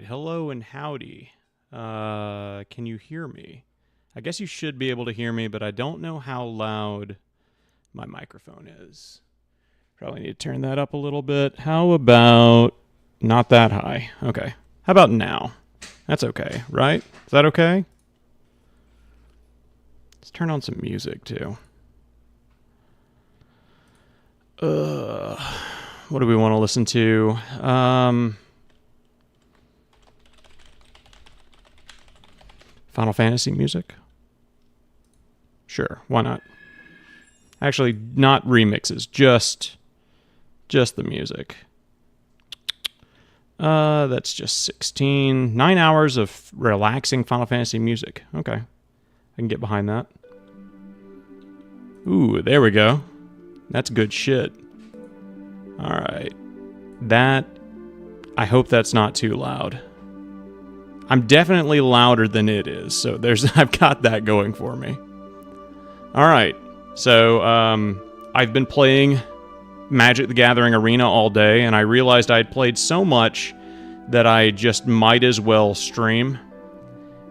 right. Hello and howdy. Can you hear me? I guess you should be able to hear me, but I don't know how loud my microphone is. Probably need to turn that up a little bit. How about not that high? Okay. How about now? That's okay, right? Is that okay? Let's turn on some music too. What do we want to listen to? Final Fantasy music? Sure, why not? Actually, not remixes, just the music. That's just 16. 9 hours of relaxing Final Fantasy music. Okay. I can get behind that. Ooh, there we go. That's good shit. Alright. That... I hope that's not too loud. I'm definitely louder than it is, so I've got that going for me. Alright. So, I've been playing Magic the Gathering Arena all day, and I realized I had played so much that I just might as well stream.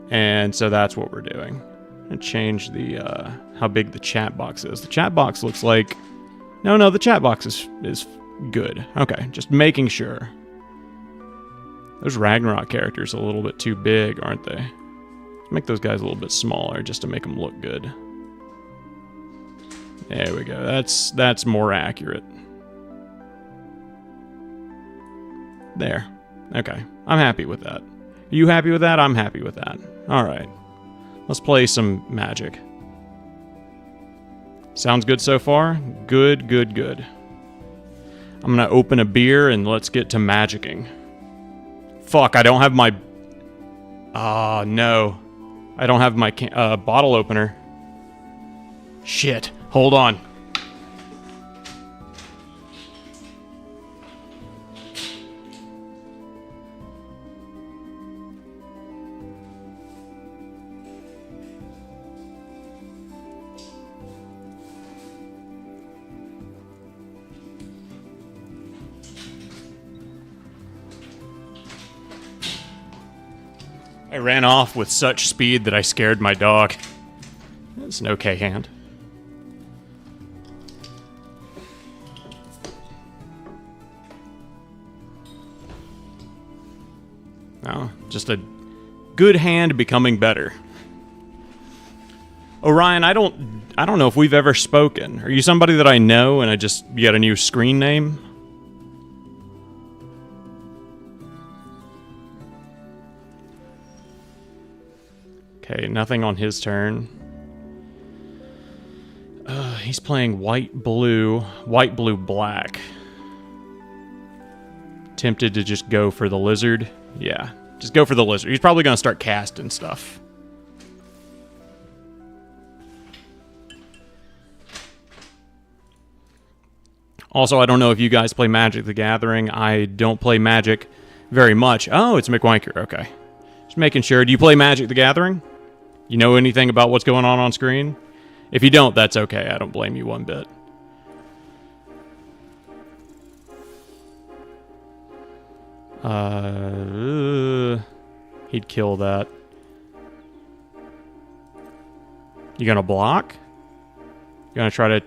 And so that's what we're doing. I'm gonna change the, how big the chat box is. The chat box looks like... No, the chat box is good. Okay, just making sure. Those Ragnarok characters are a little bit too big, aren't they? Let's make those guys a little bit smaller just to make them look good. There we go. That's more accurate. There. Okay. I'm happy with that. Are you happy with that? I'm happy with that. Alright. Let's play some Magic. Sounds good so far? Good. I'm gonna open a beer and let's get to magicking. Fuck, I don't have my... no. I don't have my bottle opener. Shit. Hold on. I ran off with such speed that I scared my dog. That's an okay hand. No, just a good hand becoming better. Orion, I don't know if we've ever spoken. Are you somebody that I know and you got a new screen name? Okay, nothing on his turn. He's playing white, blue, black. Tempted to just go for the lizard. Yeah, just go for the lizard. He's probably going to start casting stuff. Also, I don't know if you guys play Magic the Gathering. I don't play Magic very much. Oh, it's McWanker. Okay. Just making sure. Do you play Magic the Gathering? You know anything about what's going on screen? If you don't, that's okay. I don't blame you one bit. He'd kill that. You gonna block? You gonna try to...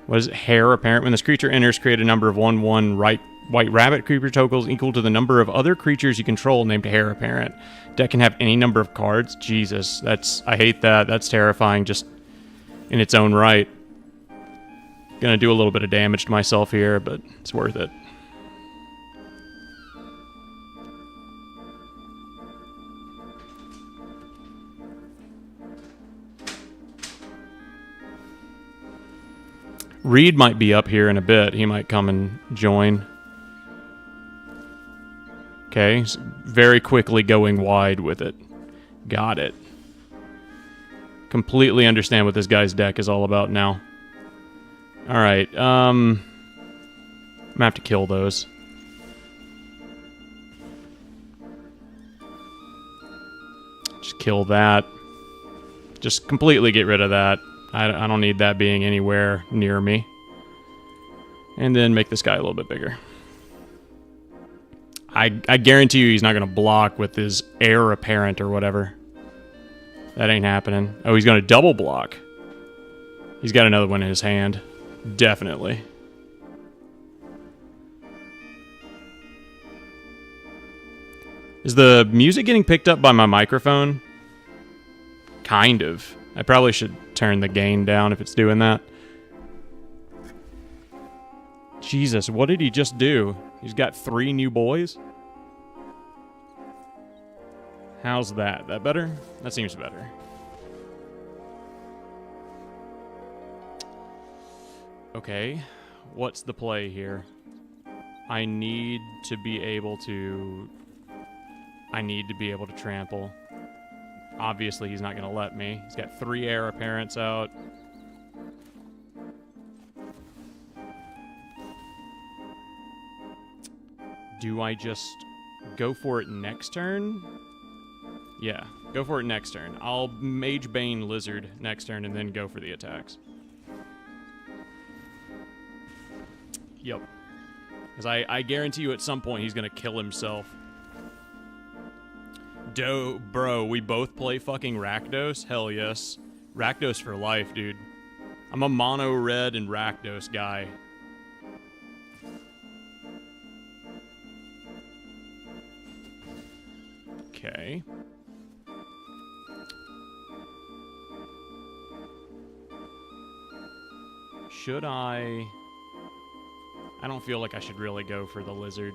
What is it? Hair apparent. When this creature enters, create a number of 1/1 white rabbit creature tokens equal to the number of other creatures you control named Hair Apparent. Deck can have any number of cards. Jesus, I hate that. That's terrifying just in its own right. Gonna do a little bit of damage to myself here, but it's worth it. Reed might be up here in a bit. He might come and join. Okay, he's very quickly going wide with it. Got it. Completely understand what this guy's deck is all about now. Alright, I'm gonna have to kill those. Just kill that. Just completely get rid of that. I don't need that being anywhere near me. And then make this guy a little bit bigger. I guarantee you he's not going to block with his heir apparent or whatever. That ain't happening. Oh, he's going to double block. He's got another one in his hand. Definitely. Is the music getting picked up by my microphone? Kind of. I probably should turn the gain down if it's doing that. Jesus, what did he just do? He's got 3 new boys? How's that? That better? That seems better. Okay, what's the play here? I need to be able to trample. Obviously, he's not going to let me. He's got 3 heir apparents out. Do I just go for it next turn? Yeah, go for it next turn. I'll Mage Bane Lizard next turn and then go for the attacks. Yep. Because I guarantee you at some point he's going to kill himself. Bro, we both play fucking Rakdos? Hell yes. Rakdos for life, dude. I'm a mono red and Rakdos guy. Okay. Should I don't feel like I should really go for the lizard.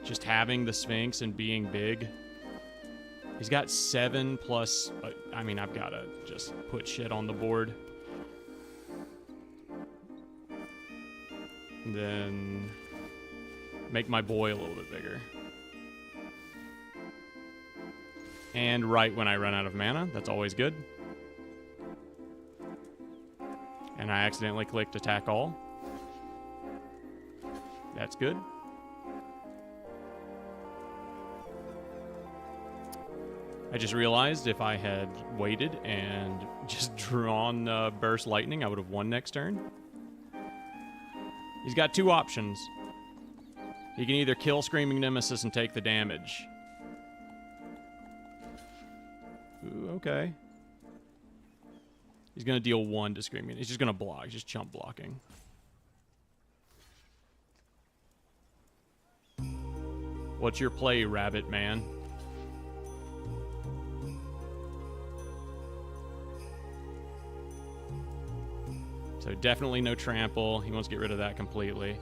Just having the Sphinx and being big. He's got 7 plus... I mean, I've got to just put shit on the board. And then make my boy a little bit bigger. And right when I run out of mana, that's always good. And I accidentally clicked attack all. That's good. I just realized if I had waited and just drawn Burst Lightning, I would have won next turn. He's got 2 options. He can either kill Screaming Nemesis and take the damage. Ooh, okay. He's going to deal 1 to Screaming. He's just going to block. He's just chump blocking. What's your play, Rabbit Man? So definitely no trample. He wants to get rid of that completely.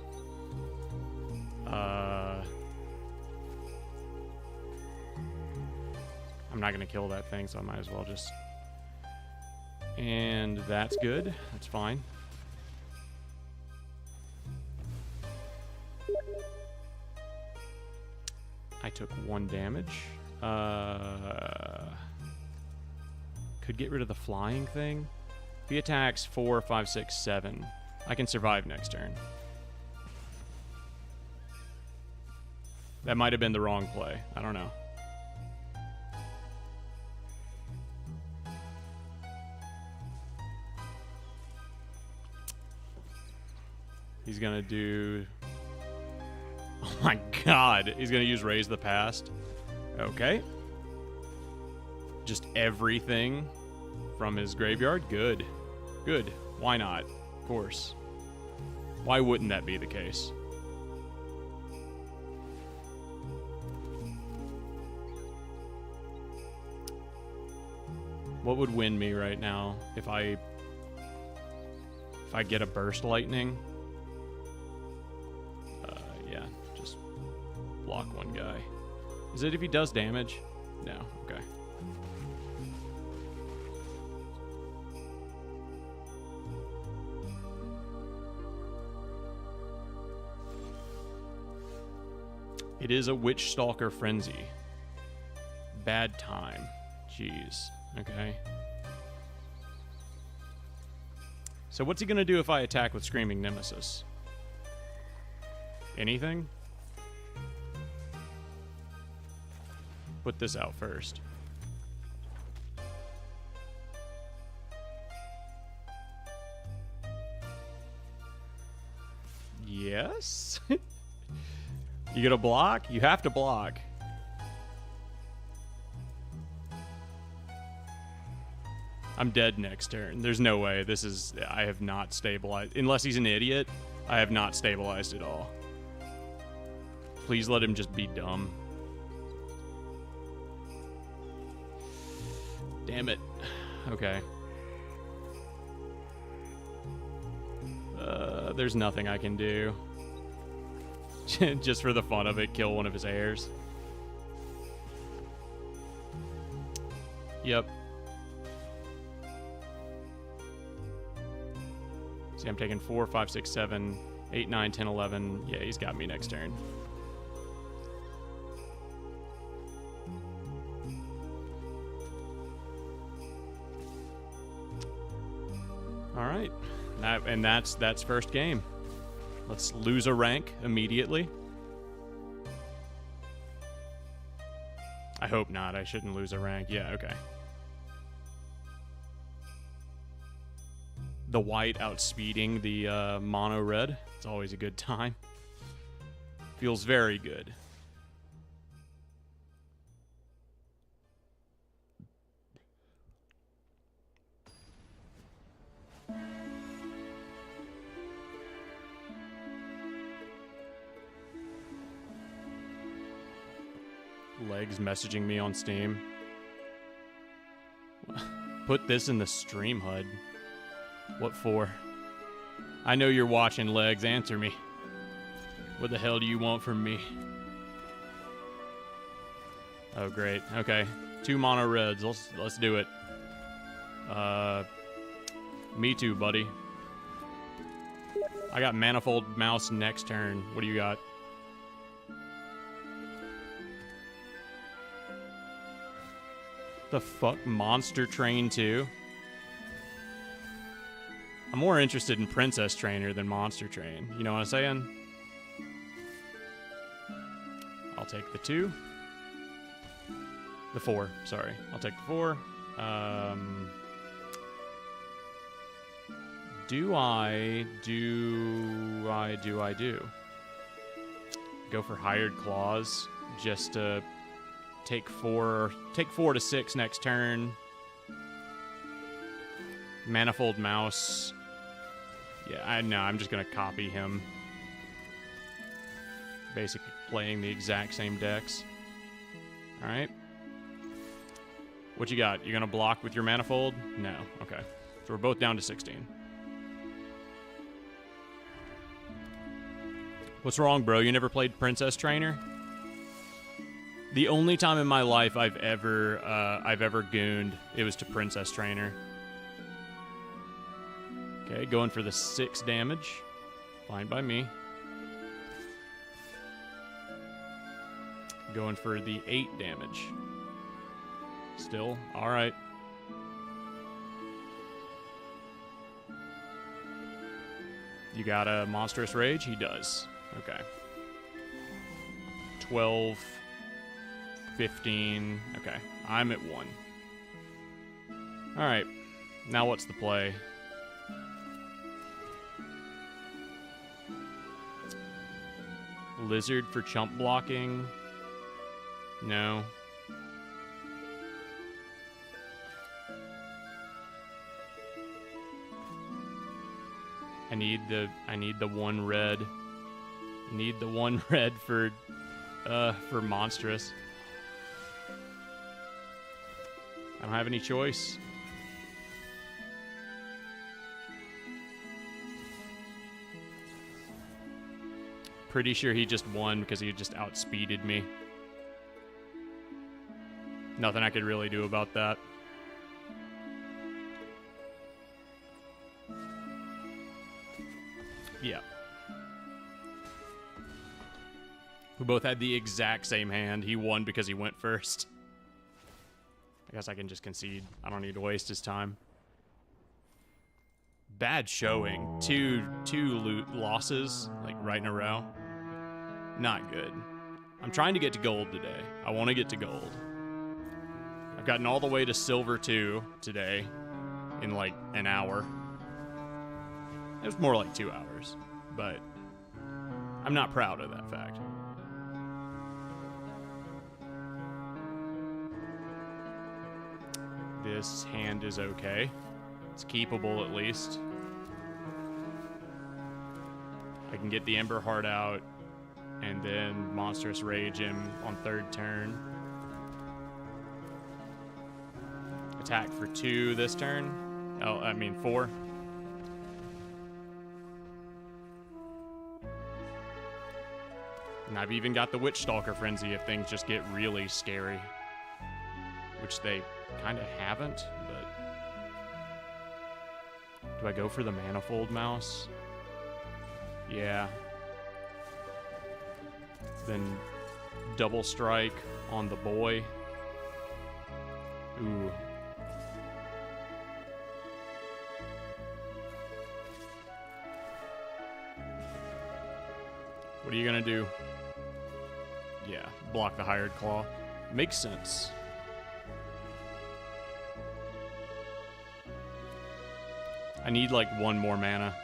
I'm not going to kill that thing, so I might as well just... And that's good. That's fine. I took 1 damage. Could get rid of the flying thing. If he attacks 4, 5, 6, 7, I can survive next turn. That might have been the wrong play. I don't know. He's gonna do... Oh my god. He's gonna use Raise the Past. Okay. Just everything from his graveyard? Good. Good. Why not? Of course. Why wouldn't that be the case? What would win me right now if I get a Burst Lightning? Yeah, just block 1 guy. Is it if he does damage? No. Okay. It is a Witch Stalker Frenzy. Bad time. Jeez. Okay. So what's he gonna do if I attack with Screaming Nemesis? Anything? Put this out first. guess? You gonna block? You have to block. I'm dead next turn. There's no way. This is... I have not stabilized. Unless he's an idiot, I have not stabilized at all. Please let him just be dumb. Damn it. Okay. There's nothing I can do. Just for the fun of it, kill one of his heirs. Yep. See, I'm taking 4, 5, 6, 7, 8, 9, 10, 11. Yeah, he's got me next turn. All right. And that's first game. Let's lose a rank immediately. I hope not. I shouldn't lose a rank. Yeah, okay. The white outspeeding the mono red. It's always a good time. Feels very good. Legs messaging me on Steam. Put this in the stream HUD. What for? I know you're watching, Legs. Answer me. What the hell do you want from me? Oh, great. Okay. 2 mono reds. Let's do it. Me too, buddy. I got Manifold Mouse next turn. What do you got? The fuck? Monster Train 2? I'm more interested in Princess Trainer than Monster Train. You know what I'm saying? I'll take the 2. The 4, sorry. I'll take the 4. Do I go for Hired Claws just to take 4 to 6 next turn. Manifold Mouse. Yeah, I'm just gonna copy him. Basically playing the exact same decks. Alright. What you got? You gonna block with your Manifold? No. Okay. So we're both down to 16. What's wrong, bro? You never played Princess Trainer? The only time in my life I've ever gooned, it was to Princess Trainer. Okay, going for the 6 damage. Fine by me. Going for the 8 damage. Still, alright. You got a Monstrous Rage? He does. Okay. 12... 15. Okay, I'm at 1. Alright, now what's the play? Lizard for chump blocking? No. I need the 1 red. Need the 1 red for Monstrous. I don't have any choice. Pretty sure he just won because he just outspeeded me. Nothing I could really do about that. Yeah. We both had the exact same hand. He won because he went first. I guess I can just concede. I don't need to waste his time. Bad showing. Two losses, like right in a row. Not good. I'm trying to get to gold today. I want to get to gold. I've gotten all the way to silver 2 today in like an hour. It was more like 2 hours, but I'm not proud of that fact. This hand is okay. It's keepable at least. I can get the Ember Heart out and then Monstrous Rage him on third turn. Attack for 2 this turn. Oh, I mean 4. And I've even got the Witch Stalker Frenzy if things just get really scary. Which they kind of haven't, but... Do I go for the Manifold Mouse? Yeah. Then double strike on the boy. Ooh. What are you gonna do? Yeah, block the Hired Claw. Makes sense. I need like 1 more mana.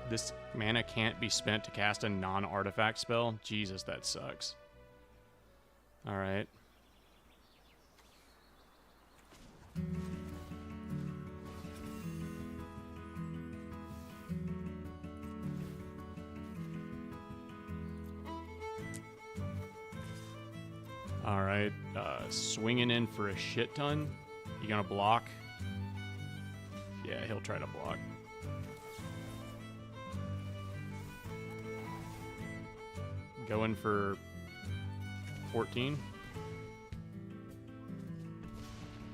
This mana can't be spent to cast a non-artifact spell? Jesus, that sucks. Alright. Alright, swinging in for a shit ton. You gonna block? Yeah, he'll try to block. Going for 14.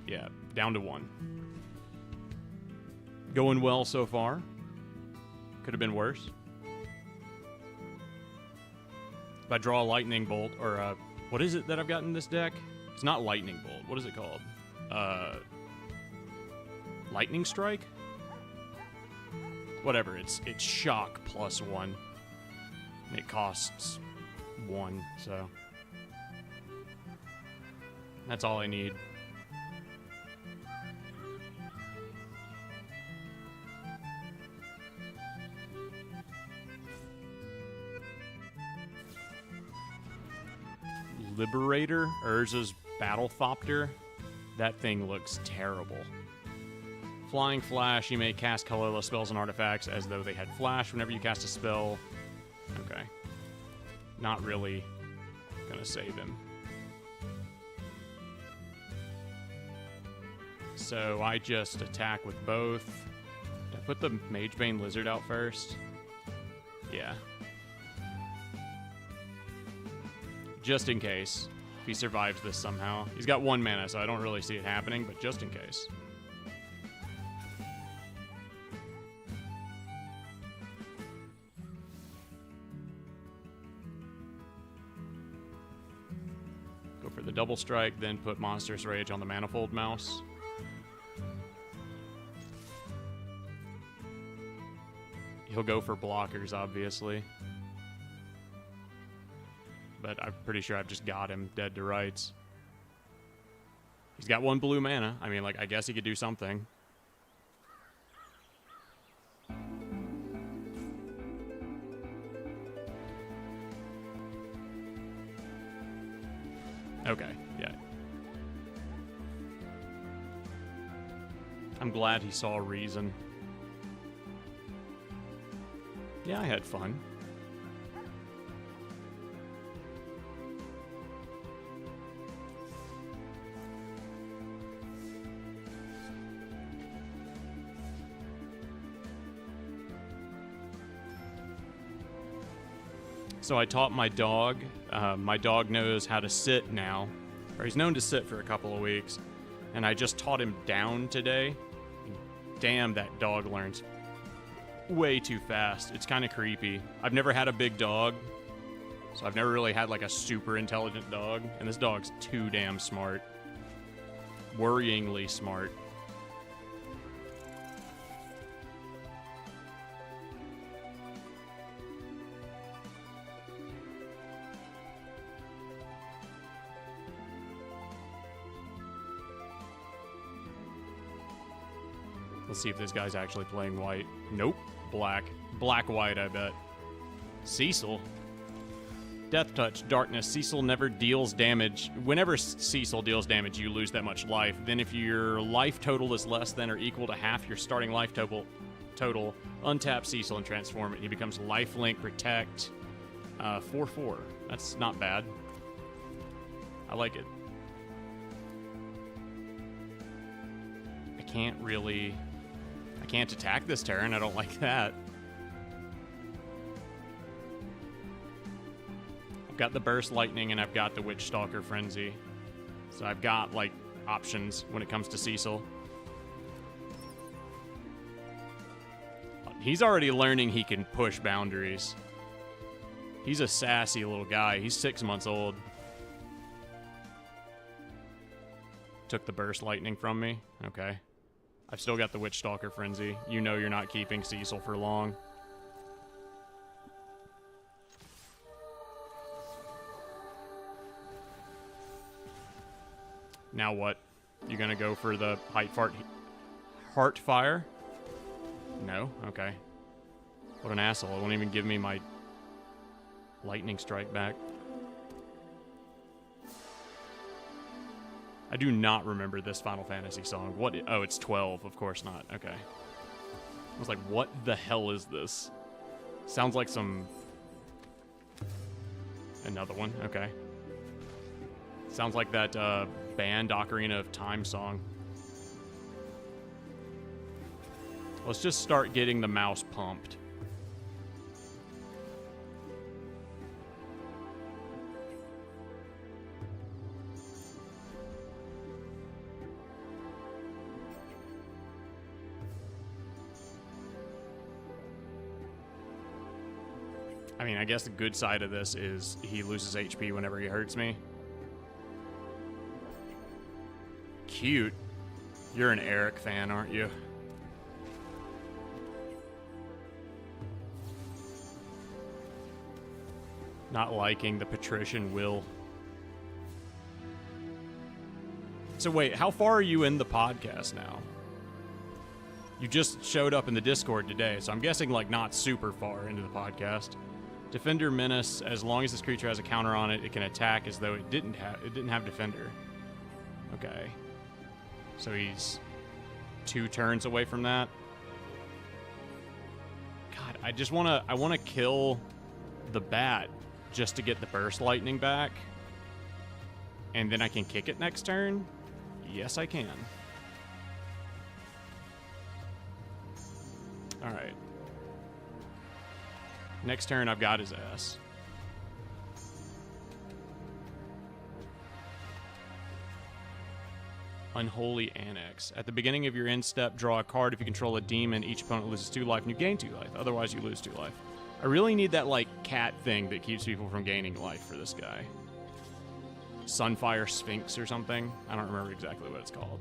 Yeah, down to 1. Going well so far. Could have been worse. If I draw a Lightning Bolt, or what is it that I've got in this deck? It's not Lightning Bolt. What is it called? Lightning Strike? Whatever, it's Shock +1. And it costs 1, so... That's all I need. Liberator, Urza's Battlethopter. That thing looks terrible. Flying Flash, you may cast colorless spells and artifacts as though they had flash whenever you cast a spell. Okay. Not really gonna save him. So I just attack with both. Did I put the Magebane Lizard out first? Yeah. Just in case. If he survives this somehow. He's got 1 mana, so I don't really see it happening, but just in case. Go for the double strike, then put Monstrous Rage on the Manifold Mouse. He'll go for blockers, obviously. But I'm pretty sure I've just got him dead to rights. He's got 1 blue mana. I mean, like, I guess he could do something. Okay, yeah. I'm glad he saw a reason. Yeah, I had fun. So I taught my dog. My dog knows how to sit now. Or he's known to sit for a couple of weeks. And I just taught him down today. Damn, that dog learns way too fast. It's kind of creepy. I've never had a big dog, so I've never really had like a super intelligent dog, and this dog's too damn smart. Worryingly smart. Let's see if this guy's actually playing white. Nope. Black. Black-white, I bet. Cecil. Death Touch, Darkness. Cecil never deals damage. Whenever Cecil deals damage, you lose that much life. Then if your life total is less than or equal to half your starting life total, untap Cecil and transform it. He becomes Lifelink, Protect, 4/4. That's not bad. I like it. I can't attack this turn. I don't like that. I've got the Burst Lightning and I've got the Witch Stalker Frenzy. So I've got, like, options when it comes to Cecil. He's already learning he can push boundaries. He's a sassy little guy. He's 6 months old. Took the Burst Lightning from me. Okay. I've still got the Witch Stalker Frenzy. You know you're not keeping Cecil for long. Now what? You gonna go for the Heart Fire? No? Okay. What an asshole. It won't even give me my Lightning Strike back. I do not remember this Final Fantasy song. What? Oh, it's 12. Of course not. Okay. I was like, what the hell is this? Sounds like some... Another one. Okay. Sounds like that band Ocarina of Time song. Let's just start getting the mouse pumped. I mean, I guess the good side of this is he loses HP whenever he hurts me. Cute. You're an Eric fan, aren't you? Not liking the patrician will. So wait, how far are you in the podcast now? You just showed up in the Discord today, so I'm guessing like not super far into the podcast. Defender Menace, as long as this creature has a counter on it, it can attack as though it didn't have Defender. Okay. So he's 2 turns away from that. God, I wanna kill the bat just to get the Burst Lightning back. And then I can kick it next turn? Yes, I can. Alright. Next turn, I've got his ass. Unholy Annex. At the beginning of your end step, draw a card. If you control a demon, each opponent loses 2 life and you gain 2 life. Otherwise, you lose 2 life. I really need that, like, cat thing that keeps people from gaining life for this guy. Sunfire Sphinx or something. I don't remember exactly what it's called.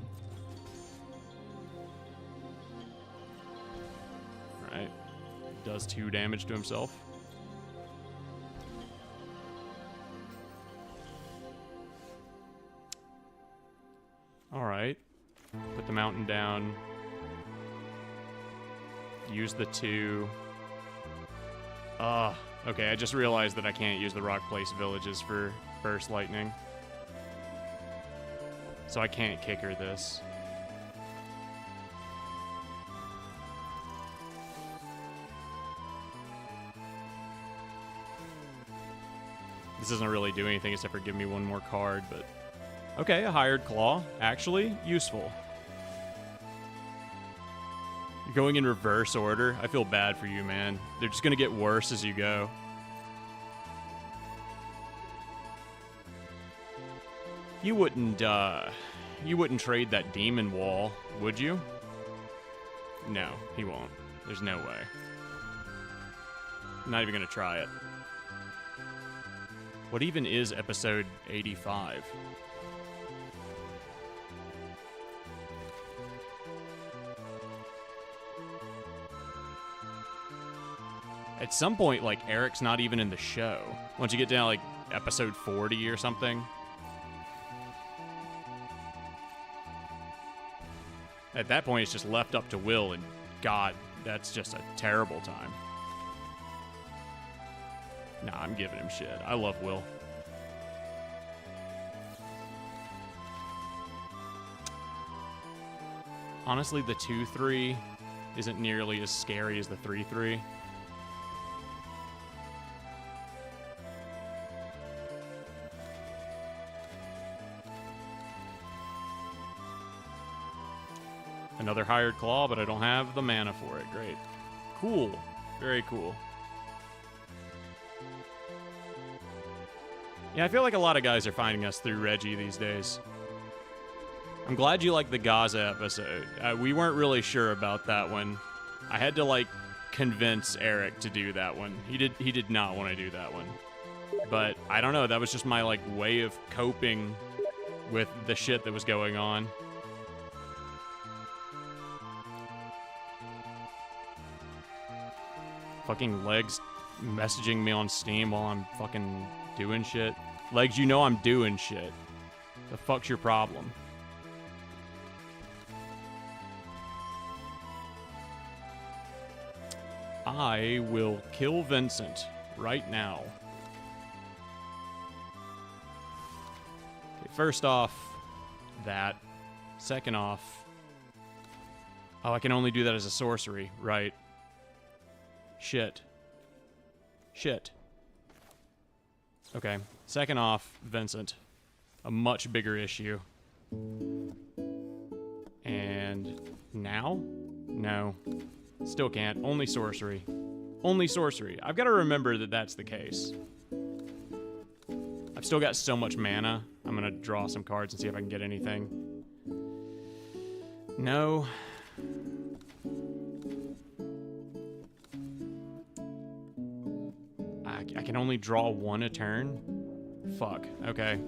Alright. Does 2 damage to himself. Alright. Put the mountain down. Use the 2. Okay, I just realized that I can't use the Rock Place Villages for Burst Lightning. So I can't kick her this. This doesn't really do anything except for give me 1 more card, but... Okay, a Hired Claw. Actually, useful. You're going in reverse order. I feel bad for you, man. They're just gonna get worse as you go. You wouldn't trade that Demon Wall, would you? No, he won't. There's no way. I'm not even gonna try it. What even is episode 85? At some point, like, Eric's not even in the show. Once you get down, like, episode 40 or something. At that point, it's just left up to Will, and God, that's just a terrible time. Nah, I'm giving him shit. I love Will. Honestly, the 2-3 isn't nearly as scary as the 3-3. Another Hired Claw, but I don't have the mana for it. Great. Cool. Very cool. Yeah, I feel like a lot of guys are finding us through Reggie these days. I'm glad you liked the Gaza episode. We weren't really sure about that one. I had to, like, convince Eric to do that one. He did not want to do that one. But, I don't know, that was just my, like, way of coping with the shit that was going on. Fucking Legs messaging me on Steam while I'm fucking doing shit. Legs, you know I'm doing shit. The fuck's your problem? I will kill Vincent right now. Okay, first off, that. Second off... Oh, I can only do that as a sorcery, right. Shit. Shit. Okay. Second off, Vincent. A much bigger issue. And now? No. Still can't. Only sorcery. Only sorcery. I've got to remember that that's the case. I've still got so much mana. I'm going to draw some cards and see if I can get anything. No. I can only draw one a turn? Fuck. Okay.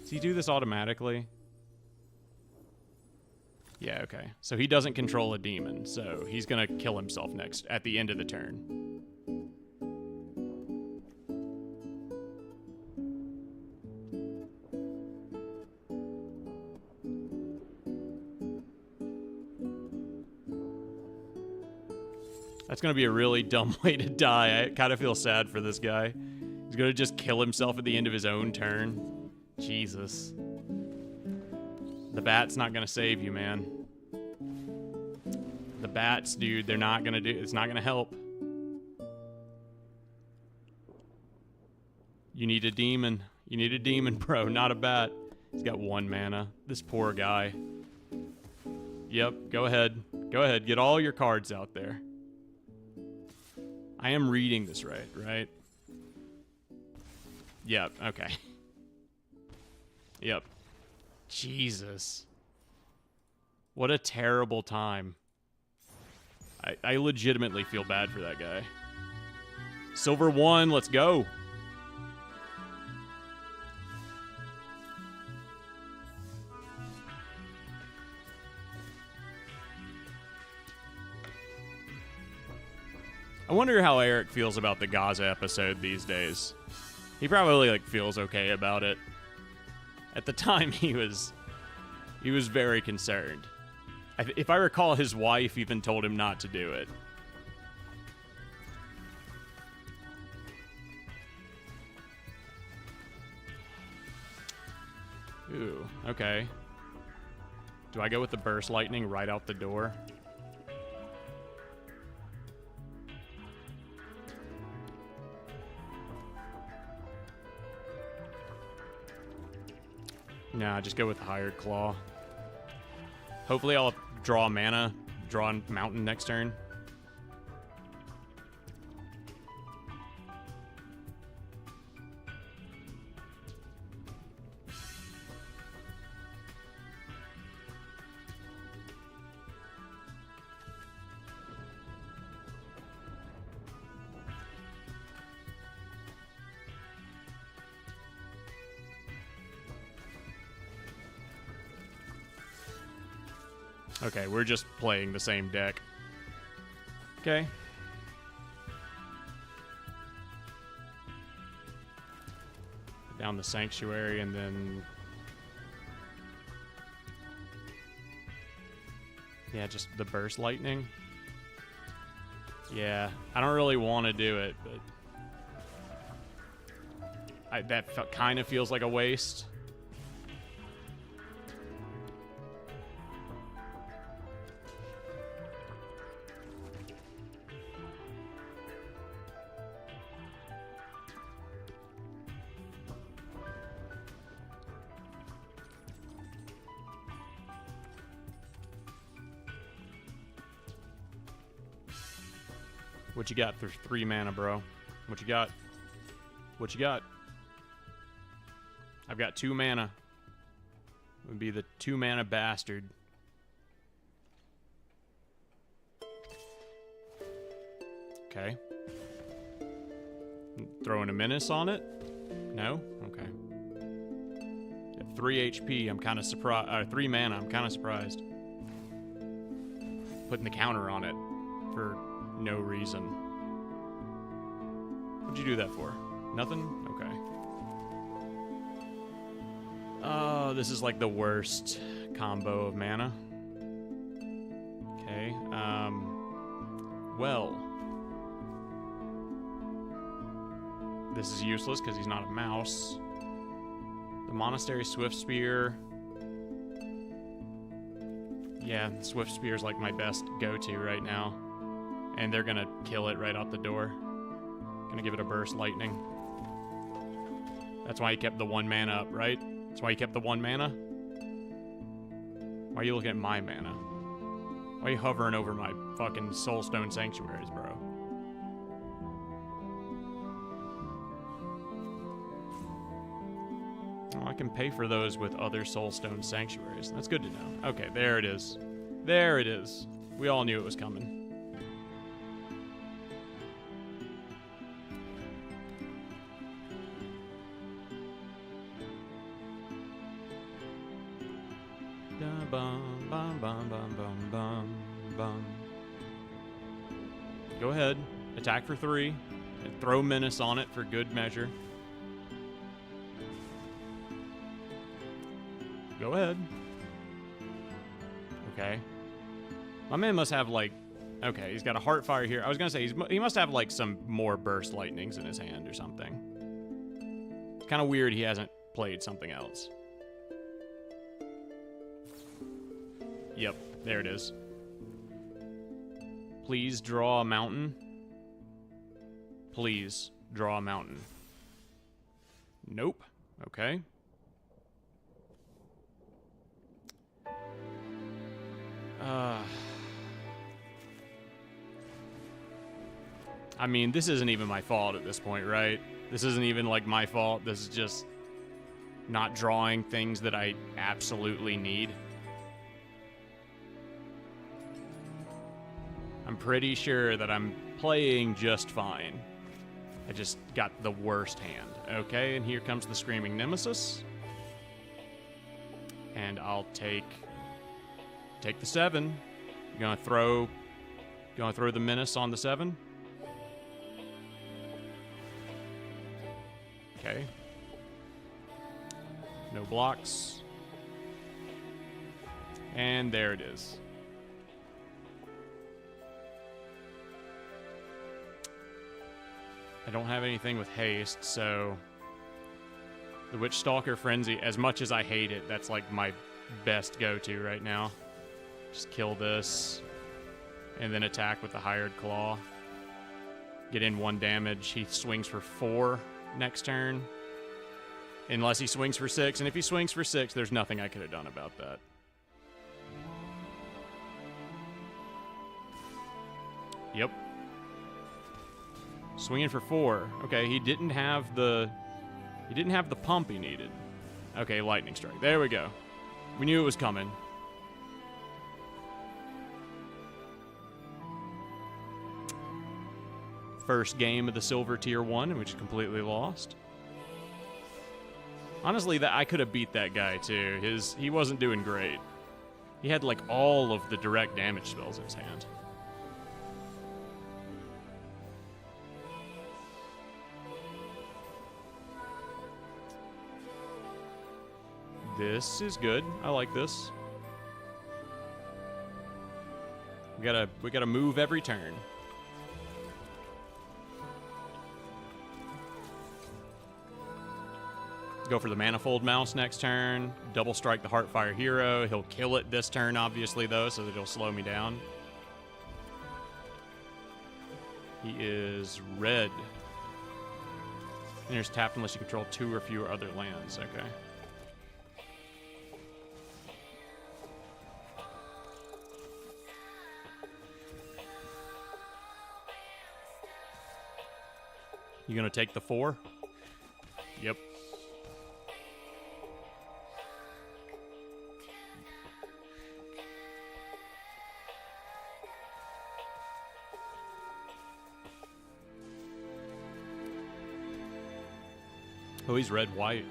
Does he do this automatically? Yeah, okay. So he doesn't control a demon, so he's gonna kill himself next, at the end of the turn. That's gonna be a really dumb way to die. I kind of feel sad for this guy. He's gonna just kill himself at the end of his own turn. Jesus. The bat's not gonna save you, man. The bats, dude, they're not gonna do... It's not gonna help. You need a demon. You need a demon, bro, not a bat. He's got 1 mana. This poor guy. Yep, go ahead. Go ahead, get all your cards out there. I am reading this right? Yep, okay. Yep. Jesus. What a terrible time. I legitimately feel bad for that guy. Silver 1, let's go. I wonder how Eric feels about the Gaza episode these days. He probably, like, feels okay about it. At the time, he was very concerned. If I recall, his wife even told him not to do it. Ooh, okay. Do I go with the burst lightning right out the door? Nah, just go with the Hired Claw. Hopefully I'll draw mana, draw a mountain next turn. Okay, we're just playing the same deck. Okay. Down the Sanctuary, and then... Yeah, just the Burst Lightning. Yeah, I don't really want to do it, but... that kind of feels like a waste. What you got for 3 mana, bro? What you got? What you got? I've got 2 mana. It would be the 2 mana bastard. Okay. Throwing a menace on it? No? Okay. At 3 HP, I'm kind of surprised. 3 mana, I'm kind of surprised. Putting the counter on it for no reason. What'd you do that for? Nothing? Okay. Oh, this is like the worst combo of mana. Okay, well. This is useless because he's not a mouse. The Monastery Swift Spear. Yeah, Swift Spear is like my best go-to right now. And they're gonna kill it right out the door. Gonna give it a Burst Lightning. That's why he kept the 1 mana up, right? That's why he kept the 1 mana? Why are you looking at my mana? Why are you hovering over my fucking Soulstone Sanctuaries, bro? Oh, I can pay for those with other Soulstone Sanctuaries. That's good to know. Okay, there it is. There it is. We all knew it was coming. Bum, bum, bum, bum, bum, bum, bum. Go ahead. Attack for 3. And throw Menace on it for good measure. Go ahead. Okay. My man must have, like... Okay, he's got a Heartfire here. I was gonna say, he must have, like, some more Burst Lightnings in his hand or something. It's kind of weird he hasn't played something else. Yep, there it is. Please draw a mountain. Please draw a mountain. Nope. Okay. I mean, this isn't even my fault at this point, right? This isn't even, like, my fault. This is just not drawing things that I absolutely need. I'm pretty sure that I'm playing just fine. I just got the worst hand. Okay, and here comes the Screaming Nemesis. And I'll take the 7. You gonna throw the Menace on the 7? Okay. No blocks. And there it is. I don't have anything with haste, so... The Witch Stalker Frenzy, as much as I hate it, that's like my best go-to right now. Just kill this, and then attack with the Hired Claw. Get in 1 damage. He swings for 4 next turn. Unless he swings for 6, and if he swings for 6, there's nothing I could have done about that. Yep. Swinging for 4. Okay, he didn't have the pump he needed. Okay, Lightning Strike. There we go. We knew it was coming. First game of the Silver Tier 1, which is completely lost. Honestly, I could have beat that guy too. He wasn't doing great. He had like all of the direct damage spells in his hand. This is good. I like this. We gotta move every turn. Go for the Manifold Mouse next turn. Double strike the Heartfire Hero. He'll kill it this turn, obviously, though, so that he'll slow me down. He is red. And there's tapped unless you control 2 or fewer other lands. Okay. You gonna take the 4? Yep. Oh, he's red-white.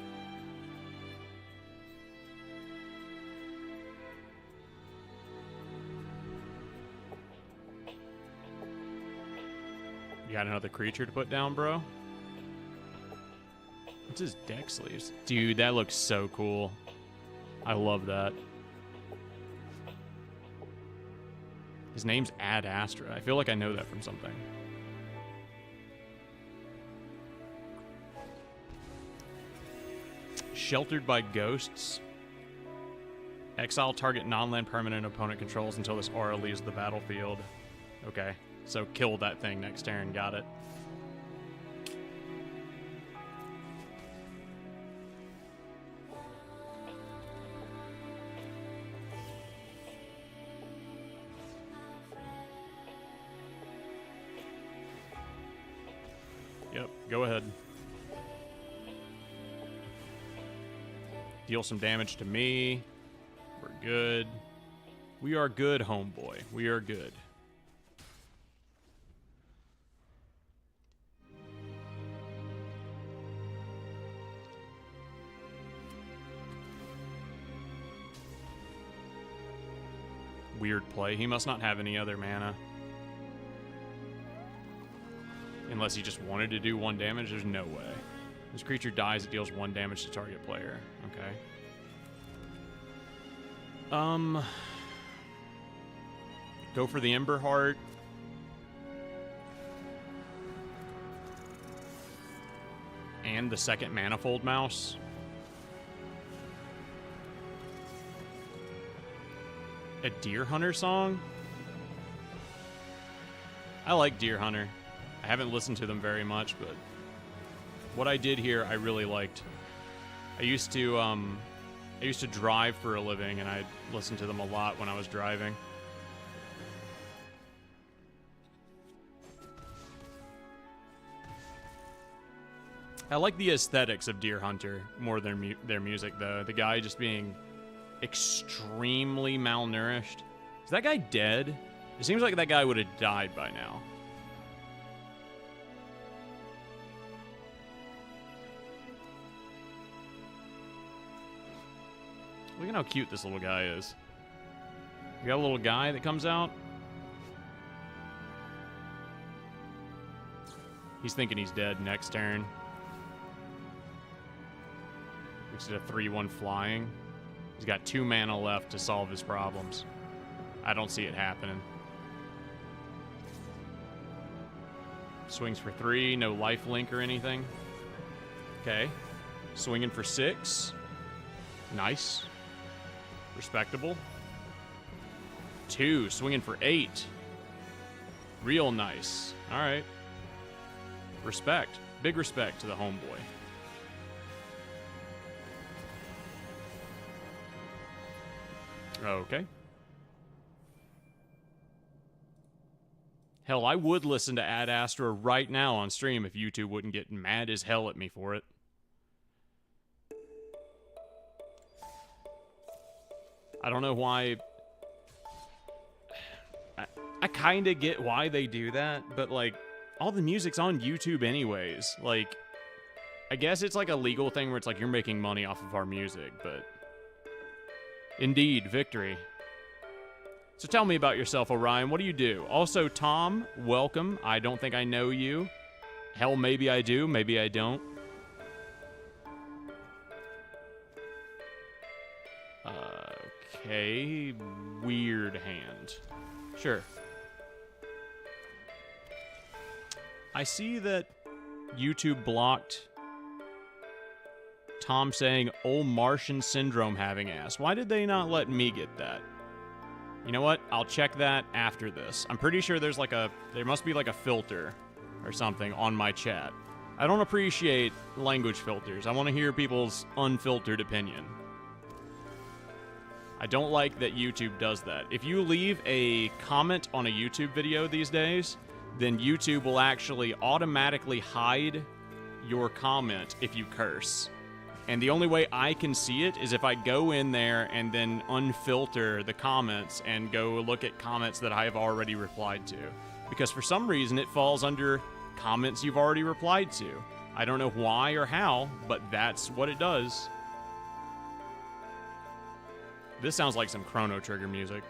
You got another creature to put down, bro? What's his deck sleeves? Dude, that looks so cool. I love that. His name's Ad Astra. I feel like I know that from something. Sheltered by Ghosts. Exile target non-land permanent opponent controls until this aura leaves the battlefield. Okay, so kill that thing next turn. Got it. Yep, go ahead. Deal some damage to me. We're good. We are good, homeboy. We are good. Weird play. He must not have any other mana. Unless he just wanted to do 1 damage, there's no way. This creature dies, it deals 1 damage to target player. Okay. Go for the Ember Heart. And the second Manifold Mouse. A Deer Hunter song? I like Deer Hunter. I haven't listened to them very much, but what I did hear, I really liked. I used to drive for a living, and I listened to them a lot when I was driving. I like the aesthetics of Deer Hunter more than their music, though. The guy just being extremely malnourished. Is that guy dead? It seems like that guy would have died by now. Look at how cute this little guy is. We got a little guy that comes out. He's thinking he's dead next turn. Makes it a 3/1 flying. He's got 2 mana left to solve his problems. I don't see it happening. Swings for 3, no life link or anything. Okay. Swinging for 6. Nice. Respectable. 2, swinging for 8. Real nice. All right. Respect. Big respect to the homeboy. Okay. Hell, I would listen to Ad Astra right now on stream if you two wouldn't get mad as hell at me for it. I don't know why. I kind of get why they do that, but like, all the music's on YouTube anyways. Like, I guess it's like a legal thing where it's like you're making money off of our music, but indeed, victory. So tell me about yourself, Orion. What do you do? Also, Tom, welcome. I don't think I know you. Hell, maybe I do. Maybe I don't. Okay, weird hand. Sure. I see that YouTube blocked Tom saying, "Ol' Martian syndrome having ass." Why did they not let me get that? You know what? I'll check that after this. I'm pretty sure there must be like a filter or something on my chat. I don't appreciate language filters. I want to hear people's unfiltered opinion. I don't like that YouTube does that. If you leave a comment on a YouTube video these days, then YouTube will actually automatically hide your comment if you curse. And the only way I can see it is if I go in there and then unfilter the comments and go look at comments that I have already replied to. Because for some reason it falls under comments you've already replied to. I don't know why or how, but that's what it does. This sounds like some Chrono Trigger music.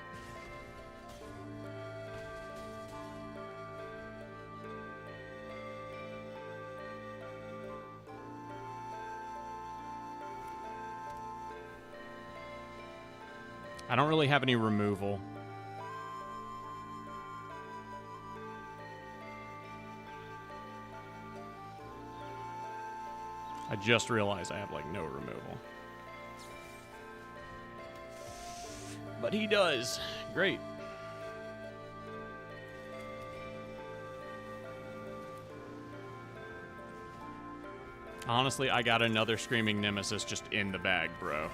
I don't really have any removal. I just realized I have, like, no removal. But he does. Great. Honestly, I got another Screaming Nemesis just in the bag, bro.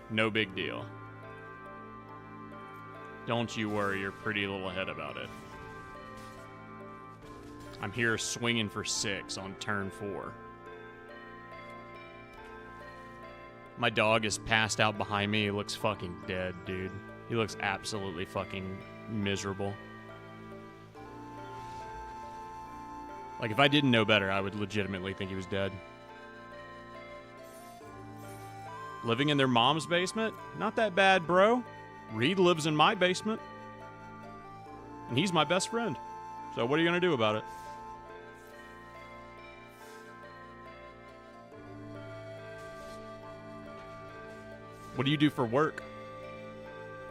No big deal. Don't you worry your pretty little head about it. I'm here swinging for 6 on turn 4. My dog is passed out behind me. He looks fucking dead, dude. He looks absolutely fucking miserable. Like, if I didn't know better, I would legitimately think he was dead. Living in their mom's basement? Not that bad, bro. Reed lives in my basement. And he's my best friend. So what are you gonna do about it? What do you do for work?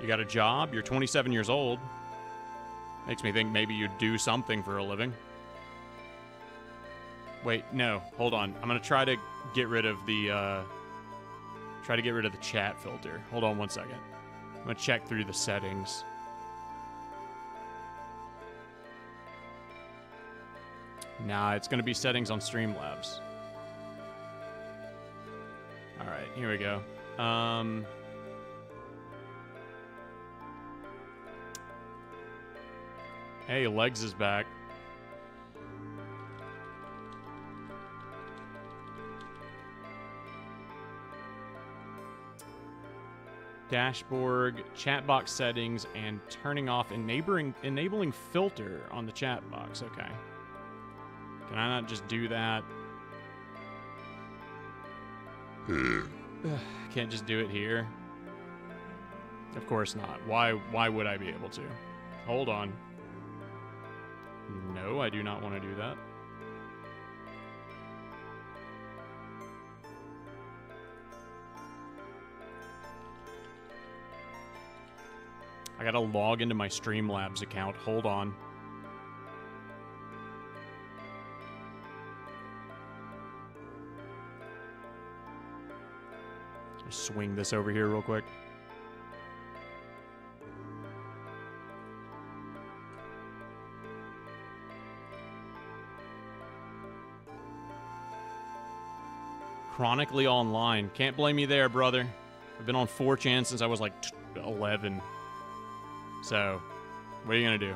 You got a job? You're 27 years old. Makes me think maybe you do something for a living. Wait, no. Hold on. I'm gonna try to get rid of the, chat filter. Hold on one second. I'm gonna check through the settings. Nah, it's gonna be settings on Streamlabs. Alright, here we go. Hey, Legs is back. Dashboard, chat box settings, and turning off enabling filter on the chat box. Okay. Can I not just do that? Can't just do it here? Of course not. Why would I be able to? Hold on. No, I do not want to do that. I gotta log into my Streamlabs account. Hold on. Just swing this over here real quick. Chronically online. Can't blame me there, brother. I've been on 4chan since I was like 11. So, what are you gonna do?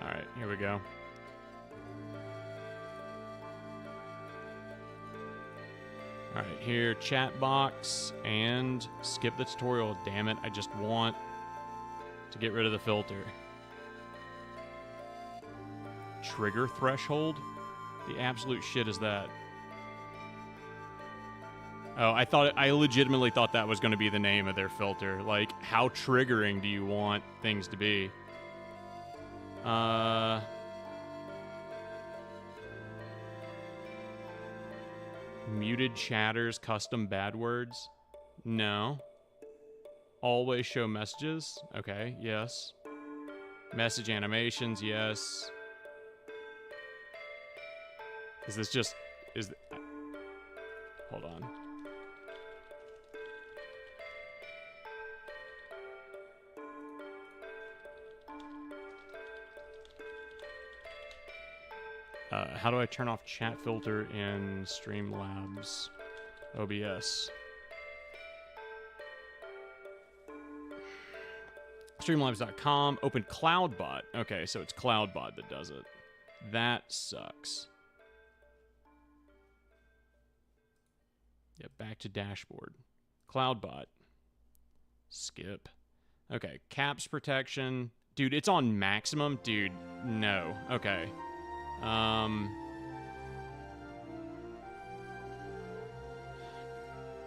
Alright, here we go. Alright, here, chat box, and skip the tutorial. Damn it, I just want to get rid of the filter. Trigger threshold? The absolute shit is that? Oh, I legitimately thought that was going to be the name of their filter. Like, how triggering do you want things to be? Muted chatters, custom bad words. No. Always show messages. Okay, yes. Message animations, yes. Is this just... Hold on. How do I turn off chat filter in Streamlabs OBS? Streamlabs.com, open CloudBot. Okay, so it's CloudBot that does it. That sucks. Yeah, back to dashboard. CloudBot. Skip. Okay, caps protection. Dude, it's on maximum? Dude, no. Okay.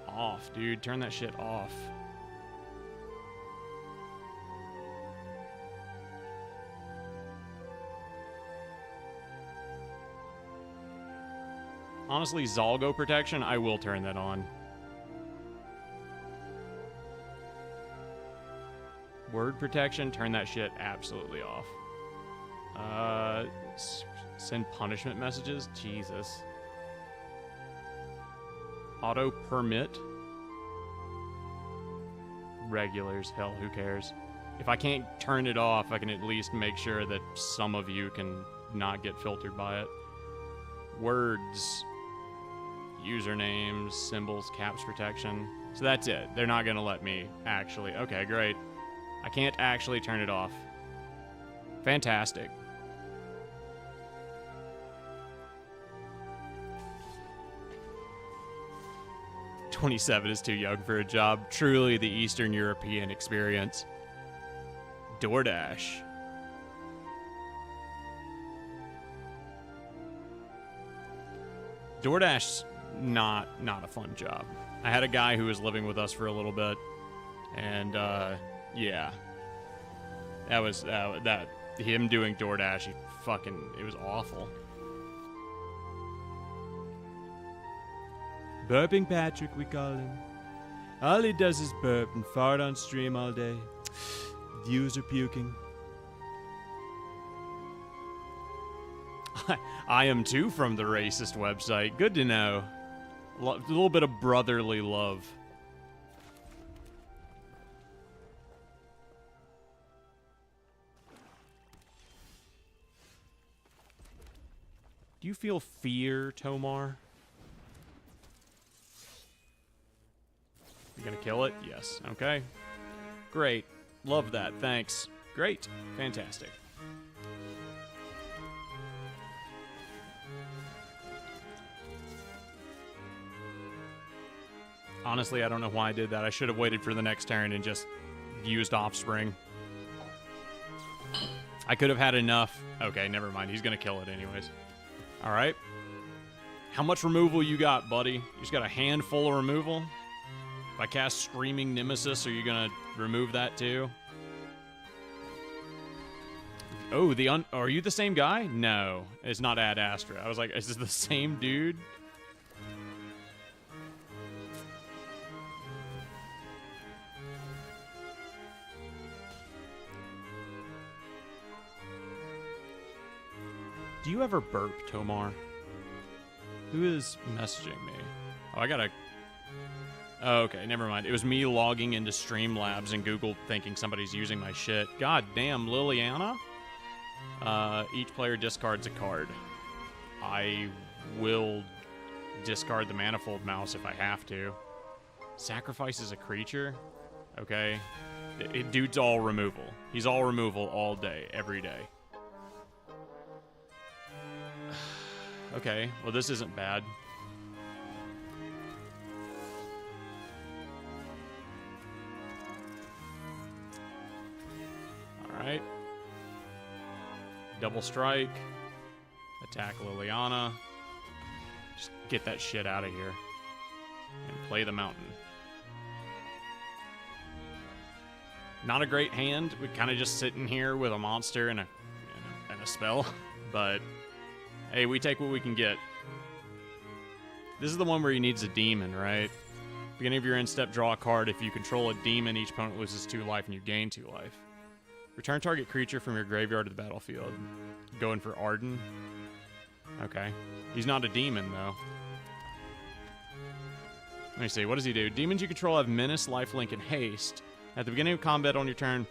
Off, dude. Turn that shit off. Honestly, Zalgo protection, I will turn that on. Word protection, turn that shit absolutely off. Send punishment messages? Jesus. Auto permit. Regulars, hell, who cares? If I can't turn it off, I can at least make sure that some of you can not get filtered by it. Words. Usernames, symbols, caps protection. So that's it. They're not gonna let me actually. Okay, great. I can't actually turn it off. Fantastic. $27 is too young for a job. Truly the Eastern European experience. DoorDash. DoorDash's not a fun job. I had a guy who was living with us for a little bit, and yeah, that was him doing DoorDash. It was awful. Burping Patrick, we call him. All he does is burp and fart on stream all day. Views are puking. I am too from the racist website. Good to know. A little bit of brotherly love. Do you feel fear, Tomar? You gonna kill it? Yes. Okay. Great. Love that. Thanks. Great. Fantastic. Honestly, I don't know why I did that. I should have waited for the next turn and just used Offspring. I could have had enough. Okay, never mind. He's gonna kill it anyways. Alright. How much removal you got, buddy? You just got a handful of removal? If I cast Screaming Nemesis, are you gonna remove that too? Oh, are you the same guy? No, it's not Ad Astra. I was like, is this the same dude? Do you ever burp, Tomar? Who is messaging me? Oh, I gotta... Oh, okay, never mind. It was me logging into Streamlabs and Google thinking somebody's using my shit. God damn, Liliana? Each player discards a card. I will discard the Manifold Mouse if I have to. Sacrifices a creature? Okay. Dude's all removal. He's all removal all day, every day. Okay, well this isn't bad. Alright. Double strike. Attack Liliana. Just get that shit out of here. And play the mountain. Not a great hand. We're kind of just sitting here with a monster and a spell. But... hey, we take what we can get. This is the one where he needs a demon, right? Beginning of your end step, draw a card. If you control a demon, each opponent loses 2 life and you gain 2 life. Return target creature from your graveyard to the battlefield. Going for Arden. Okay. He's not a demon, though. Let me see. What does he do? Demons you control have Menace, Lifelink, and Haste. At the beginning of combat on your turn,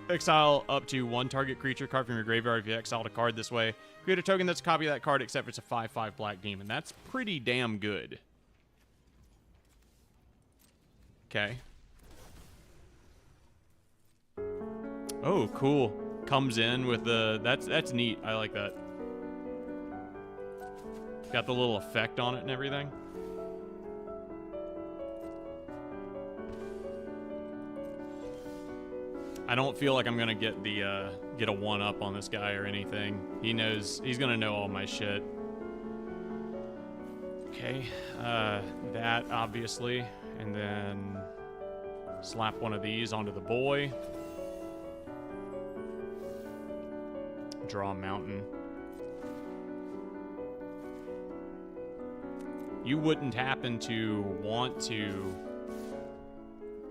exile up to 1 target creature card from your graveyard. If you exiled a card this way, create a token that's a copy of that card, except for it's a 5/5 black demon. That's pretty damn good. Okay. Oh, cool. Comes in with the... That's neat. I like that. Got the little effect on it and everything. I don't feel like I'm gonna get the get a 1-up on this guy or anything. He knows he's gonna know all my shit. Okay, that obviously, and then slap one of these onto the boy. Draw a mountain. You wouldn't happen to want to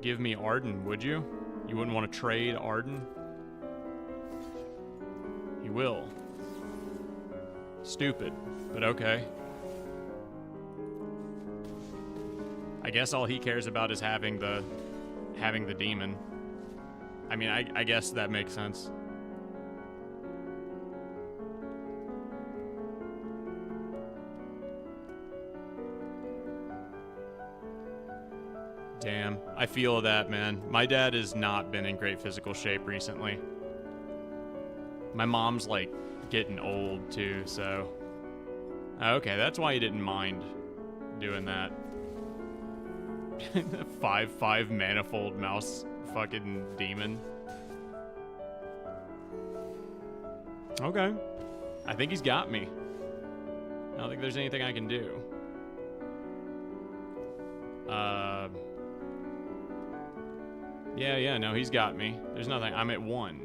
give me Arden, would you? You wouldn't want to trade Arden? You will. Stupid, but okay. I guess all he cares about is having the demon. I mean, I guess that makes sense. Damn, I feel that, man. My dad has not been in great physical shape recently. My mom's, like, getting old, too, so... Okay, that's why he didn't mind doing that. 5/5 manifold mouse fucking demon. Okay. I think he's got me. I don't think there's anything I can do. Yeah, no, he's got me. There's nothing. I'm at 1.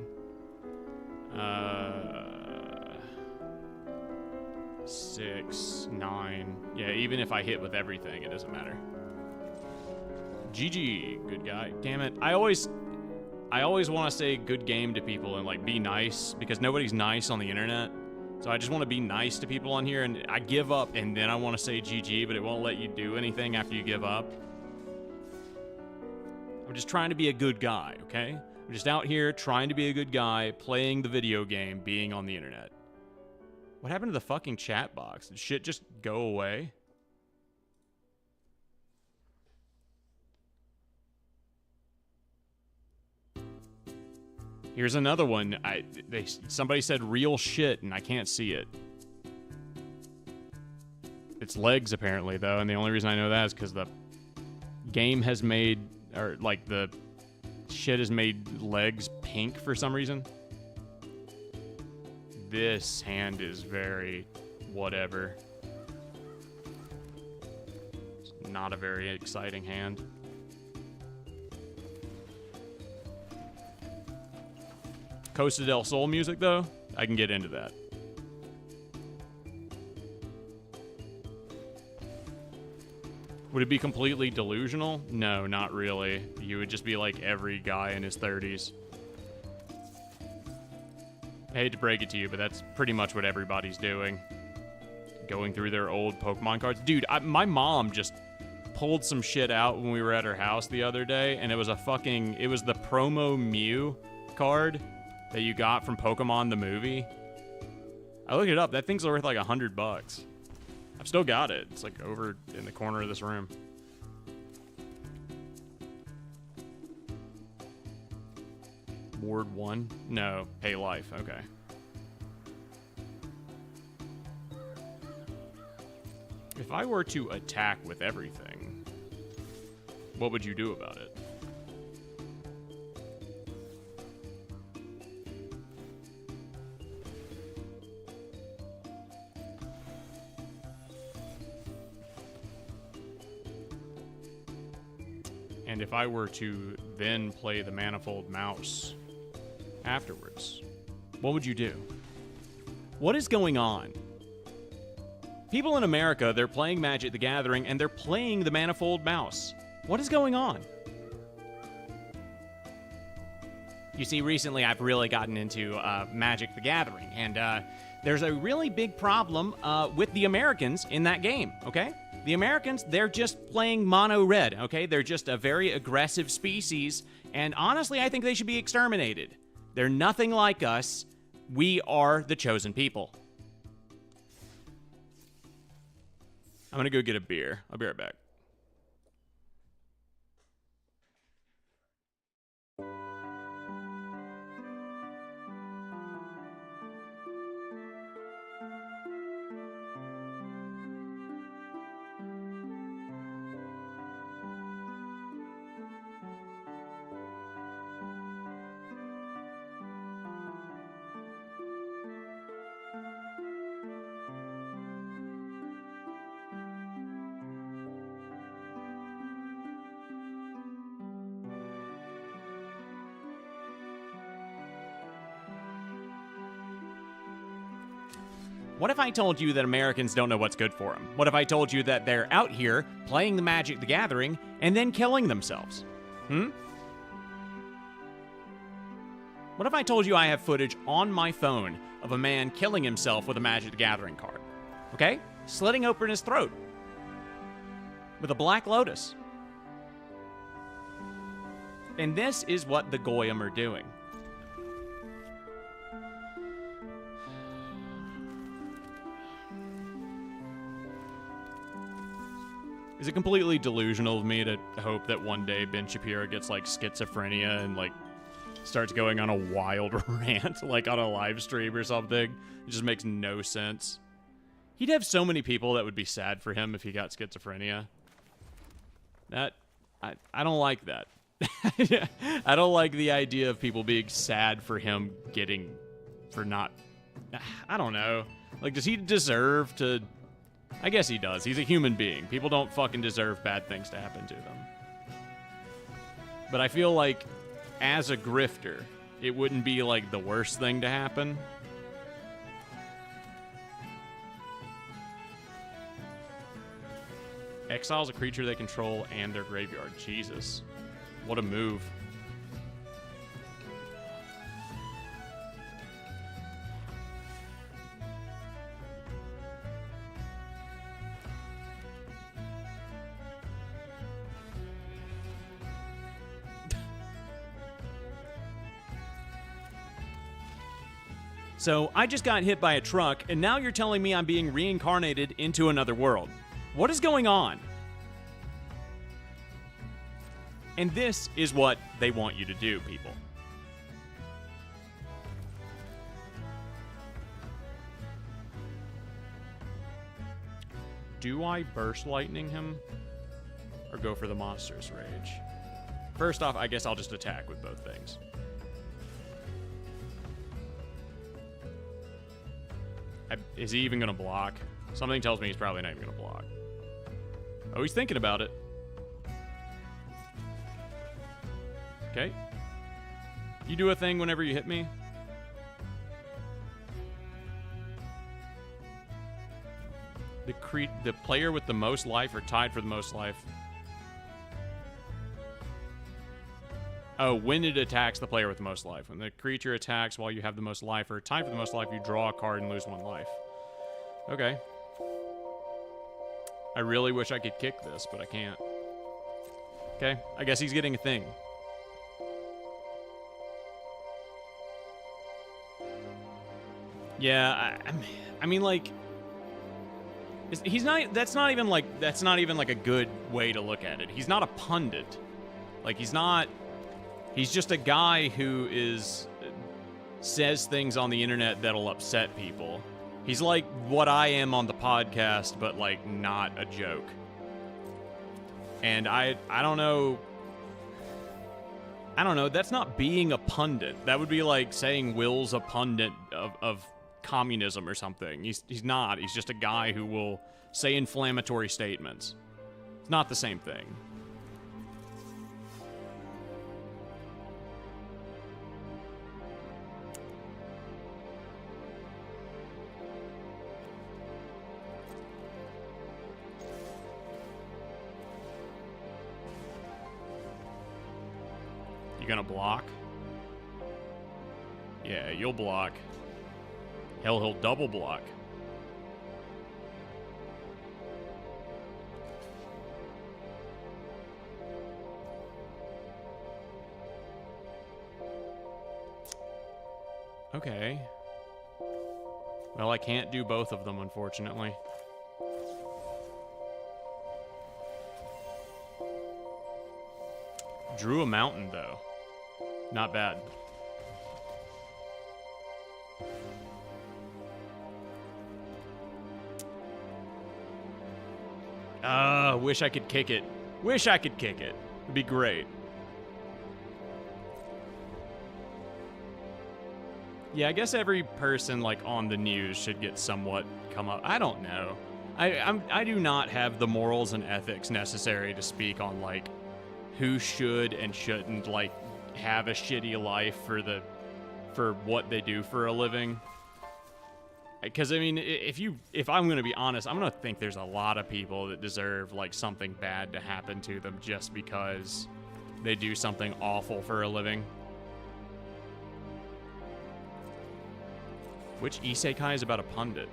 6, 9. Yeah, even if I hit with everything, it doesn't matter. GG, good guy. Damn it. I always want to say good game to people and, like, be nice, because nobody's nice on the internet. So I just want to be nice to people on here, and I give up, and then I want to say GG, but it won't let you do anything after you give up. I'm just trying to be a good guy, okay? I'm just out here trying to be a good guy, playing the video game, being on the internet. What happened to the fucking chat box? Did shit just go away? Here's another one. Somebody said real shit, and I can't see it. It's legs, apparently, though, and the only reason I know that is because the game has made... Or, like, the shit has made legs pink for some reason. This hand is very whatever. It's not a very exciting hand. Costa del Sol music, though, I can get into that. Would it be completely delusional? No, not really. You would just be like every guy in his 30s. I hate to break it to you, but that's pretty much what everybody's doing. Going through their old Pokemon cards. Dude, my mom just pulled some shit out when we were at her house the other day, and it was the promo Mew card that you got from Pokemon the movie. I looked it up. That thing's worth like $100. I've still got it. It's like over in the corner of this room. Ward 1? No. Pay life. Okay. If I were to attack with everything, what would you do about it? And if I were to then play the Manifold Mouse afterwards, what would you do? What is going on? People in America, they're playing Magic the Gathering, and they're playing the Manifold Mouse. What is going on? You see, recently I've really gotten into Magic the Gathering, and there's a really big problem with the Americans in that game, okay? The Americans, they're just playing mono red, okay? They're just a very aggressive species, and honestly, I think they should be exterminated. They're nothing like us. We are the chosen people. I'm gonna go get a beer. I'll be right back. What if I told you that Americans don't know what's good for them? What if I told you that they're out here playing the Magic the Gathering and then killing themselves? What if I told you I have footage on my phone of a man killing himself with a Magic the Gathering card? Okay? Slitting open his throat with a Black Lotus. And this is what the Goyim are doing. Is it completely delusional of me to hope that one day Ben Shapiro gets, like, schizophrenia and, like, starts going on a wild rant, like, on a live stream or something? It just makes no sense. He'd have so many people that would be sad for him if he got schizophrenia. I don't like that. I don't like the idea of people being sad for him for not... I don't know. Like, does he deserve to... I guess he does. He's a human being. People don't fucking deserve bad things to happen to them. But I feel like, as a grifter, it wouldn't be, like, the worst thing to happen. Exiles a creature they control and their graveyard. Jesus. What a move. So, I just got hit by a truck, and now you're telling me I'm being reincarnated into another world. What is going on? And this is what they want you to do, people. Do I burst lightning him? Or go for the monster's rage? First off, I guess I'll just attack with both things. Is he even going to block? Something tells me he's probably not even going to block. Oh, he's thinking about it. Okay. You do a thing whenever you hit me. The player with the most life are tied for the most life. Oh, when it attacks the player with the most life. When the creature attacks while you have the most life or tied for the most life, you draw a card and lose 1 life. Okay. I really wish I could kick this, but I can't. Okay, I guess he's getting a thing. Yeah, I mean, like, he's not. That's not even like a good way to look at it. He's not a pundit. Like, he's not. He's just a guy who says things on the internet that'll upset people. He's like what I am on the podcast, but like not a joke. And I don't know. I don't know. That's not being a pundit. That would be like saying Will's a pundit of communism or something. He's not. He's just a guy who will say inflammatory statements. It's not the same thing. gonna block? Yeah, you'll block. Hell, he'll double block. Okay. Well, I can't do both of them, unfortunately. Drew a mountain, though. Not bad. Wish I could kick it. Wish I could kick it. It'd be great. Yeah, I guess every person, like, on the news should get somewhat come up. I don't know. I do not have the morals and ethics necessary to speak on, like, who should and shouldn't, like, have a shitty life for what they do for a living. Because, I mean, if I'm going to be honest, I'm going to think there's a lot of people that deserve, like, something bad to happen to them just because they do something awful for a living. Which isekai is about a pundit?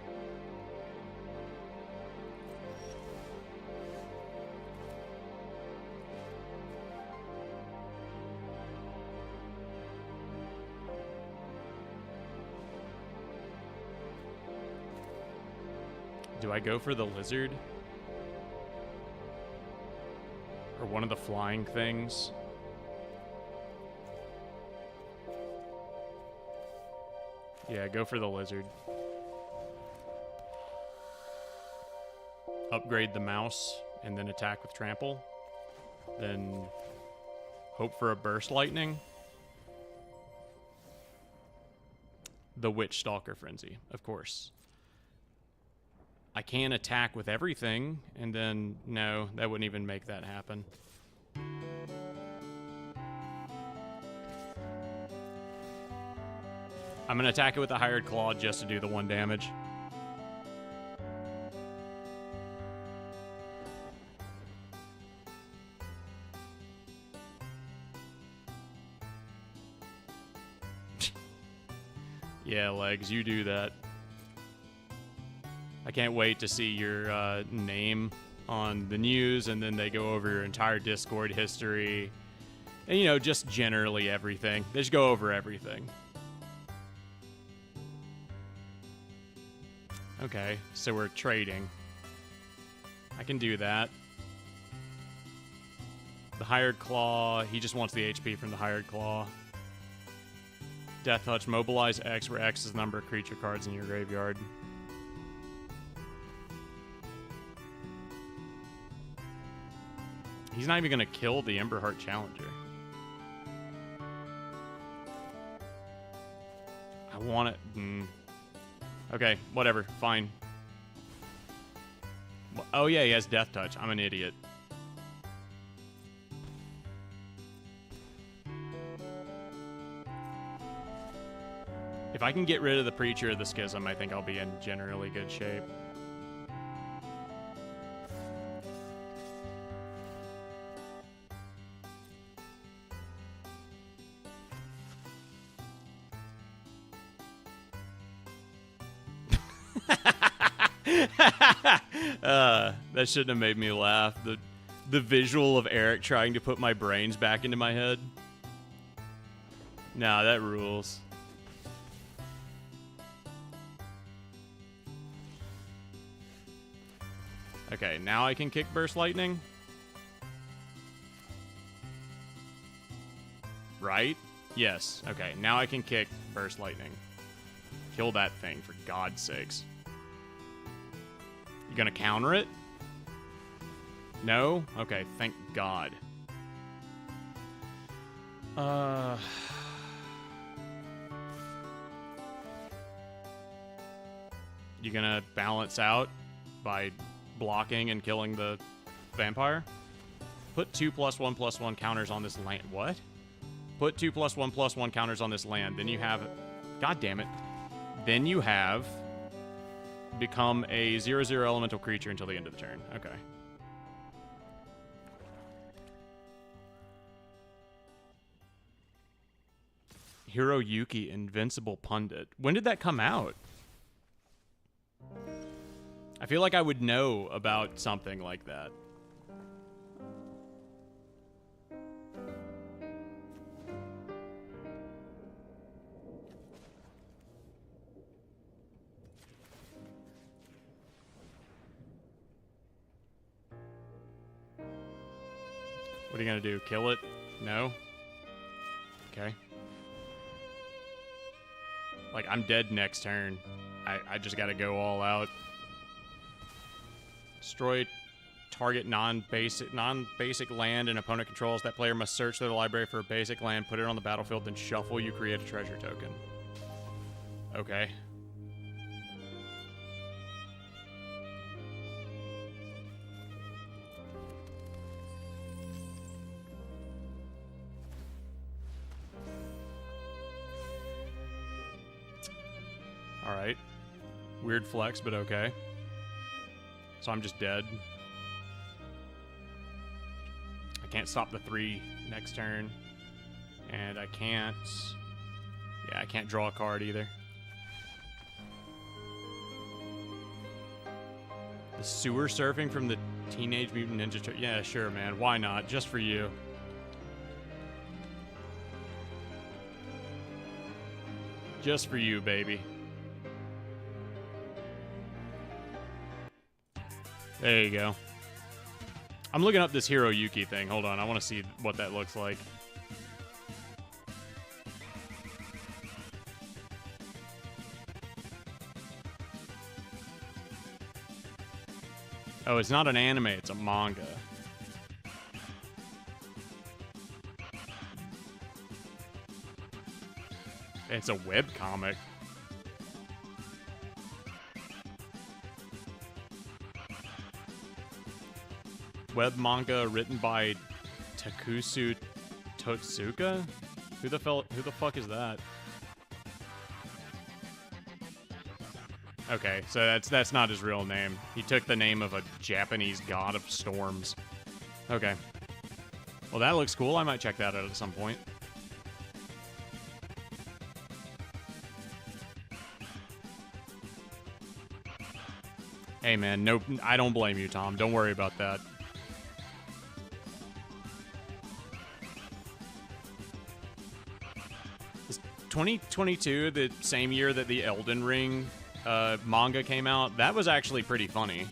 Do I go for the lizard? Or one of the flying things? Yeah, go for the lizard. Upgrade the mouse, and then attack with trample. Then hope for a burst lightning. The Witch Stalker Frenzy, of course. I can attack with everything, and then, no, that wouldn't even make that happen. I'm gonna attack it with the Hired Claw just to do the 1 damage. Yeah, Legs, you do that. I can't wait to see your name on the news, and then they go over your entire Discord history. And, you know, just generally everything. They just go over everything. Okay, so we're trading. I can do that. The Hired Claw, he just wants the HP from the Hired Claw. Death Touch, mobilize X, where X is the number of creature cards in your graveyard. He's not even going to kill the Emberheart Challenger. I want it. Okay, whatever. Fine. Oh, yeah, he has Death Touch. I'm an idiot. If I can get rid of the Preacher of the Schism, I think I'll be in generally good shape. That shouldn't have made me laugh. The visual of Eric trying to put my brains back into my head. Nah, that rules. Okay, now I can kick Burst Lightning. Right? Yes. Okay, now I can kick Burst Lightning. Kill that thing, for God's sakes. You gonna counter it? No? Okay, thank God. You gonna balance out by blocking and killing the vampire? Put 2+1/+1 counters on this land. What? Put 2+1/+1 counters on this land. Then you have... God damn it. Then you have... become a 0/0 elemental creature until the end of the turn. Okay. Hiroyuki Invincible Pundit. When did that come out? I feel like I would know about something like that. What are you gonna do? Kill it? No? Okay. Like, I'm dead next turn. I just gotta go all out. Destroy target non-basic land an opponent controls. That player must search through the library for a basic land, put it on the battlefield, then shuffle. You create a treasure token. Okay. Alright. Weird flex, but okay. So I'm just dead. I can't stop the 3 next turn. And I can't... Yeah, I can't draw a card either. The sewer surfing from the Teenage Mutant Ninja Turtles. Yeah, sure, man. Why not? Just for you. Just for you, baby. There you go. I'm looking up this Hiroyuki thing. Hold on, I want to see what that looks like. Oh, it's not an anime, it's a manga. It's a webcomic. Web manga written by Takusu Totsuka? Who the fuck is that? Okay, so that's not his real name. He took the name of a Japanese god of storms. Okay. Well, that looks cool. I might check that out at some point. Hey man, nope, I don't blame you, Tom. Don't worry about that. Is 2022 the same year that the Elden Ring manga came out? That was actually pretty funny.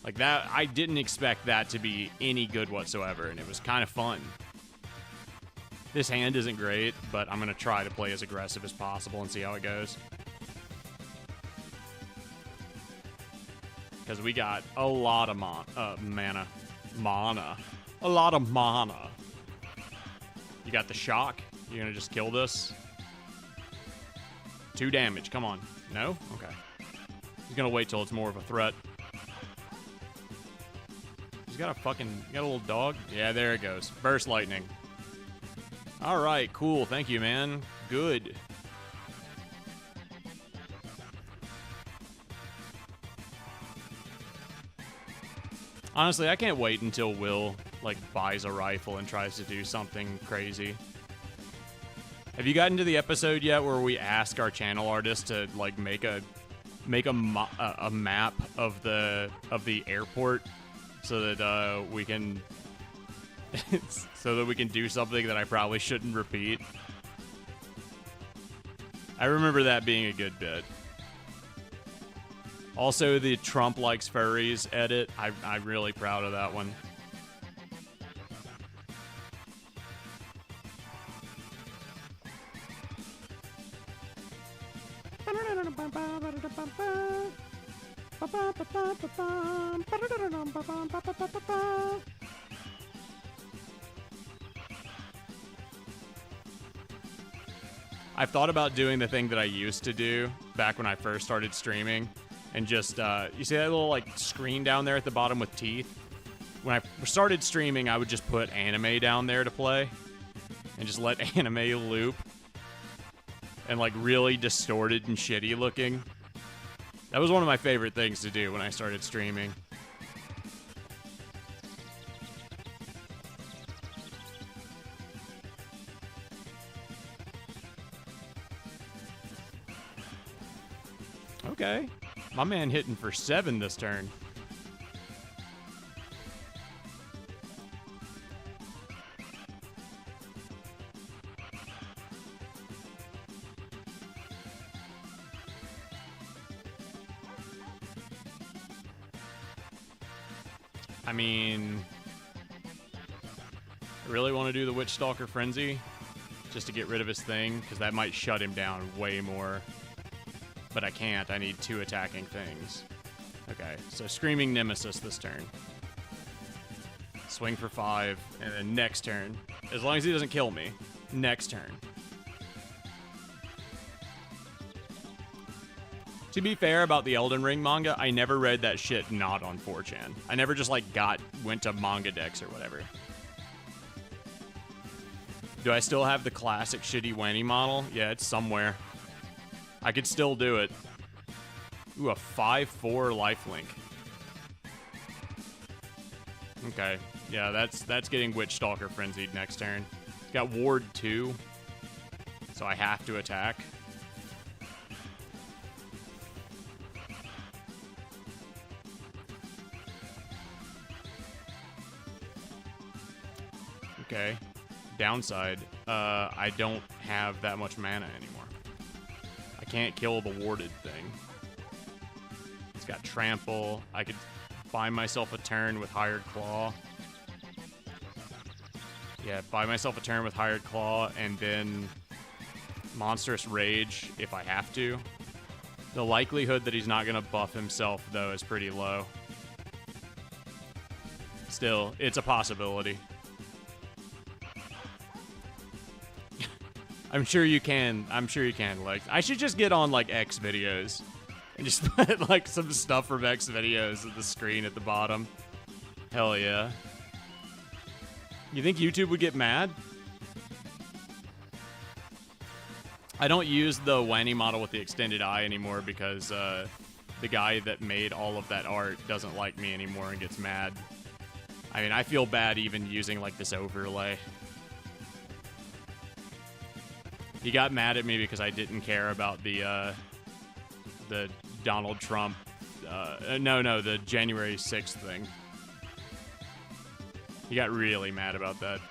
Like that, I didn't expect that to be any good whatsoever, and it was kind of fun. This hand isn't great, but I'm gonna try to play as aggressive as possible and see how it goes. Because we got a lot of mana. A lot of mana. You got the shock. You're gonna just kill this. 2 damage, come on. No? Okay. He's gonna wait till it's more of a threat. He's got a fucking... You got a little dog? Yeah, there it goes. Burst lightning. Alright, cool. Thank you, man. Good. Honestly, I can't wait until Will, like, buys a rifle and tries to do something crazy. Have you gotten to the episode yet where we ask our channel artist to, like, make a map of the airport so that we can do something that I probably shouldn't repeat? I remember that being a good bit. Also, the Trump likes furries edit. I'm really proud of that one. I've thought about doing the thing that I used to do back when I first started streaming. And just, you see that little, like, screen down there at the bottom with teeth? When I started streaming, I would just put anime down there to play. And just let anime loop. And, like, really distorted and shitty looking. That was one of my favorite things to do when I started streaming. Okay. My man hitting for 7 this turn. I mean, I really want to do the Witch Stalker Frenzy just to get rid of his thing, because that might shut him down way more. But I can't. I need 2 attacking things. Okay, so Screaming Nemesis this turn. Swing for 5, and then next turn, as long as he doesn't kill me, next turn. To be fair about the Elden Ring manga, I never read that shit not on 4chan. I never just like went to manga decks or whatever. Do I still have the classic shitty Wanny model? Yeah, it's somewhere. I could still do it. Ooh, a 5/4 lifelink. Okay, yeah, that's getting Witch Stalker Frenzied next turn. It's got Ward 2, so I have to attack. Okay. Downside, I don't have that much mana anymore. I can't kill the warded thing. It's got Trample. I could buy myself a turn with Hired Claw. Yeah, buy myself a turn with Hired Claw, and then Monstrous Rage if I have to. The likelihood that he's not going to buff himself, though, is pretty low. Still, it's a possibility. I'm sure you can. I'm sure you can, Lex. I should just get on, like, X videos. And just put, like, some stuff from X videos at the screen at the bottom. Hell yeah. You think YouTube would get mad? I don't use the Wanny model with the extended eye anymore because the guy that made all of that art doesn't like me anymore and gets mad. I mean, I feel bad even using, like, this overlay. He got mad at me because I didn't care about the Donald Trump, the January 6th thing. He got really mad about that.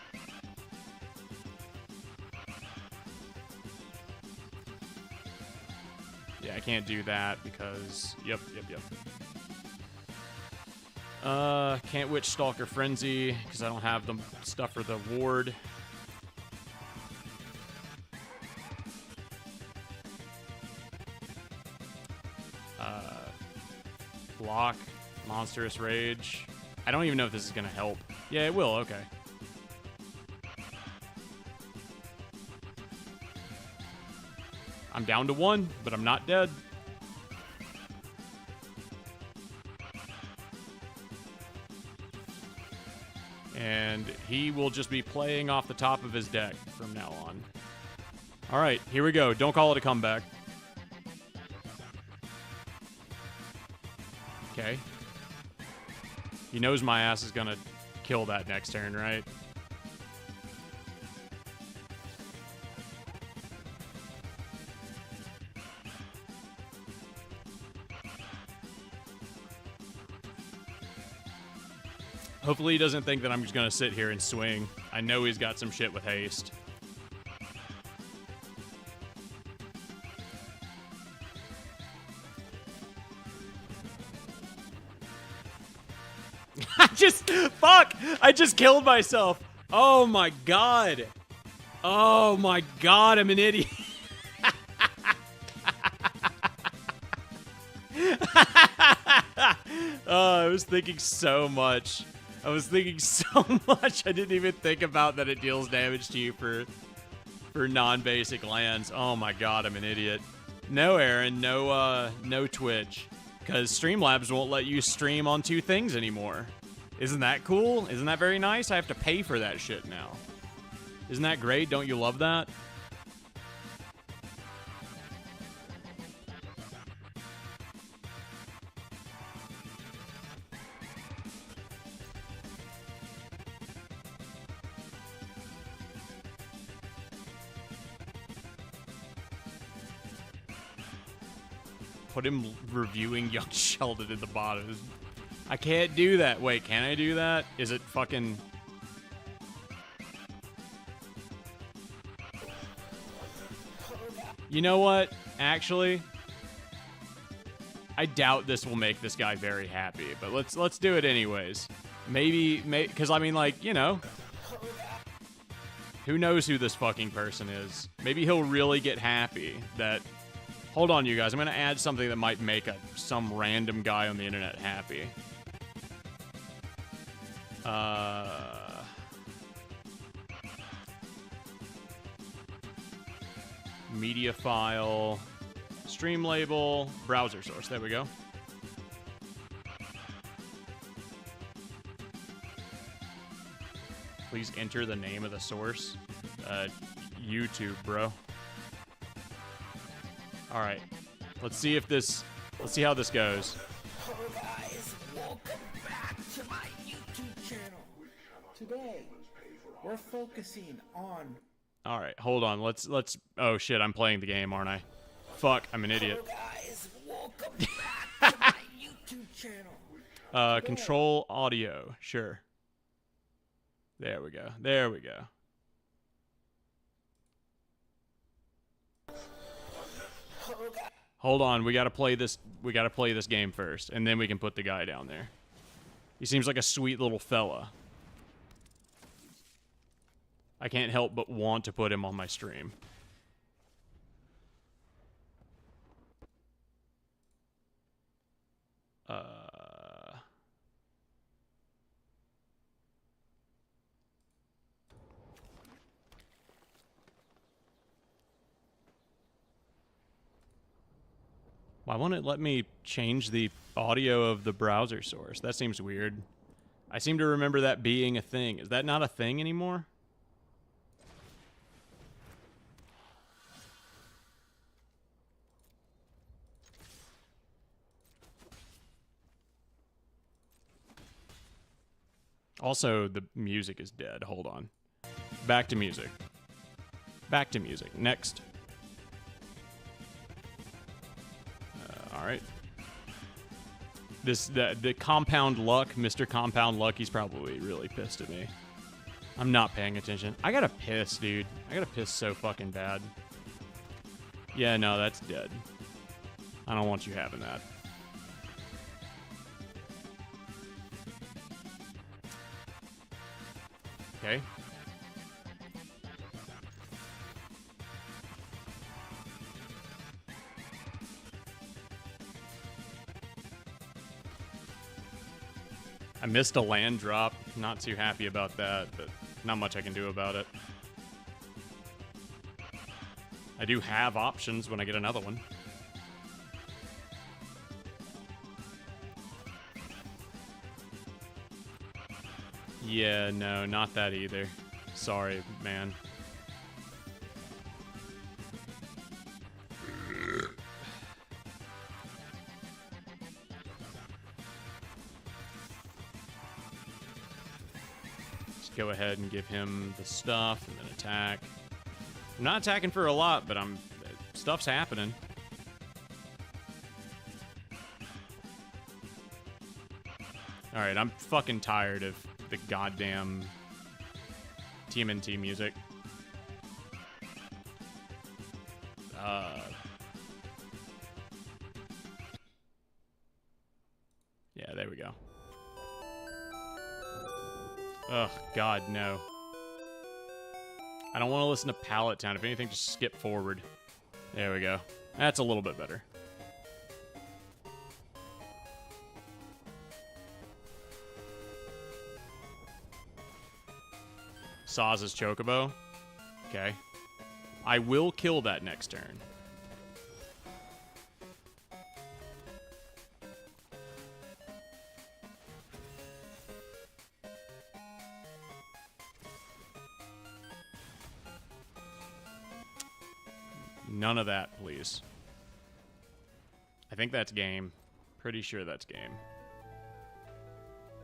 Yeah, I can't do that because, yep. Can't Witch Stalker Frenzy because I don't have the stuff for the ward. Block, Monstrous Rage. I don't even know if this is gonna help. Yeah, it will, okay. I'm down to 1, but I'm not dead. And he will just be playing off the top of his deck from now on. All right, here we go. Don't call it a comeback. Okay. He knows my ass is gonna kill that next turn, right? Hopefully he doesn't think that I'm just gonna sit here and swing. I know he's got some shit with haste. Fuck! I just killed myself. Oh my god. Oh my god, I'm an idiot. Oh, I was thinking so much. I didn't even think about that it deals damage to you for non-basic lands. Oh my god, I'm an idiot. No, Aaron, no Twitch. Because Streamlabs won't let you stream on 2 things anymore. Isn't that cool? Isn't that very nice? I have to pay for that shit now. Isn't that great? Don't you love that? put him reviewing Young Sheldon in the bottom. I can't do that. Wait, can I do that? Is it fucking... You know what? Actually, I doubt this will make this guy very happy, but let's do it anyways. Maybe, because I mean, like, you know, who knows who this fucking person is? Maybe he'll really get happy that... Hold on, you guys. I'm gonna add something that might make some random guy on the internet happy. Media file, stream label, browser source. There we go. Please enter the name of the source. YouTube, bro. All right, let's see if this. Let's see how this goes. Hello guys, welcome back to my YouTube channel. Today, we're focusing on... All right, hold on. Let's. Oh shit, I'm playing the game, aren't I? Fuck, I'm an idiot. Hello guys, welcome back to my YouTube channel. Control audio, sure. There we go. There we go. Hold on, we gotta play this. We gotta play this game first, and then we can put the guy down there. He seems like a sweet little fella. I can't help but want to put him on my stream. Why won't it let me change the audio of the browser source? That seems weird. I seem to remember that being a thing. Is that not a thing anymore? Also, the music is dead. Hold on. Back to music. Back to music. Next. Alright. The Compound Luck, Mr. Compound Luck, he's probably really pissed at me. I'm not paying attention. I gotta piss, dude. I gotta piss so fucking bad. Yeah, no, that's dead. I don't want you having that. Okay. I missed a land drop. Not too happy about that, but not much I can do about it. I do have options when I get another one. Yeah, no, not that either. Sorry, man. Just go ahead and give him the stuff and then attack. I'm not attacking for a lot, but stuff's happening. Alright, I'm fucking tired of the goddamn TMNT music. Yeah, there we go. Ugh, God, no. I don't want to listen to Pallet Town. If anything, just skip forward. There we go. That's a little bit better. Saz's Chocobo. Okay. I will kill that next turn. None of that, please. I think that's game. Pretty sure that's game.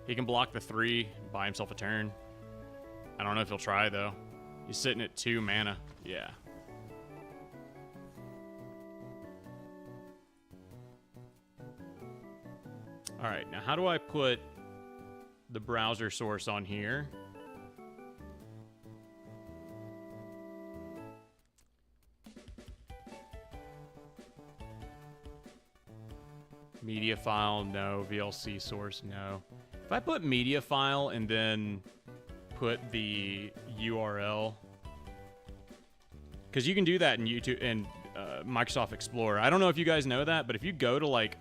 He can block the 3, buy himself a turn. I don't know if he'll try, though. He's sitting at 2 mana. Yeah. All right, now how do I put the browser source on here? Media file, no. VLC source, no. If I put media file and then put the URL, because you can do that in YouTube and Microsoft Explorer. I don't know if you guys know that, but if you go to like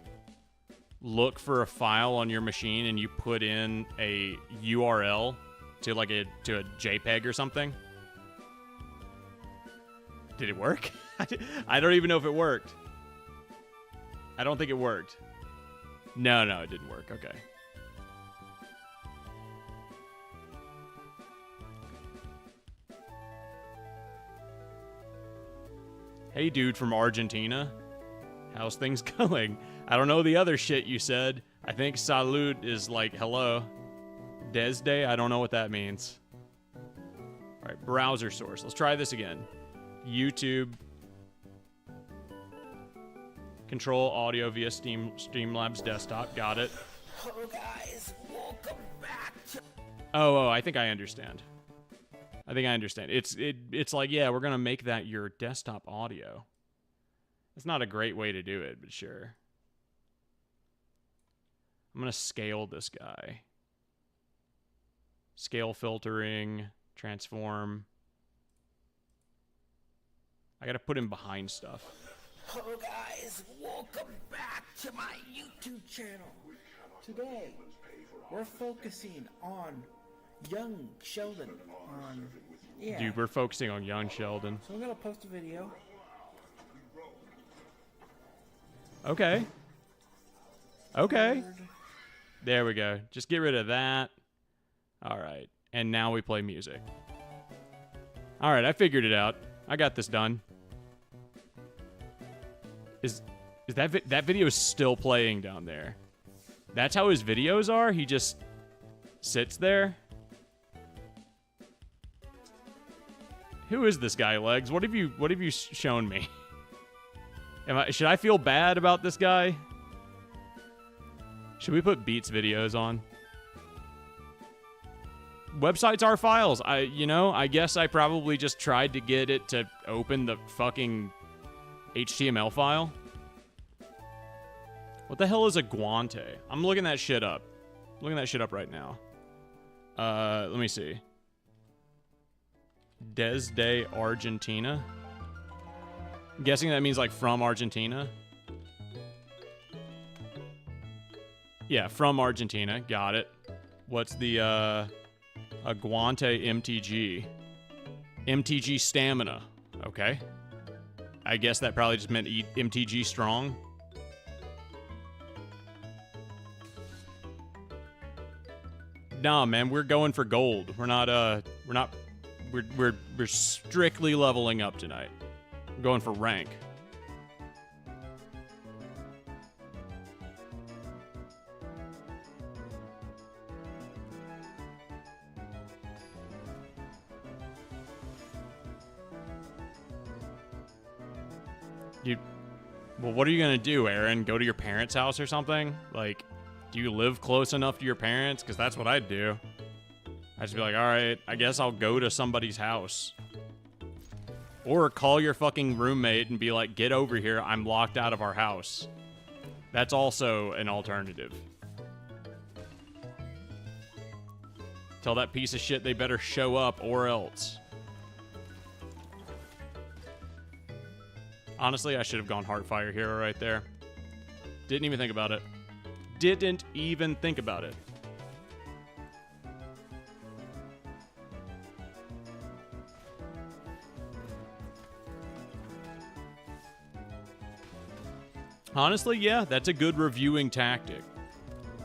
look for a file on your machine and you put in a URL to like a JPEG or something, did it work? I don't even know if it worked. I don't think it worked. No, it didn't work. Okay. Hey, dude from Argentina. How's things going? I don't know the other shit you said. I think salud is like hello. Desde, I don't know what that means. All right, browser source. Let's try this again. YouTube. Control audio via Streamlabs desktop. Got it. Hello guys, welcome back to... Oh, I think I understand. It's like, yeah, we're gonna make that your desktop audio. It's not a great way to do it, but sure. I'm gonna scale this guy. Scale filtering, transform. I gotta put him behind stuff. Hello guys, welcome back to my YouTube channel. Today, we're focusing on young Sheldon. Dude, we're focusing on young Sheldon. So I'm gonna post a video. Okay. There we go. Just get rid of that. All right. And now we play music. All right, I figured it out. I got this done. Is that video is still playing down there? That's how his videos are? He just sits there? Who is this guy, Legs? What have you shown me? Should I feel bad about this guy? Should we put Beats videos on? Websites are files. I guess I probably just tried to get it to open the fucking HTML file. What the hell is a guante? I'm looking that shit up. Right now. Let me see. Desde Argentina. I'm guessing that means like from Argentina. Yeah, from Argentina. Got it. What's the Aguante MTG? MTG stamina. Okay. I guess that probably just meant MTG strong. Nah, man, we're going for gold. We're strictly leveling up tonight. We're going for rank. Well, what are you gonna do, Aaron? Go to your parents' house or something? Like, do you live close enough to your parents? Because that's what I'd do. I'd just be like, all right, I guess I'll go to somebody's house. Or call your fucking roommate and be like, get over here, I'm locked out of our house. That's also an alternative. Tell that piece of shit they better show up or else. Honestly, I should have gone Heartfire Hero right there. Didn't even think about it. Honestly, yeah, that's a good reviewing tactic.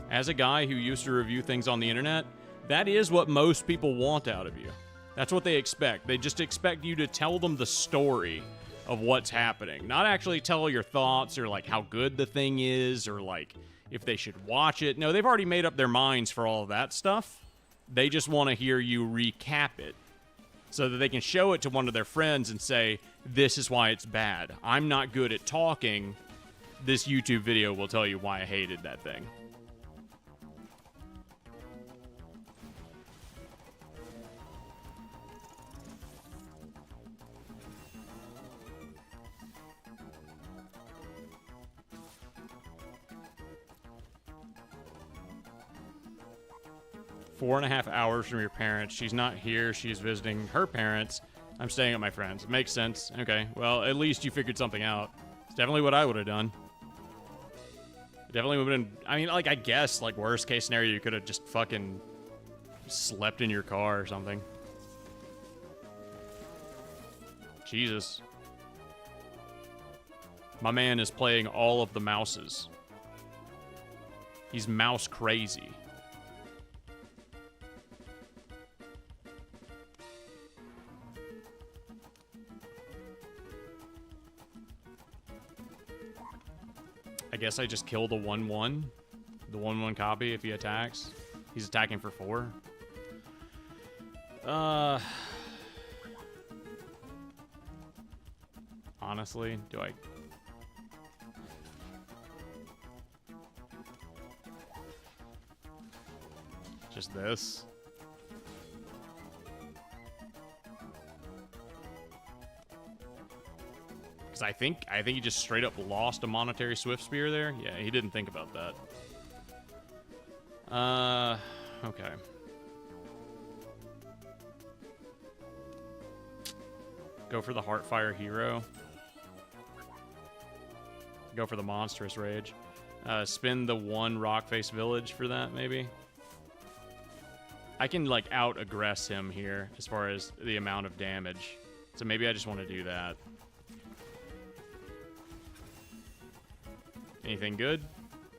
As a guy who used to review things on the internet, that is what most people want out of you. That's what they expect. They just expect you to tell them the story of what's happening. Not actually tell your thoughts or like how good the thing is or like if they should watch it. No, they've already made up their minds for all of that stuff. They just want to hear you recap it so that they can show it to one of their friends and say, this is why it's bad. I'm not good at talking. This YouTube video will tell you why I hated that thing. 4.5 hours from your parents. She's not here. She's visiting her parents. I'm staying at my friend's. It makes sense. Okay, well, at least you figured something out. It's definitely what I would have done. It definitely would have been... I mean, like, I guess, like, worst case scenario, you could have just fucking slept in your car or something. Jesus. My man is playing all of the mouses. He's mouse crazy. I guess I just kill the 1/1. The 1/1 copy if he attacks. He's attacking for 4. Honestly, do I... Just this? Because I think he just straight up lost a monetary Swift Spear there. Yeah, he didn't think about that. Okay. Go for the Heartfire Hero. Go for the Monstrous Rage. Spin the 1 Rockface Village for that, maybe. I can, like, out-aggress him here as far as the amount of damage. So maybe I just want to do that. Anything good?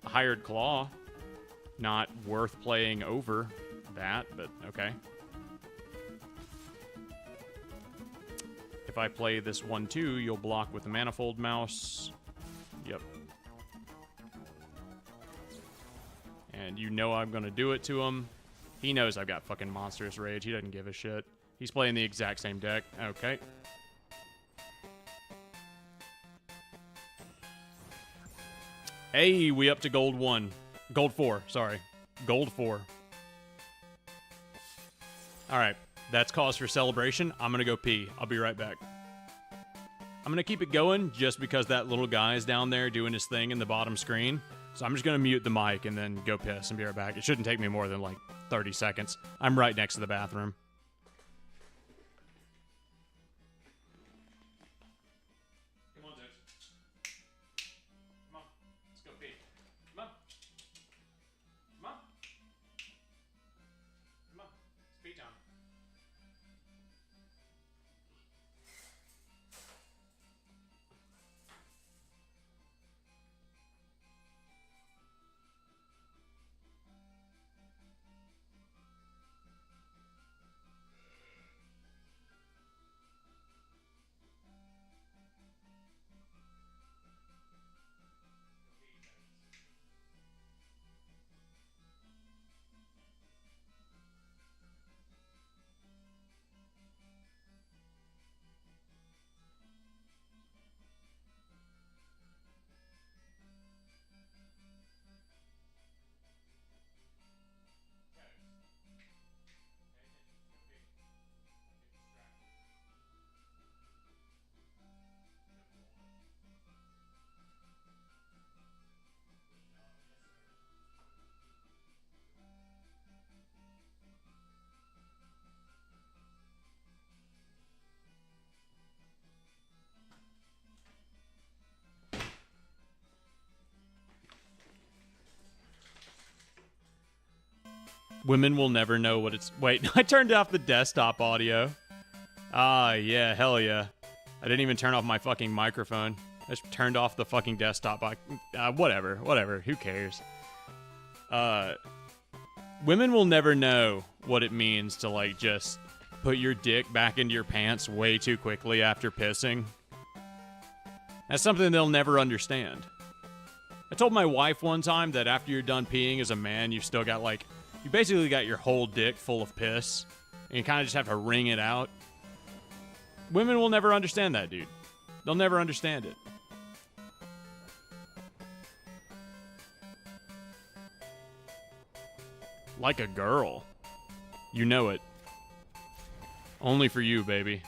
A Hired Claw. Not worth playing over that, but okay. If I play this 1/2, you'll block with the Manifold Mouse. Yep. And you know I'm going to do it to him. He knows I've got fucking Monstrous Rage. He doesn't give a shit. He's playing the exact same deck. Okay. Hey, we up to gold 1. Gold 4, sorry. Gold 4. Alright, that's cause for celebration. I'm gonna go pee. I'll be right back. I'm gonna keep it going just because that little guy is down there doing his thing in the bottom screen. So I'm just gonna mute the mic and then go piss and be right back. It shouldn't take me more than like 30 seconds. I'm right next to the bathroom. Come on, dude. Come on. Let's go pee. Come on. Come on. Come on. It's pee time. Women will never know what it's... Wait, I turned off the desktop audio. Ah, yeah, hell yeah. I didn't even turn off my fucking microphone. I just turned off the fucking desktop. Whatever. Who cares? Women will never know what it means to, like, just put your dick back into your pants way too quickly after pissing. That's something they'll never understand. I told my wife one time that after you're done peeing as a man, you've still got, like... You basically got your whole dick full of piss, and you kind of just have to wring it out. Women will never understand that, dude. They'll never understand it. Like a girl. You know it. Only for you, baby.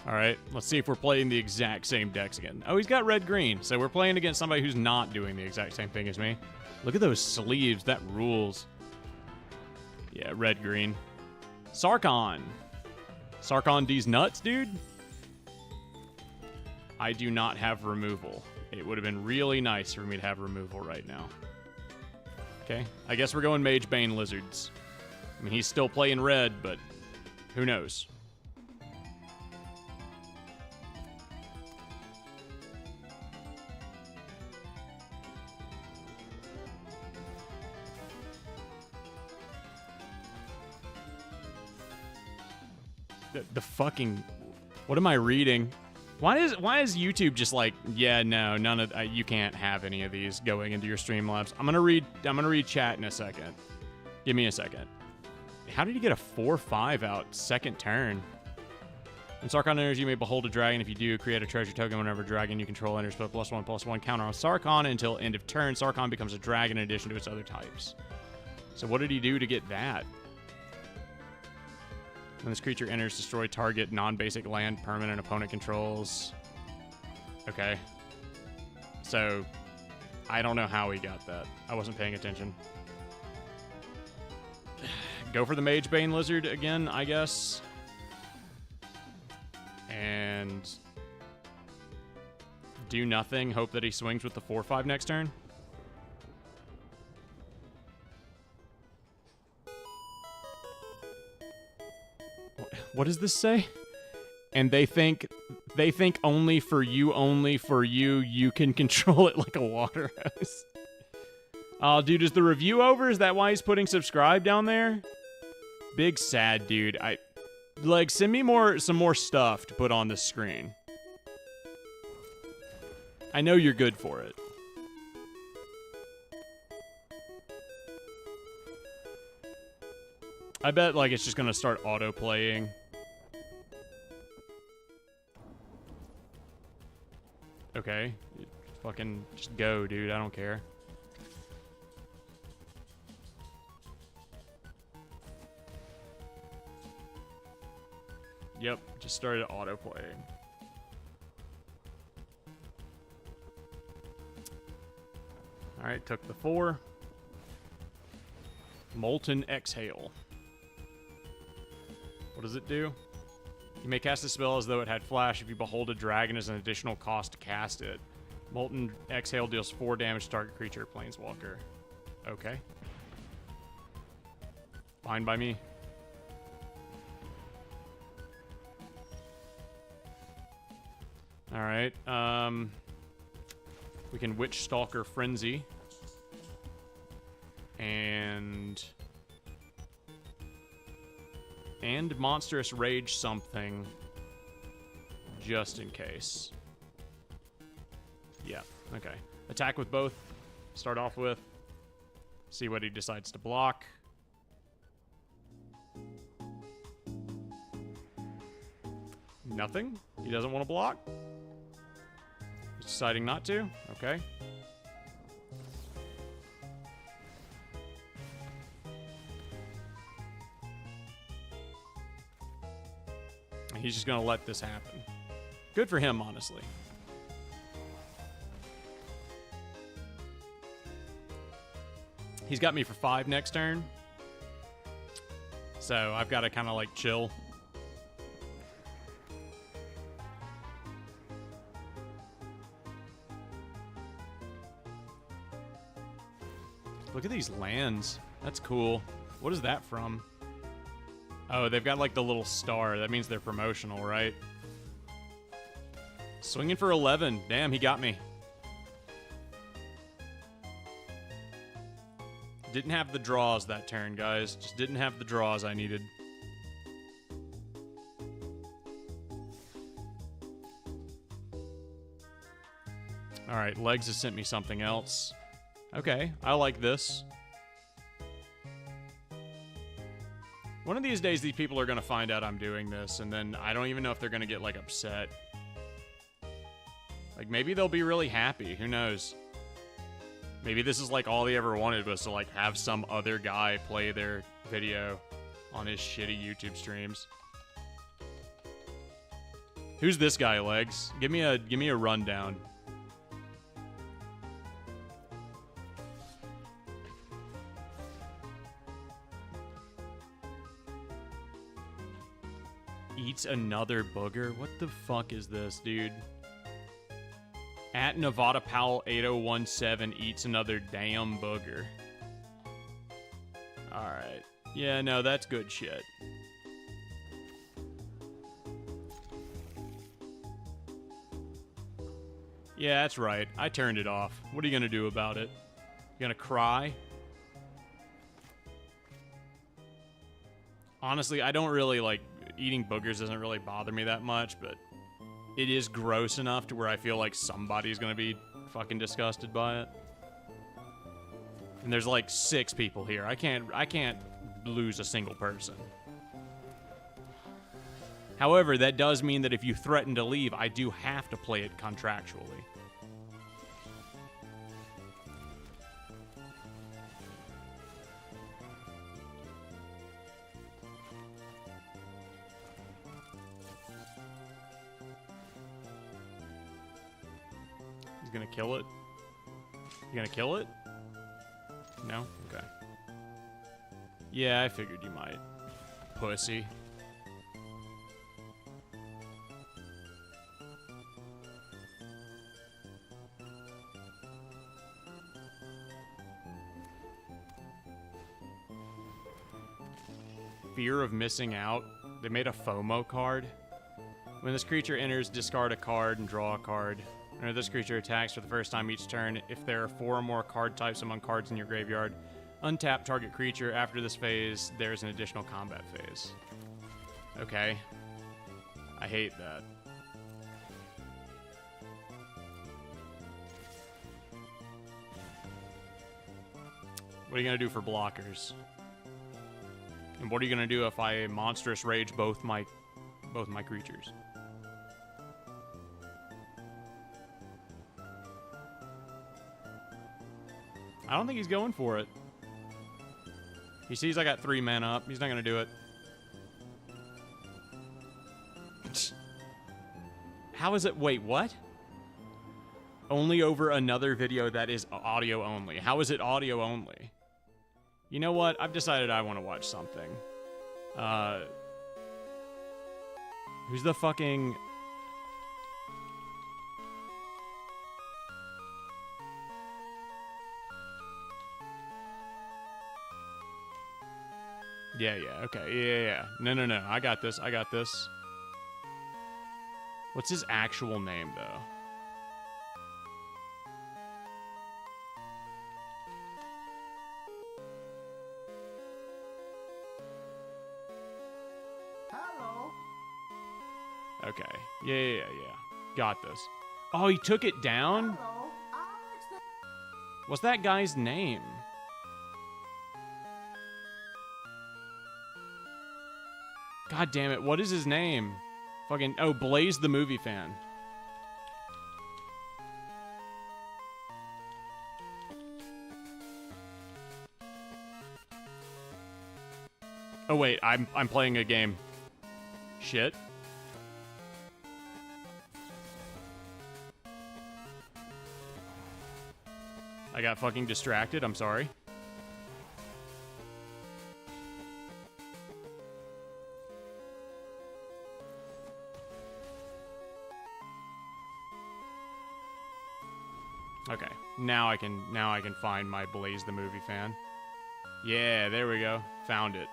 Alright, let's see if we're playing the exact same decks again. Oh, he's got red-green, so we're playing against somebody who's not doing the exact same thing as me. Look at those sleeves, that rules. Yeah, red-green. Sarkon. Sarkon D's nuts, dude? I do not have removal. It would have been really nice for me to have removal right now. Okay, I guess we're going Mage Bane Lizards. I mean, he's still playing red, but who knows? The fucking... What am I reading? Why is YouTube just like, yeah, no, none of you can't have any of these going into your Streamlabs. I'm gonna read chat in a second. Give me a second. How did he get a 4/5 out second turn? When Sarkon enters, you may behold a dragon. If you do, create a treasure token whenever dragon you control enters, put +1/+1 counter on Sarkon until end of turn. Sarkon becomes a dragon in addition to its other types. So what did he do to get that? When this creature enters, destroy target non-basic land permanent opponent controls. Okay. So, I don't know how he got that. I wasn't paying attention. Go for the Mage Bane Lizard again, I guess. And do nothing. Hope that he swings with the 4/5 next turn. What does this say? And they think only for you, you can control it like a water hose. Oh, dude, is the review over? Is that why he's putting subscribe down there? Big sad dude. Like, send me some more stuff to put on the screen. I know you're good for it. I bet, like, it's just gonna start auto-playing. Okay. Fucking just go, dude. I don't care. Yep, just started auto-playing. Alright, took the 4. Molten Exhale. What does it do? You may cast a spell as though it had flash if you behold a dragon as an additional cost to cast it. Molten Exhale deals 4 damage to target creature or planeswalker. Okay. Fine by me. Alright, we can Witch Stalker Frenzy. And Monstrous Rage something, just in case. Yeah, okay. Attack with both. Start off with. See what he decides to block. Nothing? He doesn't want to block? He's deciding not to? Okay. He's just gonna let this happen. Good for him, honestly. He's got me for 5 next turn. So I've got to kind of like chill. Look at these lands. That's cool. What is that from? Oh, they've got like the little star. That means they're promotional, right? Swinging for 11. Damn, he got me. Didn't have the draws that turn, guys. Just didn't have the draws I needed. Alright, Legs has sent me something else. Okay, I like this. One of these days, these people are going to find out I'm doing this, and then I don't even know if they're going to get, like, upset. Like, maybe they'll be really happy. Who knows? Maybe this is, like, all they ever wanted was to, like, have some other guy play their video on his shitty YouTube streams. Who's this guy, Legs? Give me a rundown. Eats another booger? What the fuck is this, dude? At Nevada Powell 8017 eats another damn booger. Alright. Yeah, no, that's good shit. Yeah, that's right. I turned it off. What are you gonna do about it? You gonna cry? Honestly, I don't really like... Eating boogers doesn't really bother me that much, but... It is gross enough to where I feel like somebody's gonna be fucking disgusted by it. And there's like 6 people here. I can't lose a single person. However, that does mean that if you threaten to leave, I do have to play it contractually. He's gonna kill it? You gonna kill it? No? Okay. Yeah, I figured you might. Pussy. Fear of missing out. They made a FOMO card. When this creature enters, discard a card and draw a card. Whenever this creature attacks for the first time each turn, if there are 4 or more card types among cards in your graveyard, untap target creature. After this phase, there's an additional combat phase. Okay. I hate that. What are you gonna do for blockers? And what are you gonna do if I monstrous rage both my creatures? I don't think he's going for it. He sees I got 3 men up. He's not gonna do it. How is it? Wait, what? Only over another video that is audio only. How is it audio only? You know what? I've decided I want to watch something. Who's the fucking... Yeah, okay. Yeah. No. I got this. What's his actual name, though? Hello. Okay. Yeah. Got this. Oh, he took it down? Hello. What's that guy's name? God damn it, what is his name? Fucking, oh, Blaze the movie fan. Oh wait, I'm playing a game. Shit. I got fucking distracted, I'm sorry. Okay, now I can find my Blaze the movie fan. Yeah, there we go. Found it.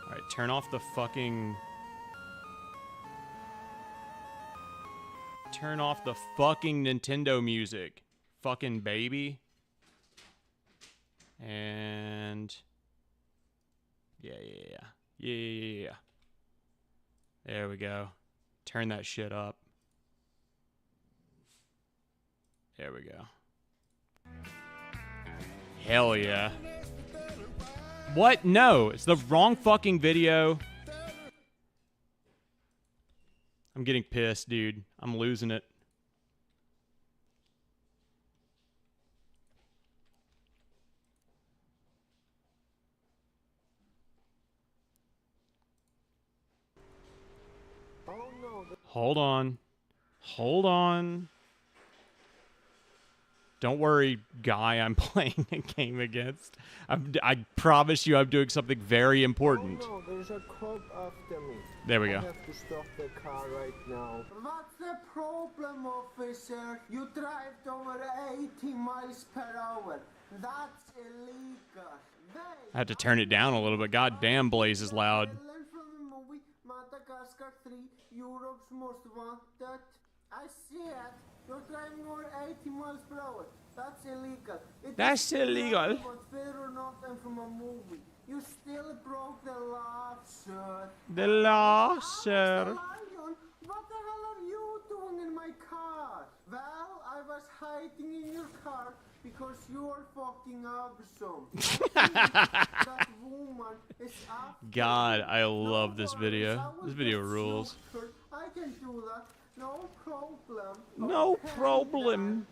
Alright, turn off the fucking... Turn off the fucking Nintendo music. Fucking baby. And... Yeah. There we go. Turn that shit up. There we go. Hell yeah. What? No, it's the wrong fucking video. I'm getting pissed, dude. I'm losing it. Hold on. Hold on. Don't worry, guy I'm playing a game against. I promise you I'm doing something very important. Oh no, there's a cop after me. There we go. I have to stop the car right now. What's the problem, officer? You drive over 80 miles per hour. That's illegal. I had to turn it down a little bit. God damn, Blaze is loud. From the movie Madagascar 3, Europe's Most Wanted. I see it. You're driving over 80 miles per hour. That's illegal. That's illegal. Whether or not I'm from a movie. You still broke the law, sir. The law, sir. Lion, what the hell are you doing in my car? Well, I was hiding in your car because you are fucking awesome. That woman is after God, me. I love this worries, video. I will This video get rules. sued, sir. I can do that. No problem. No Okay, problem.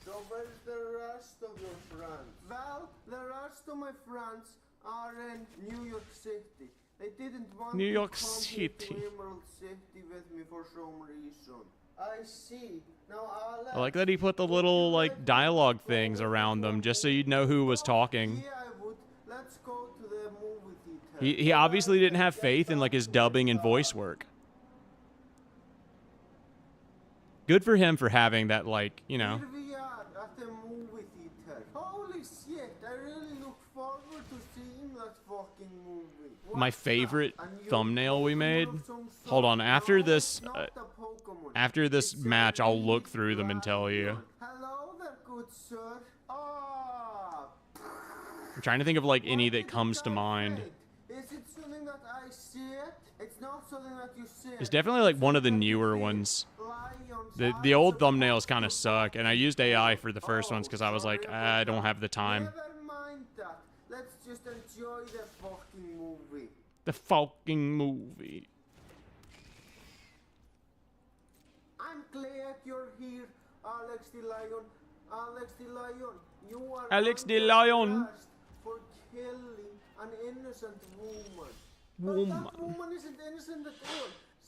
So where's the rest of your friends? Well, the rest of my friends are in New York City. They didn't want New York to come City. to Emerald City with me for some reason. I see. Now Alex, I like that he put the little, like, dialogue things around them just so you'd know who was talking. Yeah, I would. Let's go to the movie theater. He obviously didn't have faith in, like, his dubbing and voice work. Good for him for having that, like, you know. Here we are at the movie theater. Holy shit, I really look forward to seeing that fucking movie. My What's favorite that? A new thumbnail we Pokemon made. of some sort? Hold on, after No, this, it's not a Pokemon. after this It's a match, I'll look big through them and tell you. lion. Hello there, good sir. Ah, I'm trying to think of, like, any what that did comes you to guys mind. think? Is it something that I see it? It's not something that you see. It's definitely, like, one of the newer ones. The old thumbnails kind of suck, and I used AI for the first ones because I was like, I don't have the time. Never mind that. Let's just enjoy the fucking movie. The fucking movie. I'm glad you're here, Alex the Lion. Alex the Lion, you are Alex the under Lion. arrest for killing an innocent woman. Woman. But that woman isn't innocent at all.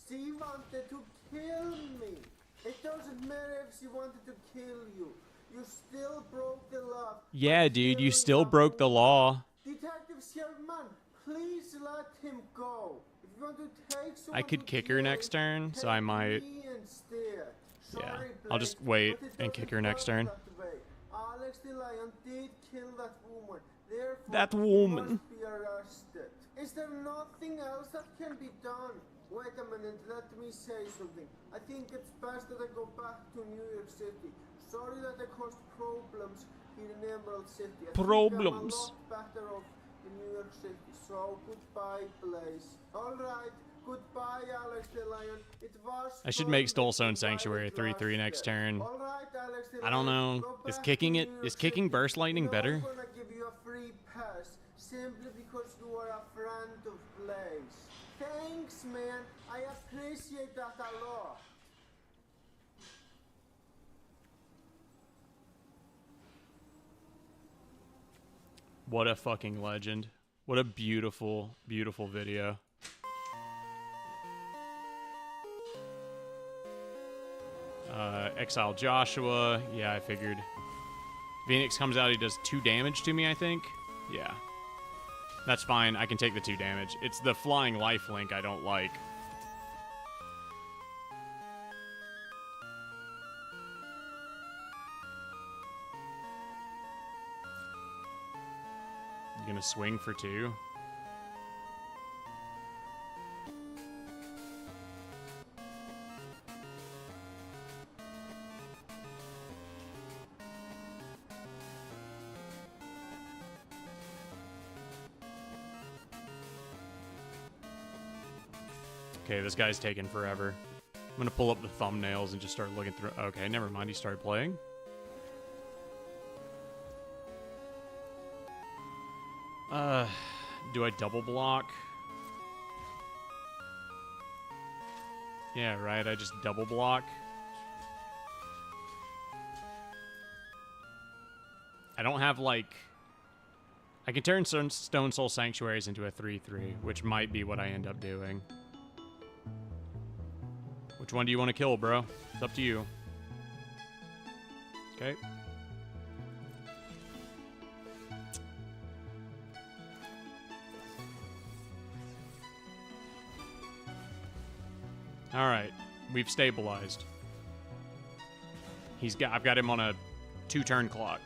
She wanted to kill me. It doesn't matter if she wanted to kill you. You still broke the law. Yeah, dude, you still broke the law. Detective Sherman, please let him go. If you want to take someone I could to kick her jail, next turn, so take I might. me instead. Yeah, Sorry, I'll just Blake, wait but it and kick doesn't her next work turn. that way. Alex the Lion did kill that woman. Therefore, That he woman. must be arrested. Is there nothing else that can be done? Wait a minute, let me say something. I think it's best that I go back to New York City. Sorry that I caused problems here in Emerald City. I Problems. think I'm a lot better off in New York City. So goodbye, Blaze. Alright, goodbye, Alex the Lion. It was I should fun make with Stolestone you Sanctuary while it 3/3 next lasted. turn. Alright, Alex the I don't Lion, know. go Is back kicking to it? New York Is kicking City. Burst Lightning You know, better? I'm gonna give you a free pass simply because you are a friend of Blaze. Thanks, man. I appreciate that a lot. What a fucking legend. What a beautiful, beautiful video. Exile Joshua. Yeah, I figured. Phoenix comes out, he does 2 damage to me, I think. Yeah. That's fine, I can take the 2 damage. It's the flying lifelink I don't like. You gonna swing for 2? Okay, this guy's taking forever. I'm gonna pull up the thumbnails and just start looking through. Okay, never mind, he started playing. Do I double block? Yeah, right, I just double block. I don't have, like... I can turn Stone Soul Sanctuaries into a 3/3, which might be what I end up doing. Which one do you want to kill, bro? It's up to you. Okay. Alright. We've stabilized. I've got him on a 2-turn clock.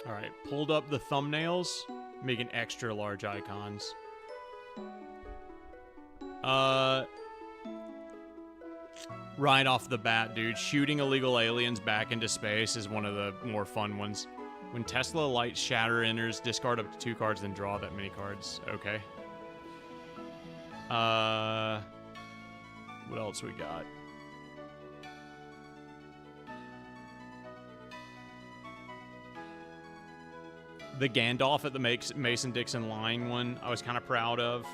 Alright, pulled up the thumbnails, making extra large icons. Right off the bat, dude, shooting illegal aliens back into space is one of the more fun ones. When Tesla Light Shatter enters, discard up to 2 cards, then draw that many cards. Okay. What else we got? The Gandalf at the Mason-Dixon line one, I was kind of proud of.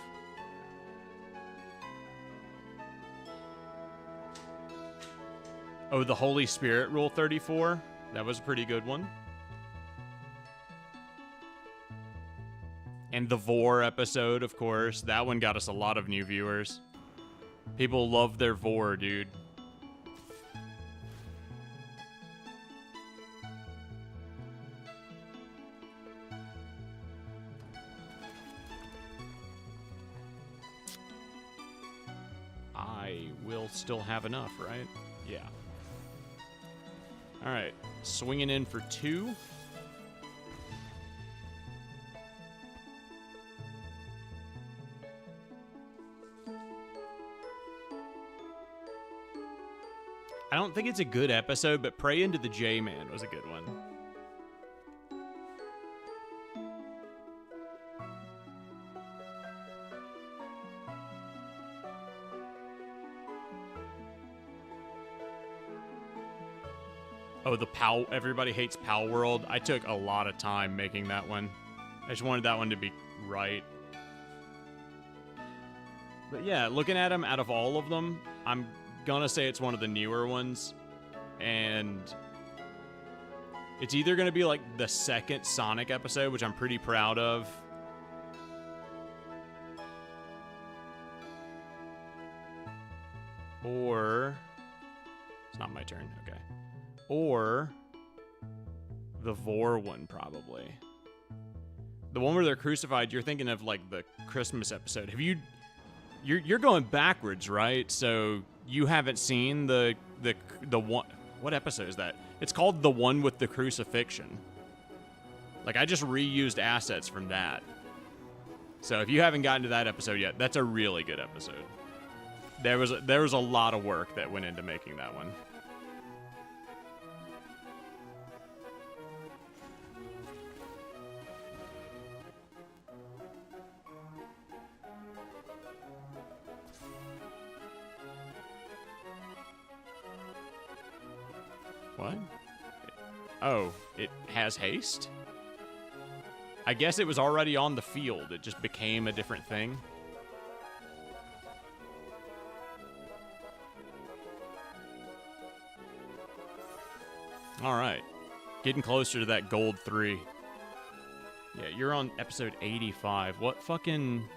Oh, the Holy Spirit Rule 34. That was a pretty good one. And the Vor episode, of course. That one got us a lot of new viewers. People love their Vor, dude. I will still have enough, right? Yeah. Alright. Swinging in for 2. I don't think it's a good episode, but Pray into the J-Man was a good one. Oh, the Pal. Everybody hates Pal World. I took a lot of time making that one. I just wanted that one to be right. But yeah, looking at them, out of all of them, I'm gonna say it's one of the newer ones. And it's either gonna be like the second Sonic episode, which I'm pretty proud of. Or... It's not my turn, okay. Or the Vor one, probably. The one where they're crucified, you're thinking of like the Christmas episode. Have you... You're going backwards, right? So you haven't seen the one... What episode is that? It's called the one with the crucifixion. Like, I just reused assets from that. So if you haven't gotten to that episode yet, that's a really good episode. There was a lot of work that went into making that one. What? Oh, it has haste? I guess it was already on the field. It just became a different thing. Alright. Getting closer to that gold 3. Yeah, you're on episode 85. What fucking...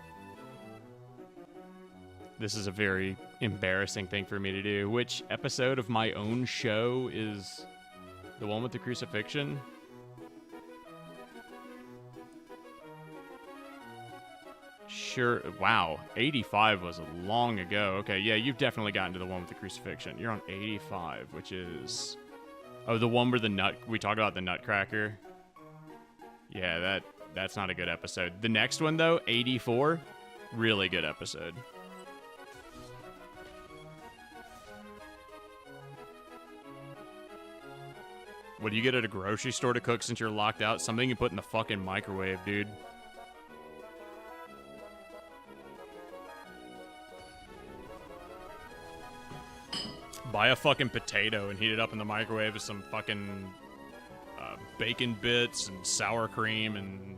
This is a very embarrassing thing for me to do. Which episode of my own show is the one with the crucifixion? Sure. Wow. 85 was long ago. Okay, yeah, you've definitely gotten to the one with the crucifixion. You're on 85, which is... Oh, the one where we talk about the Nutcracker. Yeah, that's not a good episode. The next one, though, 84, really good episode. What do you get at a grocery store to cook since you're locked out? Something you put in the fucking microwave, dude. Buy a fucking potato and heat it up in the microwave with some fucking bacon bits and sour cream and,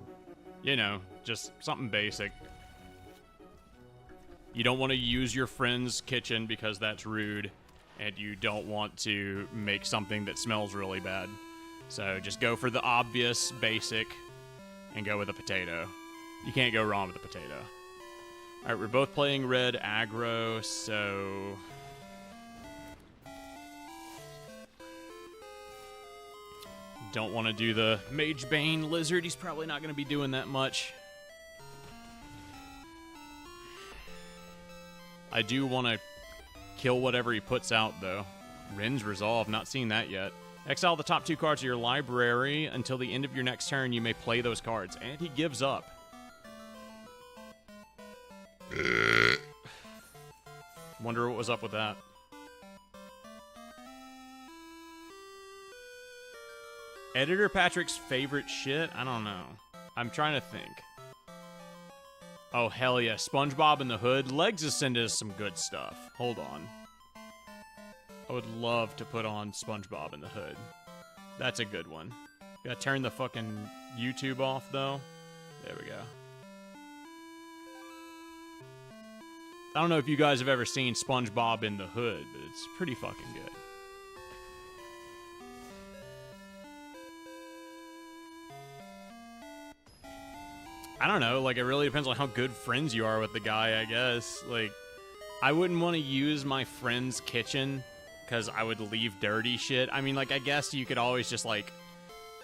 you know, just something basic. You don't want to use your friend's kitchen because that's rude, and you don't want to make something that smells really bad. So just go for the obvious basic and go with a potato. You can't go wrong with a potato. All right, we're both playing red aggro, so... Don't want to do the Mage Bane Lizard. He's probably not going to be doing that much. I do want to kill whatever he puts out, though. Rin's Resolve, not seen that yet. Exile the top 2 cards of your library. Until the end of your next turn, you may play those cards. And he gives up. Wonder what was up with that. Editor Patrick's favorite shit? I don't know. I'm trying to think. Oh, hell yeah. SpongeBob in the Hood. Legs is sending us some good stuff. Hold on. I would love to put on SpongeBob in the Hood. That's a good one. Gotta turn the fucking YouTube off, though. There we go. I don't know if you guys have ever seen SpongeBob in the Hood, but it's pretty fucking good. I don't know, like, it really depends on how good friends you are with the guy, I guess. Like, I wouldn't want to use my friend's kitchen because I would leave dirty shit. I mean, like, I guess you could always just, like,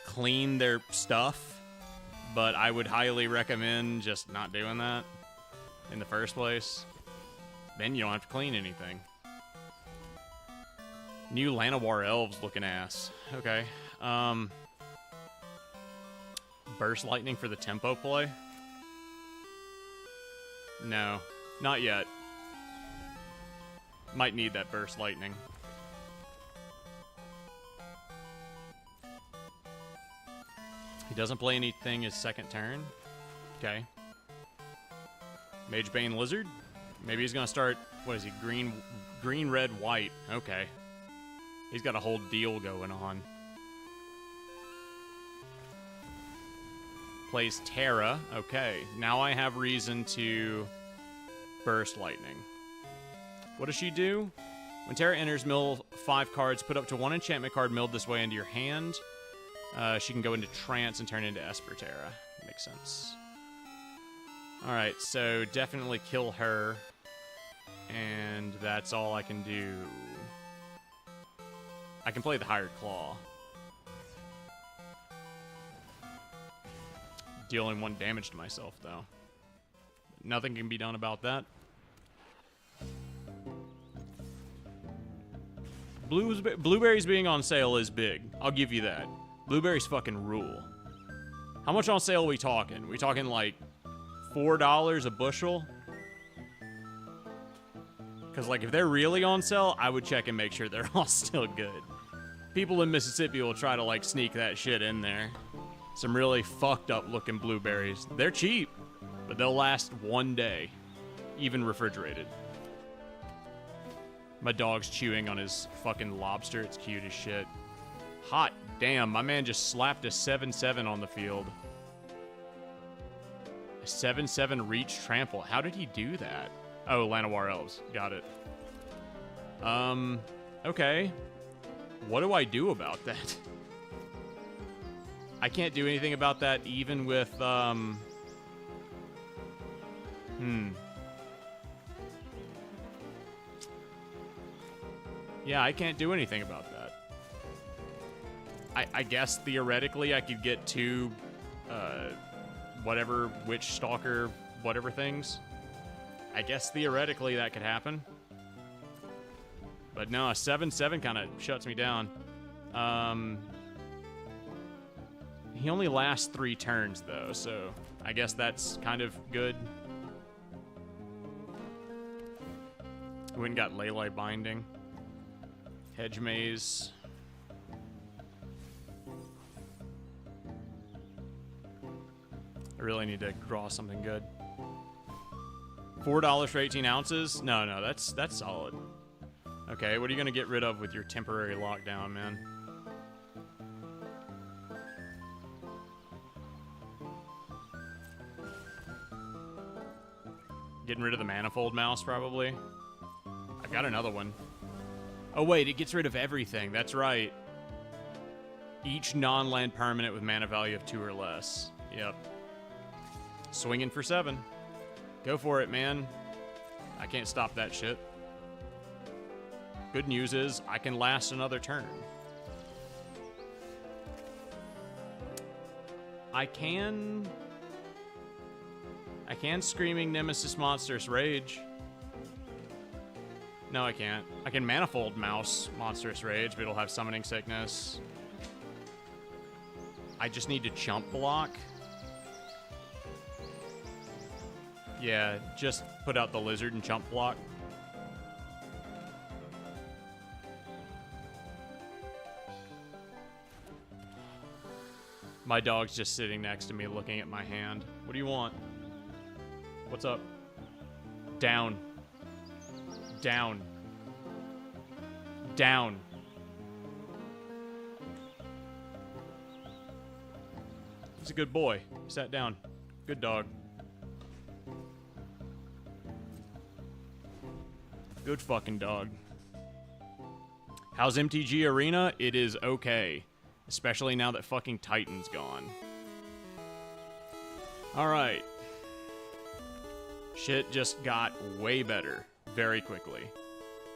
clean their stuff, but I would highly recommend just not doing that in the first place. Then you don't have to clean anything. New Llanowar Elves looking ass. Okay. Burst Lightning for the tempo play? No, not yet. Might need that Burst Lightning. He doesn't play anything his second turn. Okay. Mage Bane Lizard? Maybe he's gonna start, what is he, green, red, white. Okay. He's got a whole deal going on. Plays Terra. Okay, now I have reason to Burst Lightning. What does she do? When Terra enters, mill 5 cards, put up to 1 enchantment card milled this way into your hand. She can go into trance and turn into Esper Terra. Makes sense. Alright, so definitely kill her. And that's all I can do. I can play the Hired Claw. Dealing 1 damage to myself, though. Nothing can be done about that. Blueberries being on sale is big. I'll give you that. Blueberries fucking rule. How much on sale are we talking? We talking like $4 a bushel? Because, like, if they're really on sale, I would check and make sure they're all still good. People in Mississippi will try to, like, sneak that shit in there. Some really fucked up looking blueberries. They're cheap, but they'll last 1 day, even refrigerated. My dog's chewing on his fucking lobster. It's cute as shit. Hot damn, my man just slapped a 7/7 on the field. A 7/7 reach trample. How did he do that? Oh, Llanowar Elves. Got it. Okay. What do I do about that? I can't do anything about that even with, Yeah, I can't do anything about that. I guess theoretically I could get 2, whatever, Witch Stalker, whatever things. I guess theoretically that could happen. But no, a 7/7 kind of shuts me down. He only lasts 3 turns, though, so I guess that's kind of good. We went and got Ley Binding. Hedge Maze. I really need to draw something good. $4 for 18 ounces? No, that's solid. Okay, what are you going to get rid of with your temporary lockdown, man? Getting rid of the manifold mouse, probably. I've got another one. Oh, wait, it gets rid of everything. That's right. Each non-land permanent with mana value of 2 or less. Yep. Swinging for 7. Go for it, man. I can't stop that shit. Good news is, I can last another turn. I can Screaming Nemesis Monstrous Rage. No, I can't. I can Manifold Mouse Monstrous Rage, but it'll have Summoning Sickness. I just need to chump block. Yeah, just put out the Lizard and chump block. My dog's just sitting next to me looking at my hand. What do you want? What's up? Down. Down. Down. He's a good boy. He sat down. Good dog. Good fucking dog. How's MTG Arena? It is okay. Especially now that fucking Titan's gone. Alright. Shit just got way better very quickly.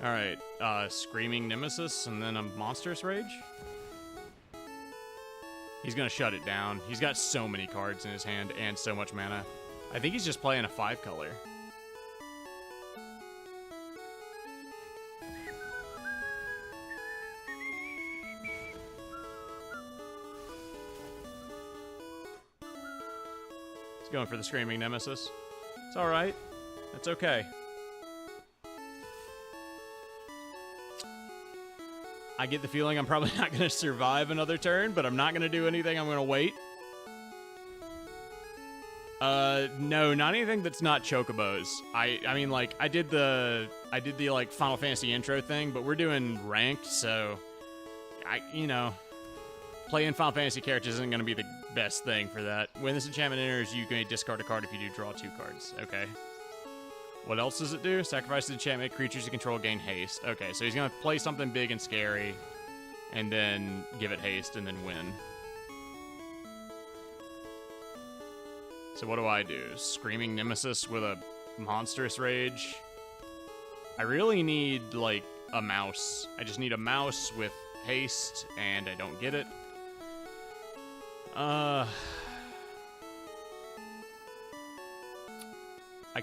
Alright, Screaming Nemesis and then a Monstrous Rage? He's gonna shut it down. He's got so many cards in his hand and so much mana. I think he's just playing a 5-color. He's going for the Screaming Nemesis. It's alright. That's okay. I get the feeling I'm probably not going to survive another turn, but I'm not going to do anything. I'm going to wait. No, not anything that's not Chocobos. I mean, like, I did the like Final Fantasy intro thing, but we're doing ranked, so playing Final Fantasy characters isn't going to be the best thing for that. When this enchantment enters, you can discard a card. If you do, draw 2 cards. Okay. What else does it do? Sacrifice the enchantment. Creatures you control gain haste. Okay, so he's going to play something big and scary, and then give it haste, and then win. So what do I do? Screaming Nemesis with a Monstrous Rage? I really need, like, a mouse. I just need a mouse with haste, and I don't get it. I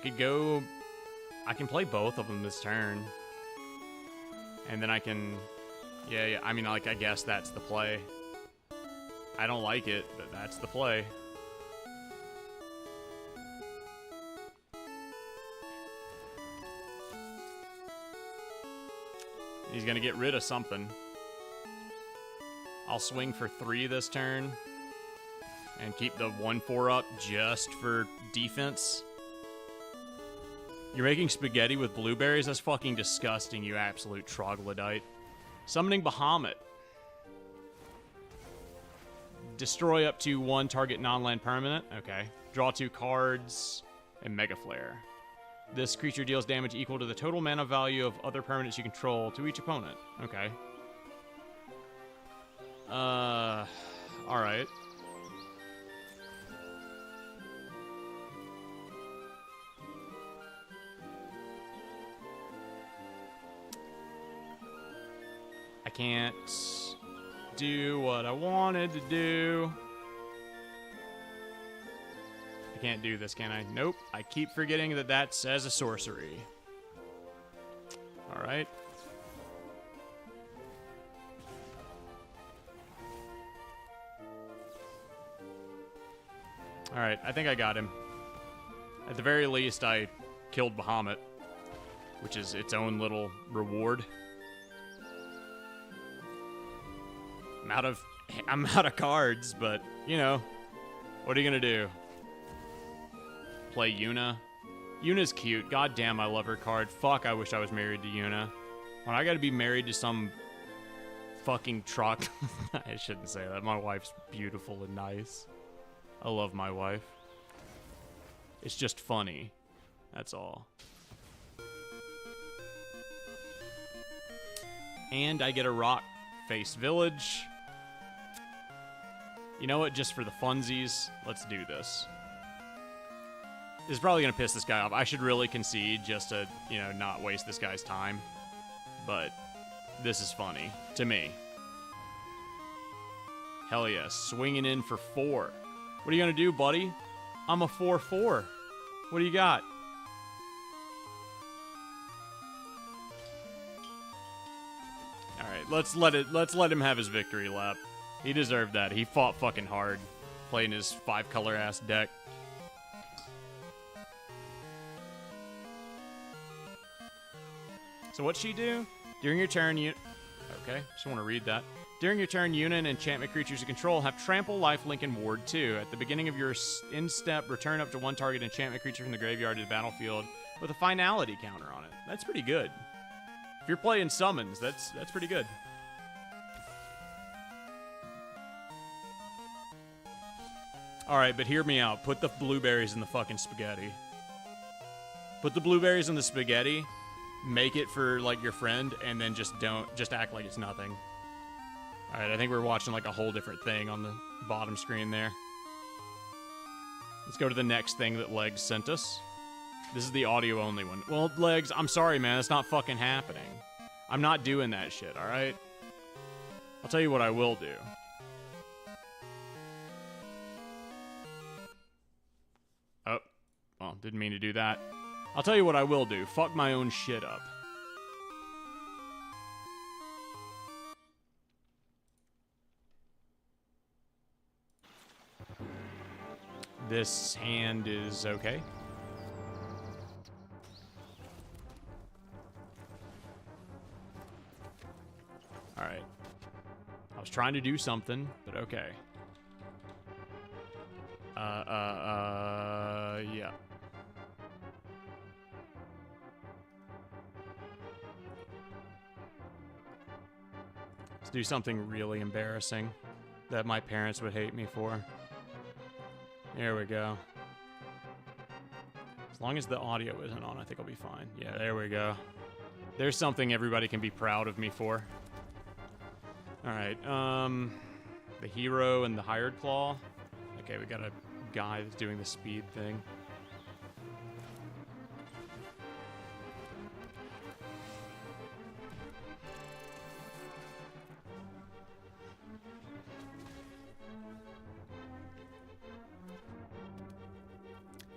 could go... I can play both of them this turn. And then I can... Yeah, I mean, like, I guess that's the play. I don't like it, but that's the play. He's gonna get rid of something. I'll swing for 3 this turn. And keep the 1/4 up just for defense. You're making spaghetti with blueberries? That's fucking disgusting, you absolute troglodyte. Summoning Bahamut. Destroy up to 1 target non-land permanent. Okay. Draw 2 cards and Mega Flare. This creature deals damage equal to the total mana value of other permanents you control to each opponent. Okay. Alright. I can't do what I wanted to do. I can't do this, can I? Nope. I keep forgetting that that says a sorcery. Alright. Alright, I think I got him. At the very least, I killed Bahamut, which is its own little reward. I'm out of cards, but, you know, what are you gonna do? Play Yuna? Yuna's cute. God damn, I love her card. Fuck, I wish I was married to Yuna. When I gotta be married to some fucking truck. I shouldn't say that. My wife's beautiful and nice. I love my wife. It's just funny. That's all. And I get a rock face village. You know what? Just for the funsies, let's do this. This is probably going to piss this guy off. I should really concede just to, you know, not waste this guy's time. But this is funny to me. Hell yeah, swinging in for 4. What are you going to do, buddy? I'm a 4-4. What do you got? All right, let's let him have his victory lap. He deserved that. He fought fucking hard playing his 5-color ass deck. So what'd she do? During your turn, you... Okay, just want to read that. During your turn, unit and enchantment creatures you control have trample, lifelink, and ward 2. At the beginning of your in-step, return up to 1 target enchantment creature from the graveyard to the battlefield with a finality counter on it. That's pretty good. If you're playing summons, that's pretty good. Alright, but hear me out. Put the blueberries in the fucking spaghetti. Put the blueberries in the spaghetti, make it for, like, your friend, and then just act like it's nothing. Alright, I think we're watching, like, a whole different thing on the bottom screen there. Let's go to the next thing that Legs sent us. This is the audio-only one. Well, Legs, I'm sorry, man. That's not fucking happening. I'm not doing that shit, alright? I'll tell you what I will do. Oh. Well, didn't mean to do that. I'll tell you what I will do. Fuck my own shit up. This hand is okay. Alright. I was trying to do something, but okay. Yeah. Let's do something really embarrassing that my parents would hate me for. There we go. As long as the audio isn't on, I think I'll be fine. Yeah, there we go. There's something everybody can be proud of me for. Alright, the hero and the hired claw. Okay, we got a guy that's doing the speed thing.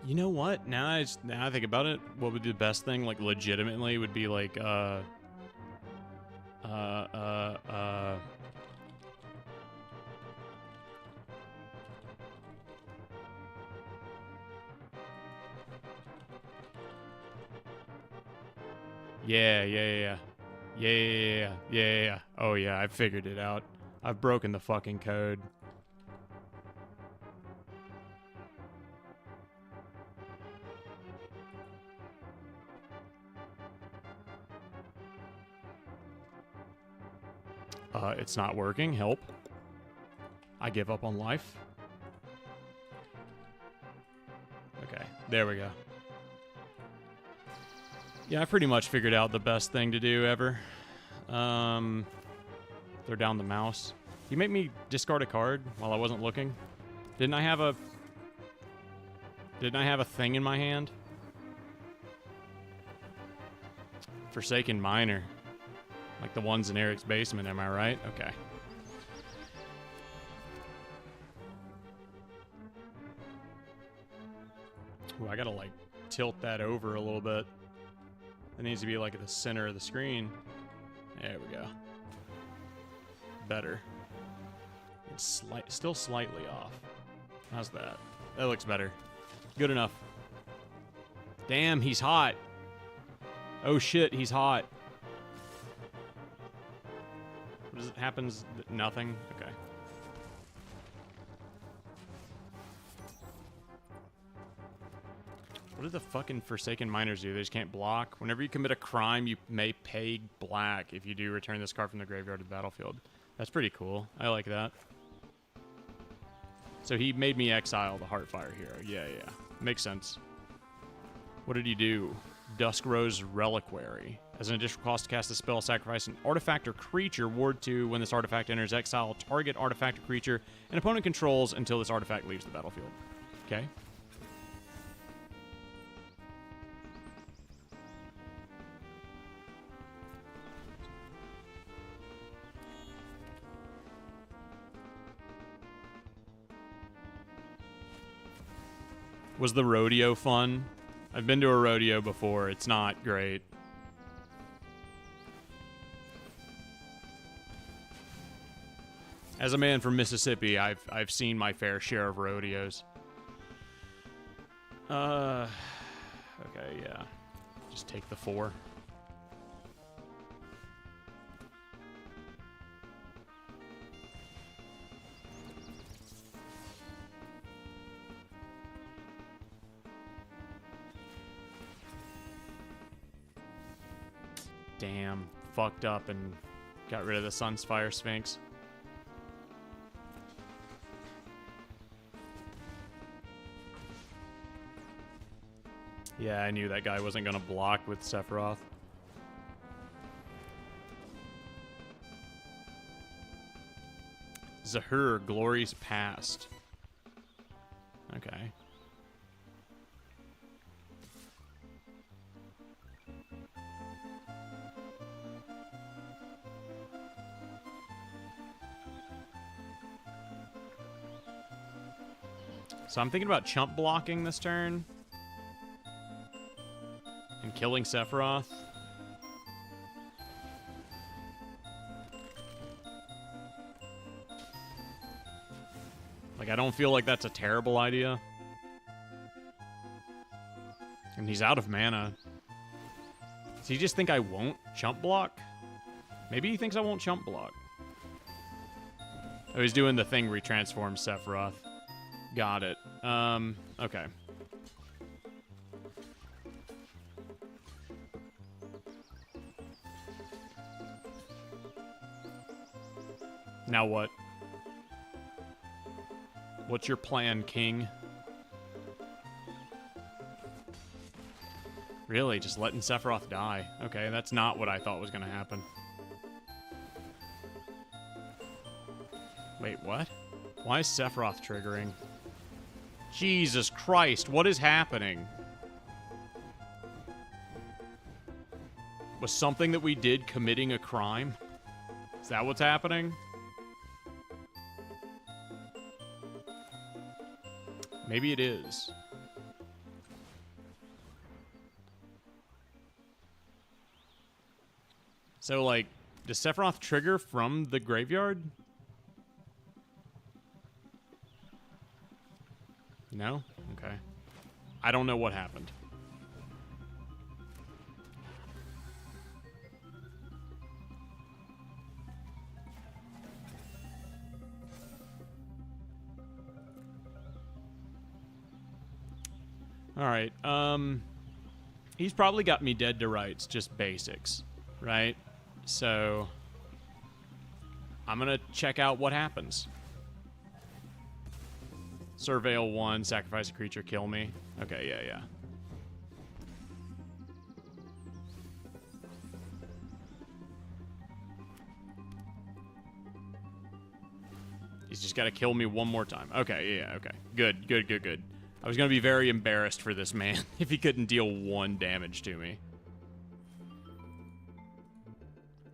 You know what? Now I think about it, what would be the best thing, like, legitimately, would be, like, Yeah. Oh, yeah, I figured it out. I've broken the fucking code. It's not working. Help. I give up on life. Okay, there we go. Yeah, I pretty much figured out the best thing to do ever. Throw down the mouse. You make me discard a card while I wasn't looking? Didn't I have a thing in my hand? Forsaken Miner. Like the ones in Eric's basement, am I right? Okay. Ooh, I gotta, like, tilt that over a little bit. It needs to be, like, at the center of the screen. There we go. Better. It's still slightly off. How's that? That looks better. Good enough. Damn, he's hot. Oh shit, he's hot. What does it happens? Nothing? Okay. What do the fucking Forsaken Miners do? They just can't block? Whenever you commit a crime, you may pay black. If you do, return this card from the graveyard to the battlefield. That's pretty cool. I like that. So he made me exile the Heartfire hero. Yeah. Makes sense. What did he do? Dusk Rose Reliquary. As an additional cost to cast a spell, sacrifice an artifact or creature. Ward 2. When this artifact enters exile, target artifact or creature an opponent controls until this artifact leaves the battlefield. Okay. Was the rodeo fun? I've been to a rodeo before. It's not great. As a man from Mississippi, I've seen my fair share of rodeos. Okay, yeah. Just take the 4. Damn, fucked up and got rid of the Sunspire Sphinx. Yeah, I knew that guy wasn't going to block with Sephiroth. Zahur, Glory's Past. Okay. So I'm thinking about chump blocking this turn. And killing Sephiroth. Like, I don't feel like that's a terrible idea. And he's out of mana. Does he just think I won't chump block? Maybe he thinks I won't chump block. Oh, he's doing the thing where he transforms Sephiroth. Got it. Okay. Now what? What's your plan, King? Really? Just letting Sephiroth die? Okay, that's not what I thought was going to happen. Wait, what? Why is Sephiroth triggering? Jesus Christ, what is happening? Was something that we did committing a crime? Is that what's happening? Maybe it is. So, like, does Sephiroth trigger from the graveyard? No? Okay. I don't know what happened. Alright, he's probably got me dead to rights, just basics, right? So, I'm gonna check out what happens. Surveil 1, sacrifice a creature, kill me. Okay, yeah. He's just gotta kill me one more time. Okay, yeah, okay. Good. I was gonna be very embarrassed for this man if he couldn't deal 1 damage to me.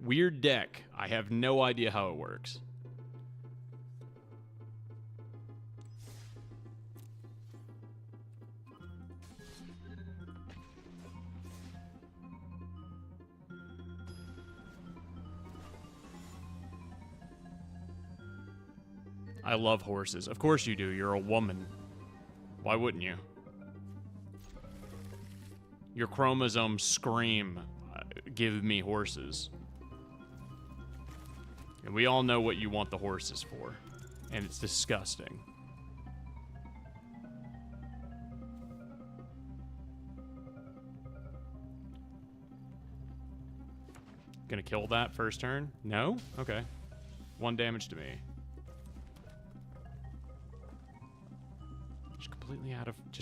Weird deck. I have no idea how it works. I love horses. Of course you do. You're a woman. Why wouldn't you? Your chromosomes scream, give me horses. And we all know what you want the horses for. And it's disgusting. Gonna kill that first turn? No? Okay. 1 damage to me.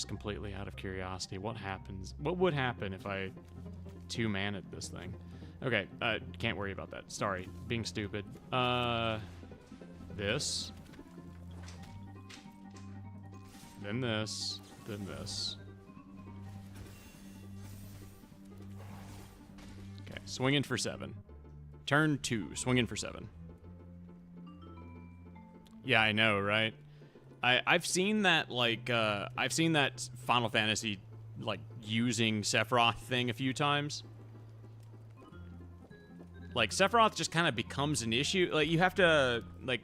completely out of curiosity, what happens? What would happen if I 2-maned this thing? Okay, can't worry about that. Sorry, being stupid. This. Then this. Then this. Okay, swinging for 7. Turn 2, swinging for 7. Yeah, I know, right? I've seen that, like, I've seen that Final Fantasy, like, using Sephiroth thing a few times. Like, Sephiroth just kind of becomes an issue. Like, you have to, like,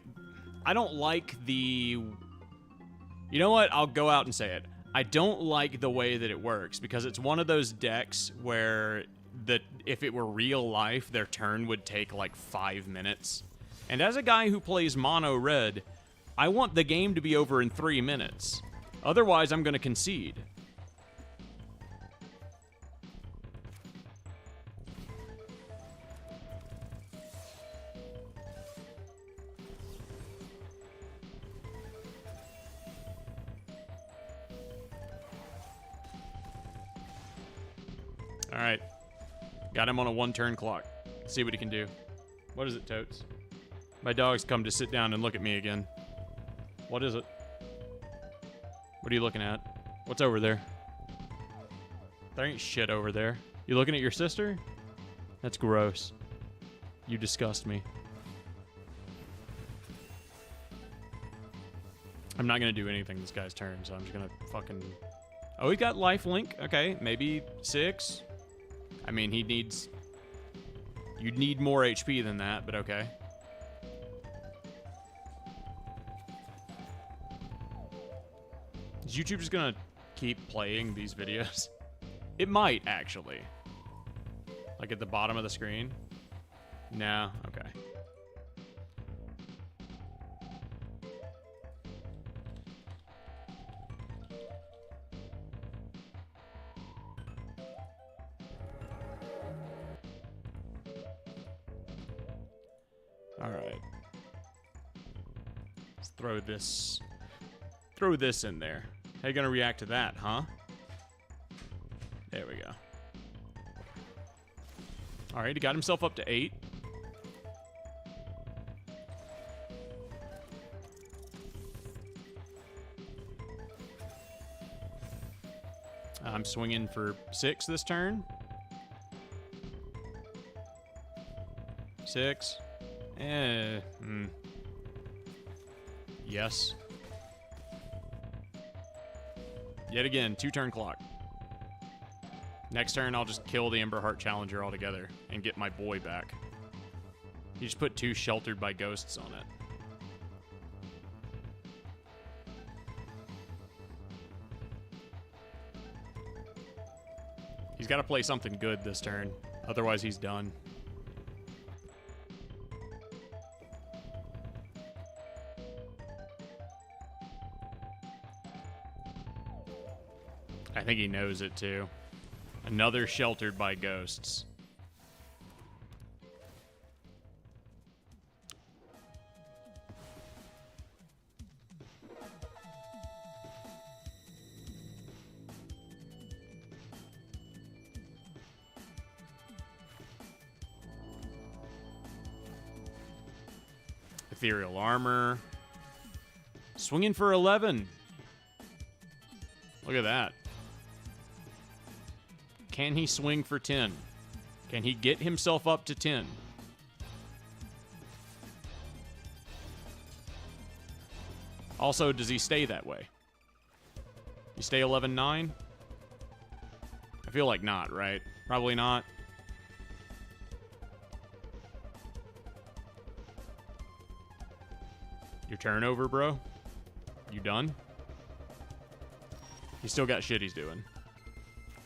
I don't like the... You know what? I'll go out and say it. I don't like the way that it works, because it's one of those decks where if it were real life, their turn would take, like, 5 minutes. And as a guy who plays mono red, I want the game to be over in 3 minutes. Otherwise, I'm going to concede. All right. Got him on a 1-turn clock. Let's see what he can do. What is it, Totes? My dog's come to sit down and look at me again. What is it? What are you looking at? What's over there? There ain't shit over there. You looking at your sister? That's gross. You disgust me. I'm not gonna do anything this guy's turn, so I'm just gonna fucking... Oh, he got lifelink. Okay, maybe 6. I mean, he needs... You'd need more HP than that, but okay. Is YouTube just gonna keep playing these videos? It might, actually. Like at the bottom of the screen? No, okay. Alright. Let's throw this in there. How you gonna react to that, huh? There we go. Alright, he got himself up to 8. I'm swinging for 6 this turn. 6. Yes. Yet again, 2-turn clock. Next turn, I'll just kill the Emberheart Challenger altogether and get my boy back. He just put 2 Sheltered by Ghosts on it. He's got to play something good this turn. Otherwise, he's done. I think he knows it too. Another Sheltered by Ghosts. Ethereal Armor. Swinging for 11. Look at that. Can he swing for 10? Can he get himself up to 10? Also, does he stay that way? You stay 11-9? I feel like not, right? Probably not. Your turn over, bro? You done? He's still got shit he's doing.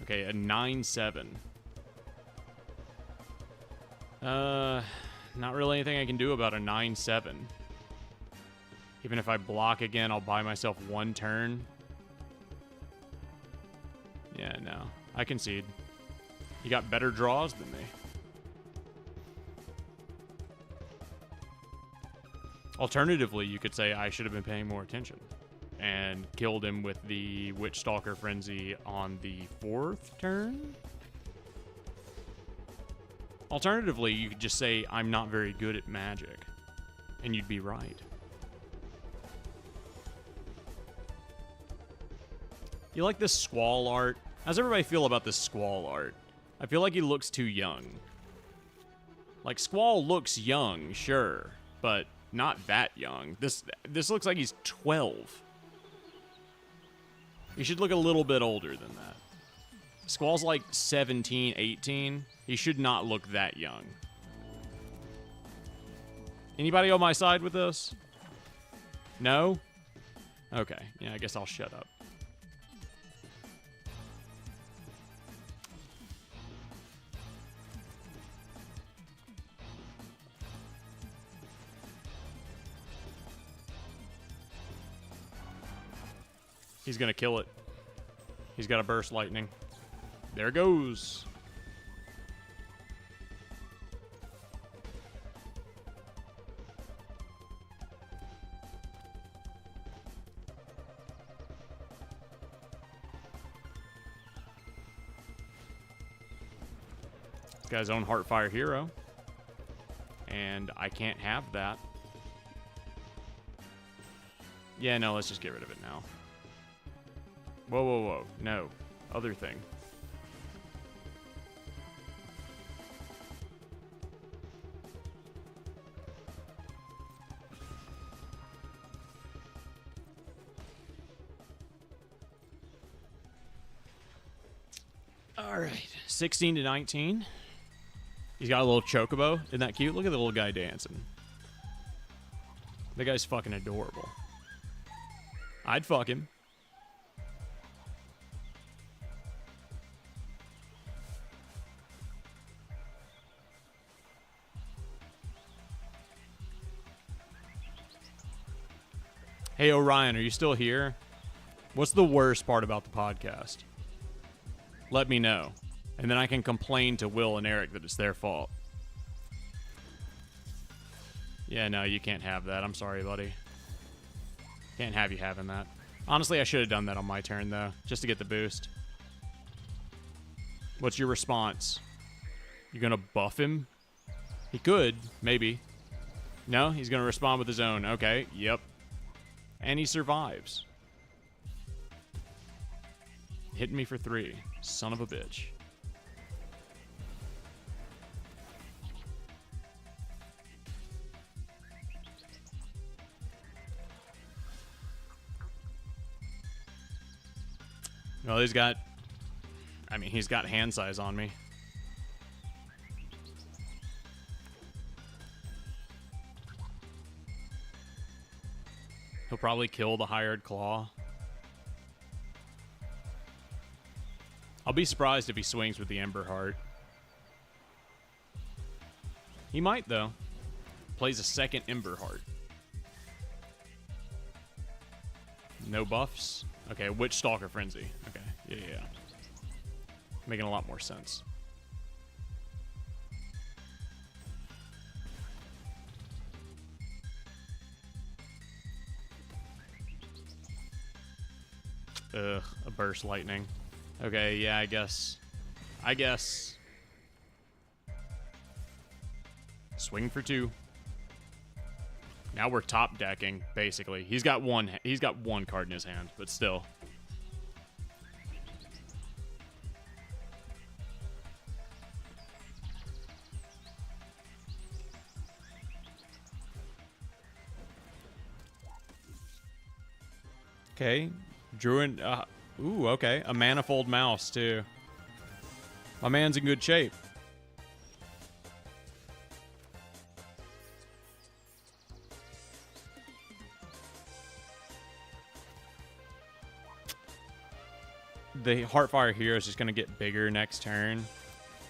Okay, a 9-7. Not really anything I can do about a 9-7. Even if I block again, I'll buy myself 1 turn. Yeah, no. I concede. You got better draws than me. Alternatively, you could say I should have been paying more attention. and killed him with the Witch Stalker Frenzy on the 4th turn. Alternatively, you could just say, I'm not very good at magic, and you'd be right. You like this Squall art? How's everybody feel about this Squall art? I feel like he looks too young. Like, Squall looks young, sure, but not that young. This looks like he's 12. He should look a little bit older than that. Squall's like 17, 18. He should not look that young. Anybody on my side with this? No? Okay, yeah, I guess I'll shut up. He's gonna kill it. He's got a burst lightning. There it goes. This guy's own Heartfire hero. And I can't have that. Yeah, no, let's just get rid of it now. Whoa, whoa, whoa. No. Other thing. All right. 16 to 19. He's got a little chocobo. Isn't that cute? Look at the little guy dancing. The guy's fucking adorable. I'd fuck him. Hey, Orion, are you still here? What's the worst part about the podcast? Let me know. And then I can complain to Will and Eric that it's their fault. Yeah, no, you can't have that. I'm sorry, buddy. Can't have you having that. Honestly, I should have done that on my turn, though, just to get the boost. What's your response? You gonna buff him? He could, maybe. No, he's gonna respond with his own. Okay, yep. And he survives. Hitting me for 3. Son of a bitch. Well, he's got... I mean, he's got hand size on me. He'll probably kill the Hired Claw. I'll be surprised if he swings with the Ember Heart. He might, though. Plays a second Ember Heart. No buffs? Okay, Witch Stalker Frenzy. Okay, yeah. Making a lot more sense. Ugh, a Burst Lightning. Okay, yeah, I guess. Swing for 2. Now we're top decking, basically. He's got one card in his hand, but still. Okay, Druid. Ooh, okay, a Manifold Mouse too. My man's in good shape. The Heartfire hero is just going to get bigger next turn.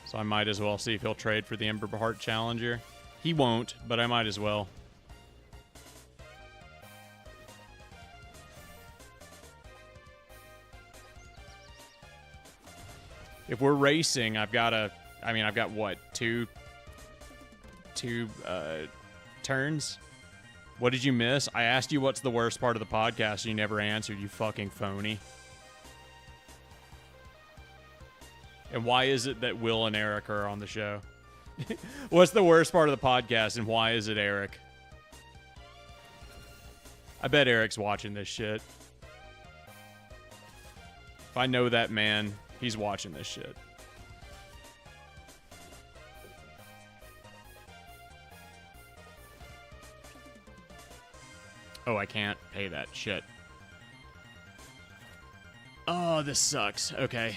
So I might as well see if he'll trade for the Ember Heart Challenger. He won't, but I might as well. If we're racing, I've got what, two turns? What did you miss? I asked you what's the worst part of the podcast and you never answered, you fucking phony. And why is it that Will and Eric are on the show? What's the worst part of the podcast and why is it Eric? I bet Eric's watching this shit. If I know that man, he's watching this shit. Oh, I can't pay that shit. Oh, this sucks. Okay.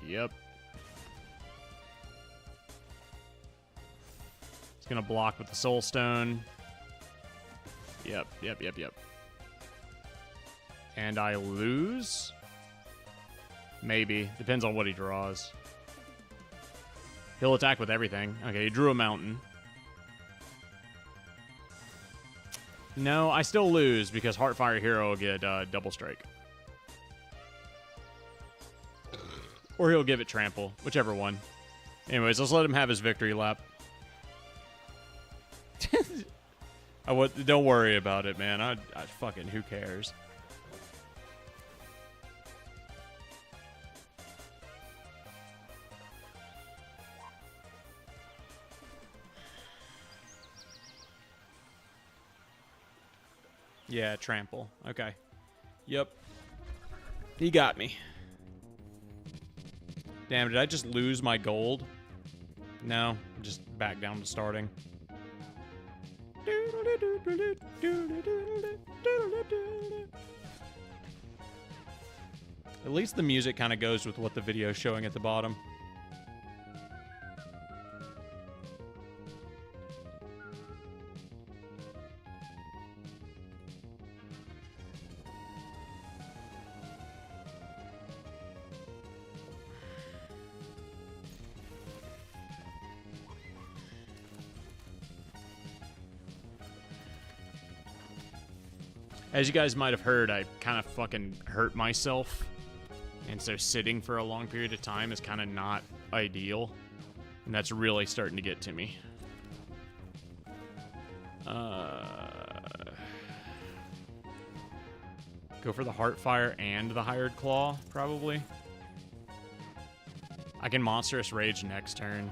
Yep. It's gonna block with the Soul Stone. Yep. And I lose? Maybe. Depends on what he draws. He'll attack with everything. Okay, he drew a mountain. No, I still lose because Heartfire Hero will get double strike. Or he'll give it trample, whichever one. Anyways, let's let him have his victory lap. Don't worry about it, man. I fucking, who cares? Yeah, trample. Okay. Yep. He got me. Damn, did I just lose my gold? No, just back down to starting. At least the music kind of goes with what the video's showing at the bottom. As you guys might have heard, I kind of fucking hurt myself. And so sitting for a long period of time is kind of not ideal. And that's really starting to get to me. Go for the Heartfire and the Hired Claw, probably. I can Monstrous Rage next turn.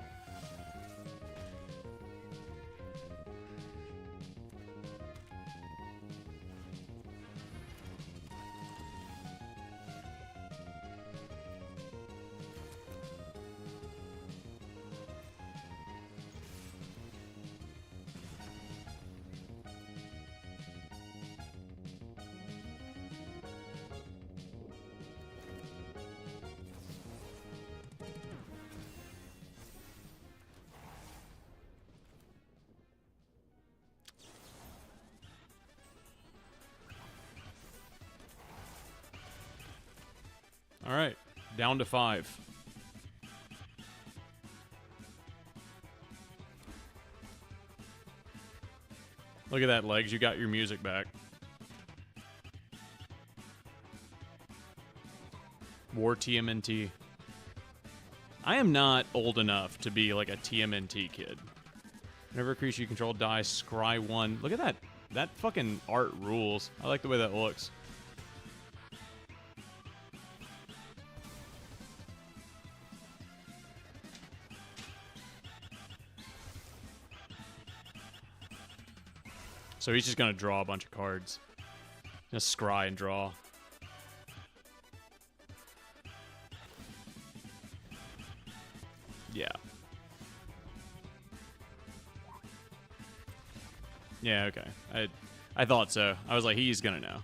All right, down to 5. Look at that, Legs. You got your music back. War TMNT. I am not old enough to be like a TMNT kid. Whenever a creature you control dies, scry 1. Look at that. That fucking art rules. I like the way that looks. So he's just going to draw a bunch of cards. Just scry and draw. Yeah. Yeah, okay. I thought so. I was like, he's going to know.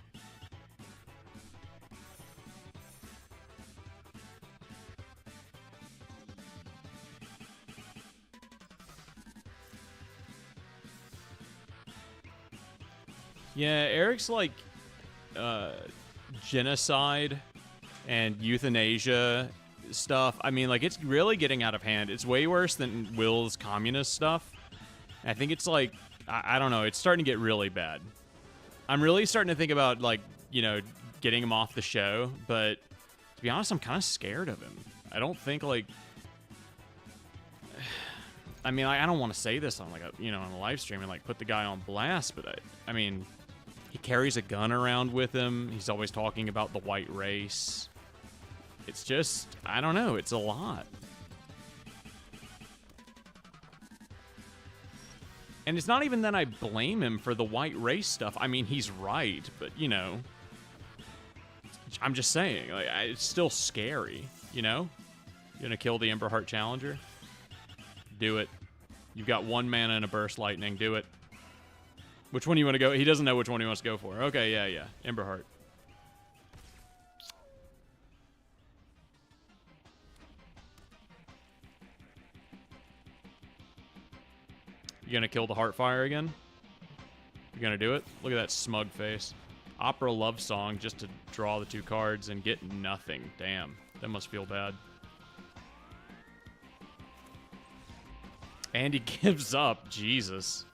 Yeah, Eric's like genocide and euthanasia stuff. I mean, like, it's really getting out of hand. It's way worse than Will's communist stuff. I think it's like, I don't know, it's starting to get really bad. I'm really starting to think about, like, you know, getting him off the show, but To be honest, I'm kind of scared of him. I don't think, like... I mean, I don't want to say this on, like, on a live stream and, like, put the guy on blast, but I mean, he carries a gun around with him. He's always talking about the white race. It's just, I don't know, it's a lot. And it's not even that I blame him for the white race stuff. I mean, he's right, but, you know... I'm just saying, like, it's still scary, you know? You gonna kill the Ember Heart Challenger? Do it. You've got 1 mana and a Burst Lightning. Do it. Which one do you want to go? He doesn't know which one he wants to go for. Okay, yeah. Ember Heart. You gonna kill the Heartfire again? You gonna do it? Look at that smug face. Opera Love Song just to draw the 2 cards and get nothing. Damn, that must feel bad. And he gives up. Jesus.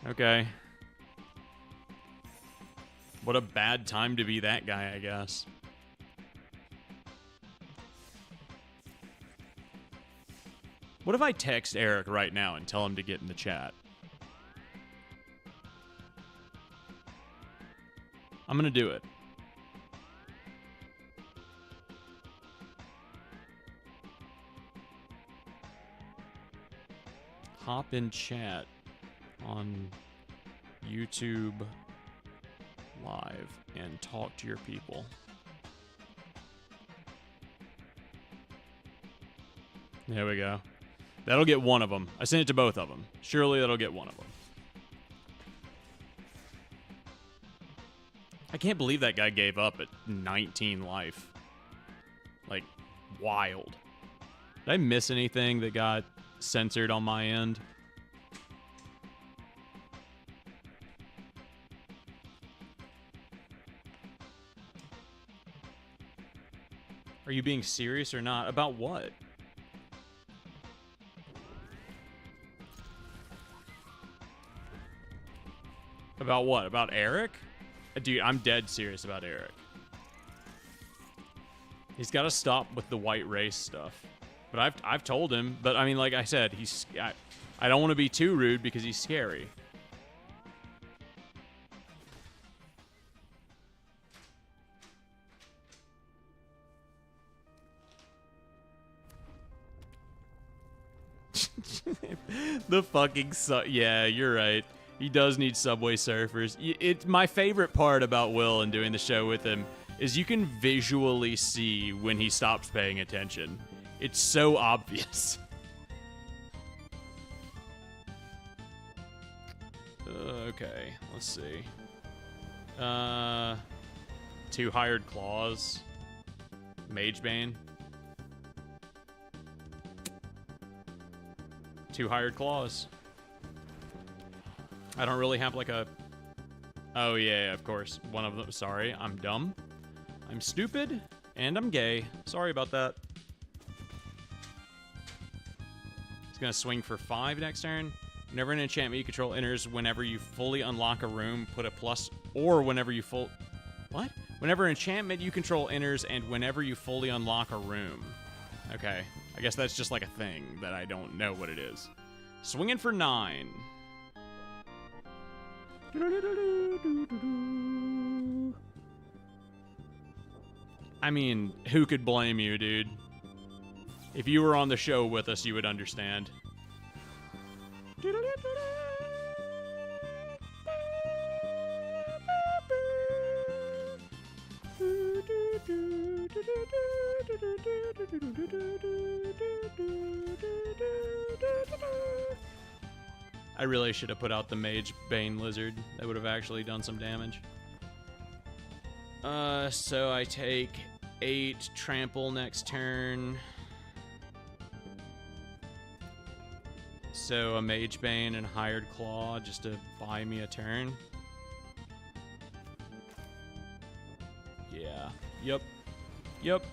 Okay. What a bad time to be that guy, I guess. What if I text Eric right now and tell him to get in the chat? I'm gonna do it. Hop in chat on YouTube Live and talk to your people. There we go. That'll get one of them. I sent it to both of them. Surely that'll get one of them. I can't believe that guy gave up at 19 life. Like, wild. Did I miss anything that got censored on my end? Are you being serious or not? About what? About what? About Eric? Dude, I'm dead serious about Eric. He's got to stop with the white race stuff. But I've told him, but I mean, like I said, I don't want to be too rude because he's scary. The fucking yeah, you're right. He does need Subway Surfers. It's my favorite part about Will and doing the show with him is you can visually see when he stops paying attention. It's so obvious. Okay, let's see. 2 Hired Claws. Magebane. 2 Hired Claws. I don't really have like a... Oh yeah, of course. One of them. Sorry, I'm dumb. I'm stupid. And I'm gay. Sorry about that. He's gonna swing for 5 next turn. Whenever an enchantment you control enters, whenever you fully unlock a room, put a plus... Or whenever you full... What? Whenever an enchantment you control enters, and whenever you fully unlock a room. Okay. I guess that's just like a thing that I don't know what it is. Swinging for 9. I mean, who could blame you, dude? If you were on the show with us, you would understand. I really should have put out the Mage Bane Lizard. That would have actually done some damage. So I take 8 trample next turn. So a Mage Bane and Hired Claw just to buy me a turn. Yeah. Yep. Yep.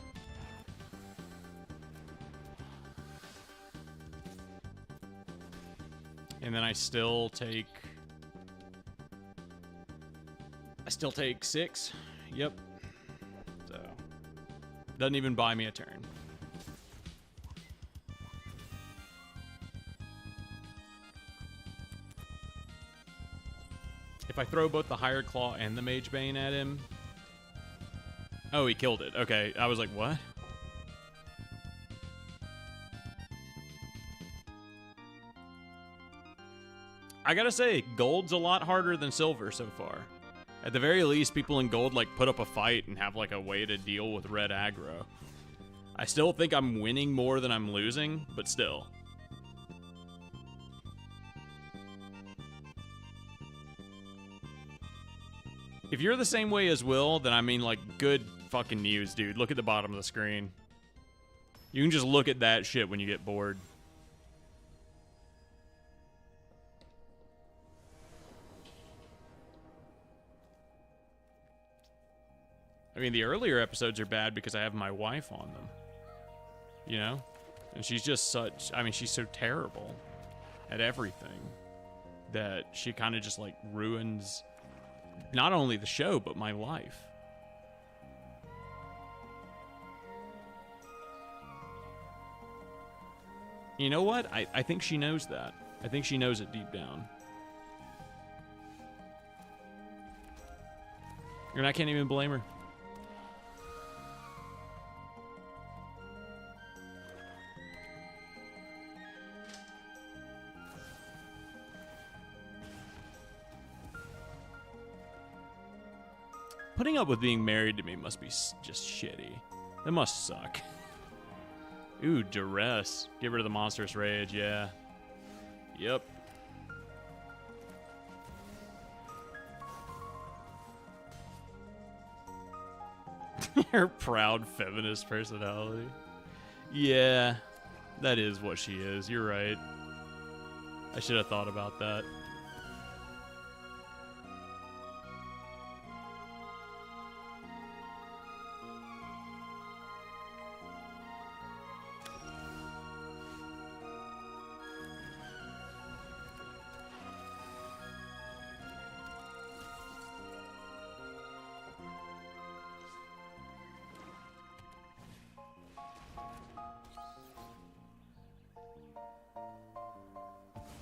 And then I still take 6. Yep. So Doesn't even buy me a turn. If I throw both the Higher Claw and the Mage Bane at him... Oh, he killed it. Okay, I was like, what? I gotta say, gold's a lot harder than silver so far. At the very least, people in gold like put up a fight and have like a way to deal with red aggro. I still think I'm winning more than I'm losing, but still. If you're the same way as Will, then I mean, like, good fucking news, dude. Look at the bottom of the screen. You can just look at that shit when you get bored. I mean, the earlier episodes are bad because I have my wife on them. You know? And she's just such... I mean, she's so terrible at everything that she kind of just, like, ruins... not only the show, but my life. You know what? I think she knows that. I think she knows it deep down. And I can't even blame her. Putting up with being married to me must be just shitty. That must suck. Ooh, duress. Get rid of the monstrous rage, yeah. Yep. Her proud feminist personality. Yeah, that is what she is. You're right. I should have thought about that.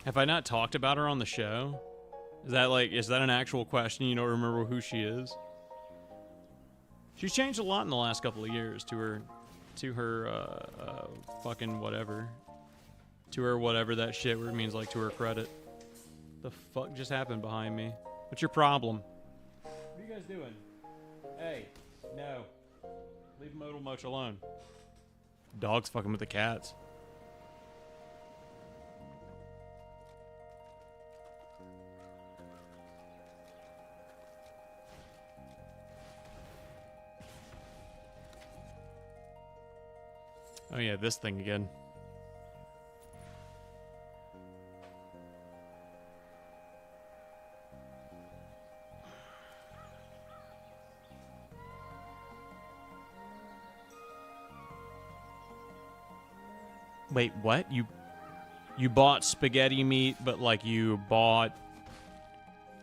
Have I not talked about her on the show? Is that an actual question? You don't remember who she is? She's changed a lot in the last couple of years to her fucking whatever. To her whatever that shit where it means, like, to her credit. The fuck just happened behind me? What's your problem? What are you guys doing? Hey, no. Leave Modal Moch alone. Dog's fucking with the cats. Oh yeah, this thing again. Wait, what? You bought spaghetti meat, but like you bought...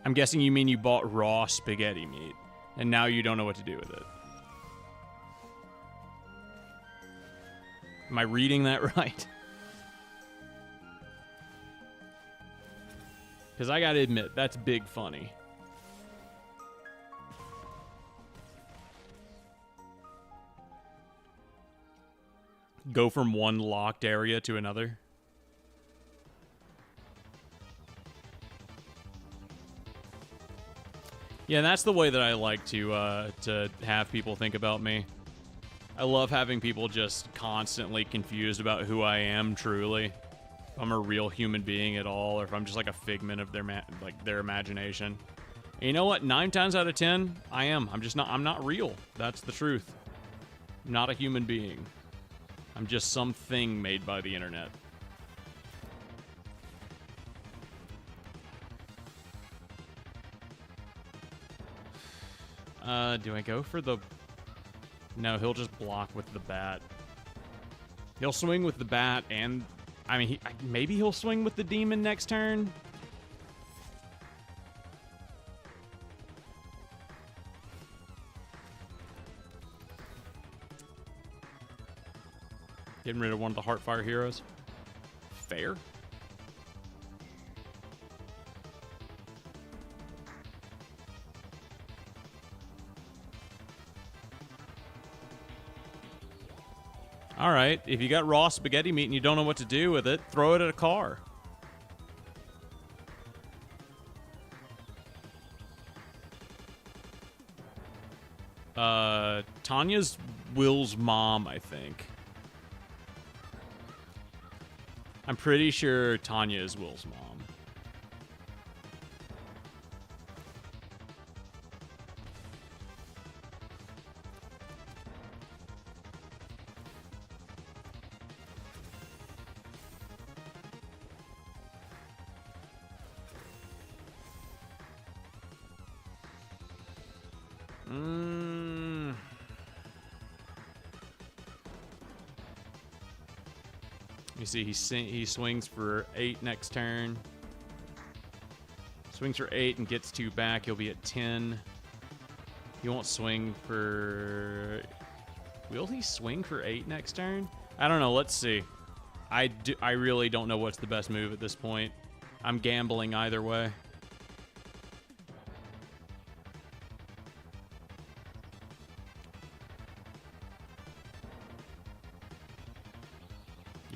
I'm guessing you mean you bought raw spaghetti meat, and now you don't know what to do with it. Am I reading that right? Because I gotta admit, that's big funny. Go from one locked area to another. Yeah, that's the way that I like to have people think about me. I love having people just constantly confused about who I am truly. If I'm a real human being at all, or if I'm just like a figment of their imagination. And you know what? 9 times out of 10, I am. I'm not real. That's the truth. I'm not a human being. I'm just something made by the internet. Do I go for the... No, he'll just block with the bat. He'll swing with the bat and... I mean, maybe he'll swing with the demon next turn? Getting rid of one of the Heartfire heroes. Fair. Alright, if you got raw spaghetti meat and you don't know what to do with it, throw it at a car. Tanya's Will's mom, I think. I'm pretty sure Tanya is Will's mom. You see, he swings for 8 next turn. Swings for 8 and gets 2 back. He'll be at 10. He won't swing for... Will he swing for 8 next turn? I don't know. Let's see. I really don't know what's the best move at this point. I'm gambling either way.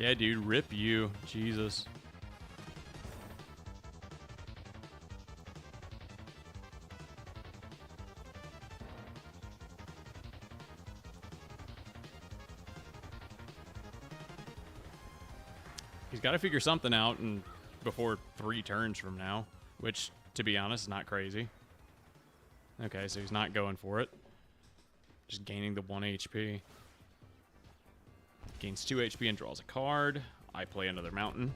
Yeah, dude, rip you. Jesus. He's got to figure something out and before 3 turns from now, which, to be honest, is not crazy. Okay, so he's not going for it. Just gaining the 1 HP. Gains 2 HP and draws a card. I play another mountain.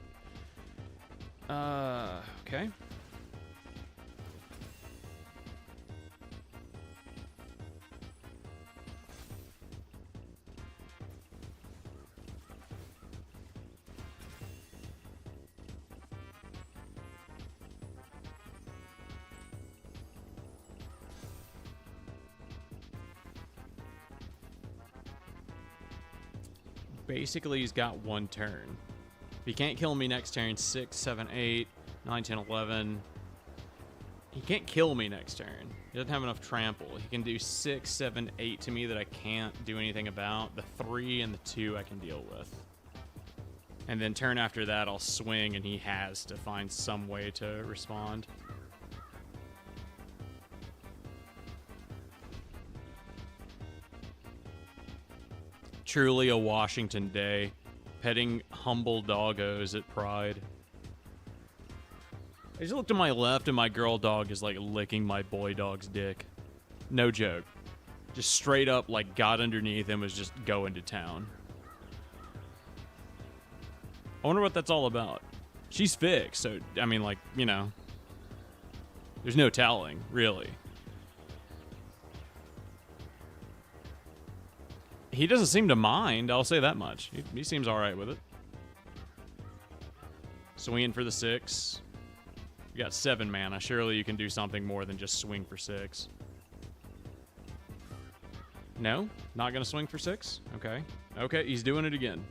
Okay. Basically, he's got 1 turn. If he can't kill me next turn, 6, 7, 8, 9, 10, 11. He can't kill me next turn. He doesn't have enough trample. He can do 6, 7, 8 to me that I can't do anything about. The 3 and the 2 I can deal with. And then turn after that, I'll swing, and he has to find some way to respond. Truly a Washington day. Petting humble doggos at Pride. I just looked to my left and my girl dog is like licking my boy dog's dick. No joke. Just straight up like got underneath and was just going to town. I wonder what that's all about. She's fixed, so, I mean, like, you know. There's no telling, really. He doesn't seem to mind, I'll say that much. He seems alright with it. Swinging for the 6. You got 7 mana. Surely you can do something more than just swing for 6. No? Not gonna swing for 6? Okay. Okay, he's doing it again.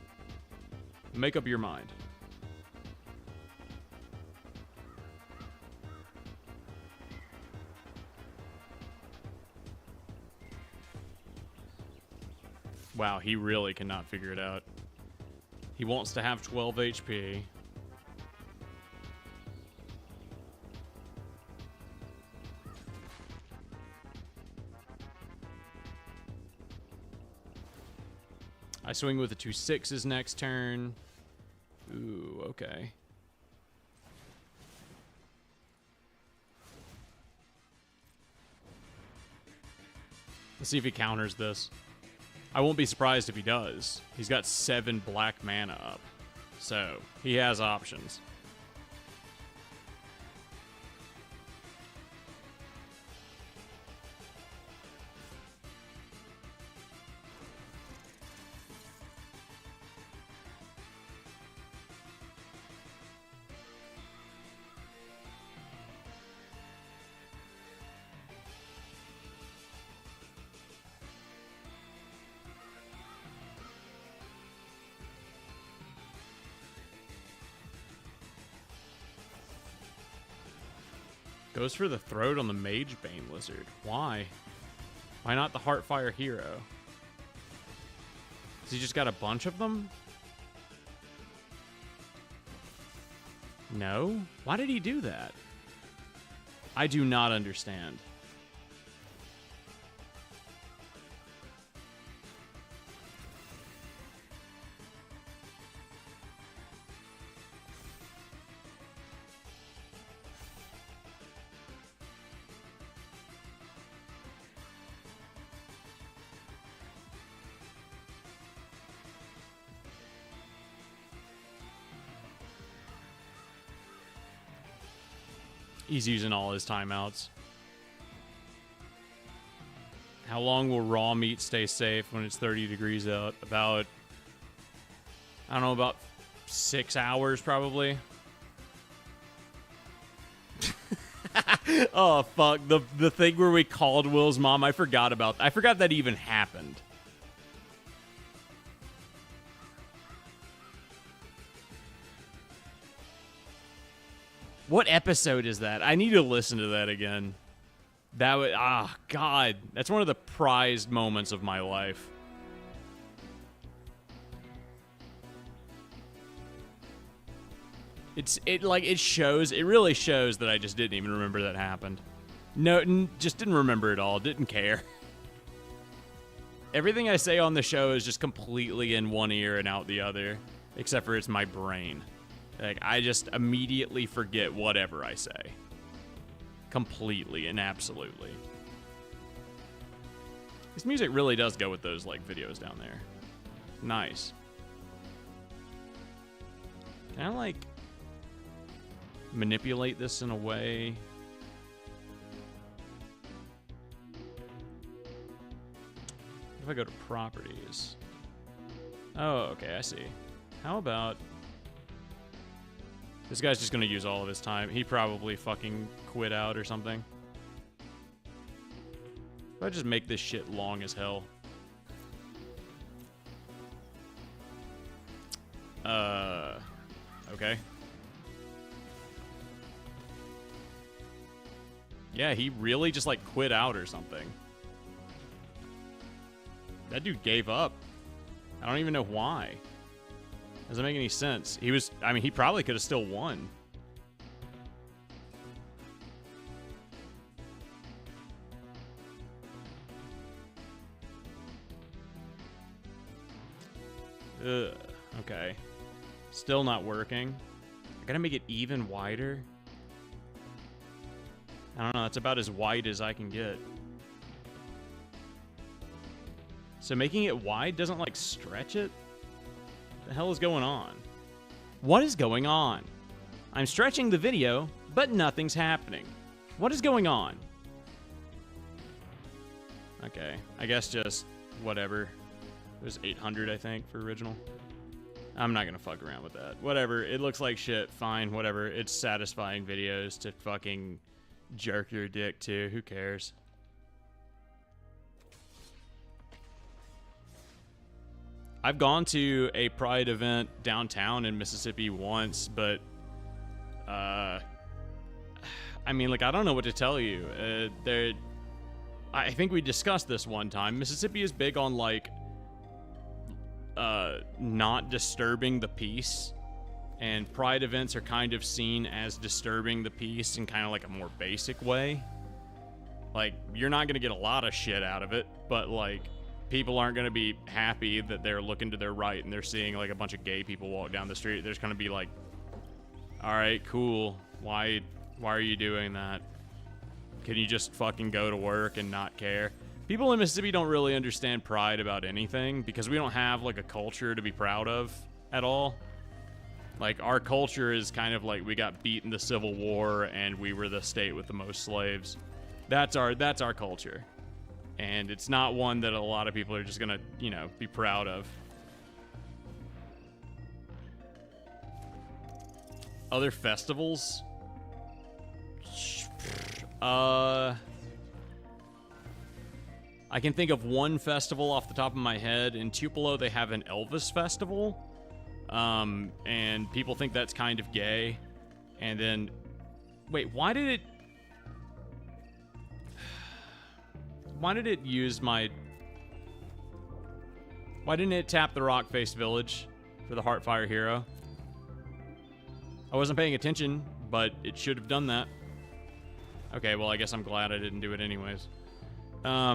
Make up your mind. Wow, he really cannot figure it out. He wants to have 12 HP. I swing with the 2 6s next turn. Ooh, okay. Let's see if he counters this. I won't be surprised if he does. He's got 7 black mana up. So, he has options. Goes for the throat on the Mage Bane Lizard. Why? Why not the Heartfire Hero? Has he just got a bunch of them? No? Why did he do that? I do not understand. He's using all his timeouts. How long will raw meat stay safe when it's 30 degrees out? About, I don't know, about 6 hours probably. Oh, fuck. The thing where we called Will's mom, I forgot that even happened. What episode is that? I need to listen to that again. That would, God. That's one of the prized moments of my life. It really shows that I just didn't even remember that happened. No, just didn't remember it all. Didn't care. Everything I say on the show is just completely in one ear and out the other. Except for it's my brain. Like, I just immediately forget whatever I say. Completely and absolutely. This music really does go with those, like, videos down there. Nice. Can I, like, manipulate this in a way? If I go to properties. Oh, okay, I see. How about... This guy's just gonna use all of his time. He probably fucking quit out or something. If I just make this shit long as hell. Okay. Yeah, he really just like quit out or something. That dude gave up. I don't even know why. Doesn't make any sense. He probably could have still won. Ugh, okay. Still not working. I gotta make it even wider. I don't know, that's about as wide as I can get. So making it wide doesn't, like, stretch it? What the hell is going on? What is going on? I'm stretching the video, but nothing's happening. What is going on? Okay, I guess just whatever. It was 800, I think, for original. I'm not gonna fuck around with that. Whatever, it looks like shit, fine, whatever. It's satisfying videos to fucking jerk your dick to. Who cares? I've gone to a Pride event downtown in Mississippi once, but I mean, like, I don't know what to tell you. I think we discussed this one time. Mississippi is big on, like, not disturbing the peace, and Pride events are kind of seen as disturbing the peace in kind of like a more basic way. Like, you're not gonna get a lot of shit out of it, but, like, people aren't going to be happy that they're looking to their right and they're seeing, like, a bunch of gay people walk down the street. They're just going to be like, all right, cool. Why are you doing that? Can you just fucking go to work and not care? People in Mississippi don't really understand pride about anything because we don't have, like, a culture to be proud of at all. Like, our culture is kind of like we got beat in the Civil War and we were the state with the most slaves. That's our culture. And it's not one that a lot of people are just gonna, you know, be proud of. Other festivals? I can think of one festival off the top of my head. In Tupelo, they have an Elvis festival. And people think that's kind of gay. And then... Wait, why did it... Why did it use my... Why didn't it tap the Rockface Village for the Heartfire Hero? I wasn't paying attention, but it should have done that. Okay, well, I guess I'm glad I didn't do it anyways. I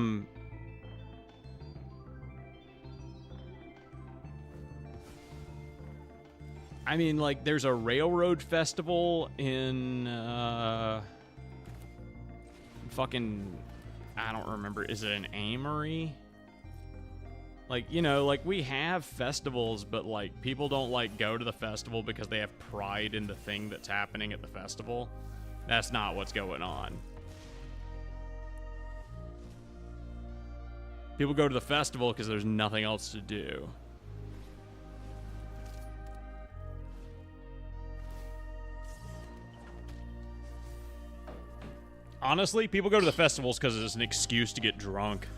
mean, like, there's a railroad festival in, fucking, I don't remember, is it an Amory? Like, you know, like, we have festivals, but, like, people don't, like, go to the festival because they have pride in the thing that's happening at the festival. That's not what's going on. People go to the festival because there's nothing else to do. Honestly, people go to the festivals because it's an excuse to get drunk.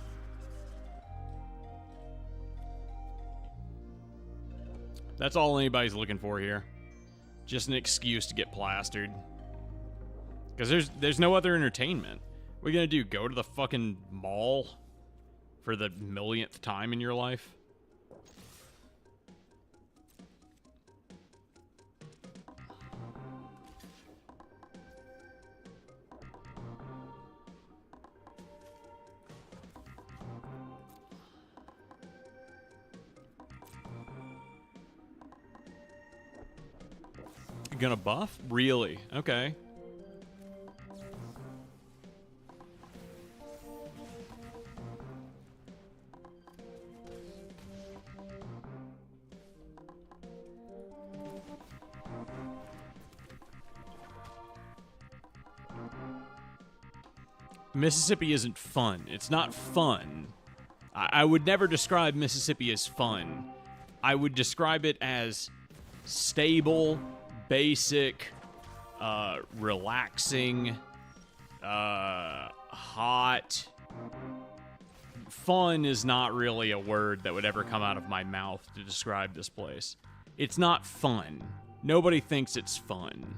That's all anybody's looking for here. Just an excuse to get plastered. Because there's no other entertainment. What are you gonna do? Go to the fucking mall for the millionth time in your life? Gonna buff? Really? Okay. Mississippi isn't fun. It's not fun. I would never describe Mississippi as fun. I would describe it as stable, basic, relaxing, hot. Fun is not really a word that would ever come out of my mouth to describe this place. It's not fun. Nobody thinks it's fun.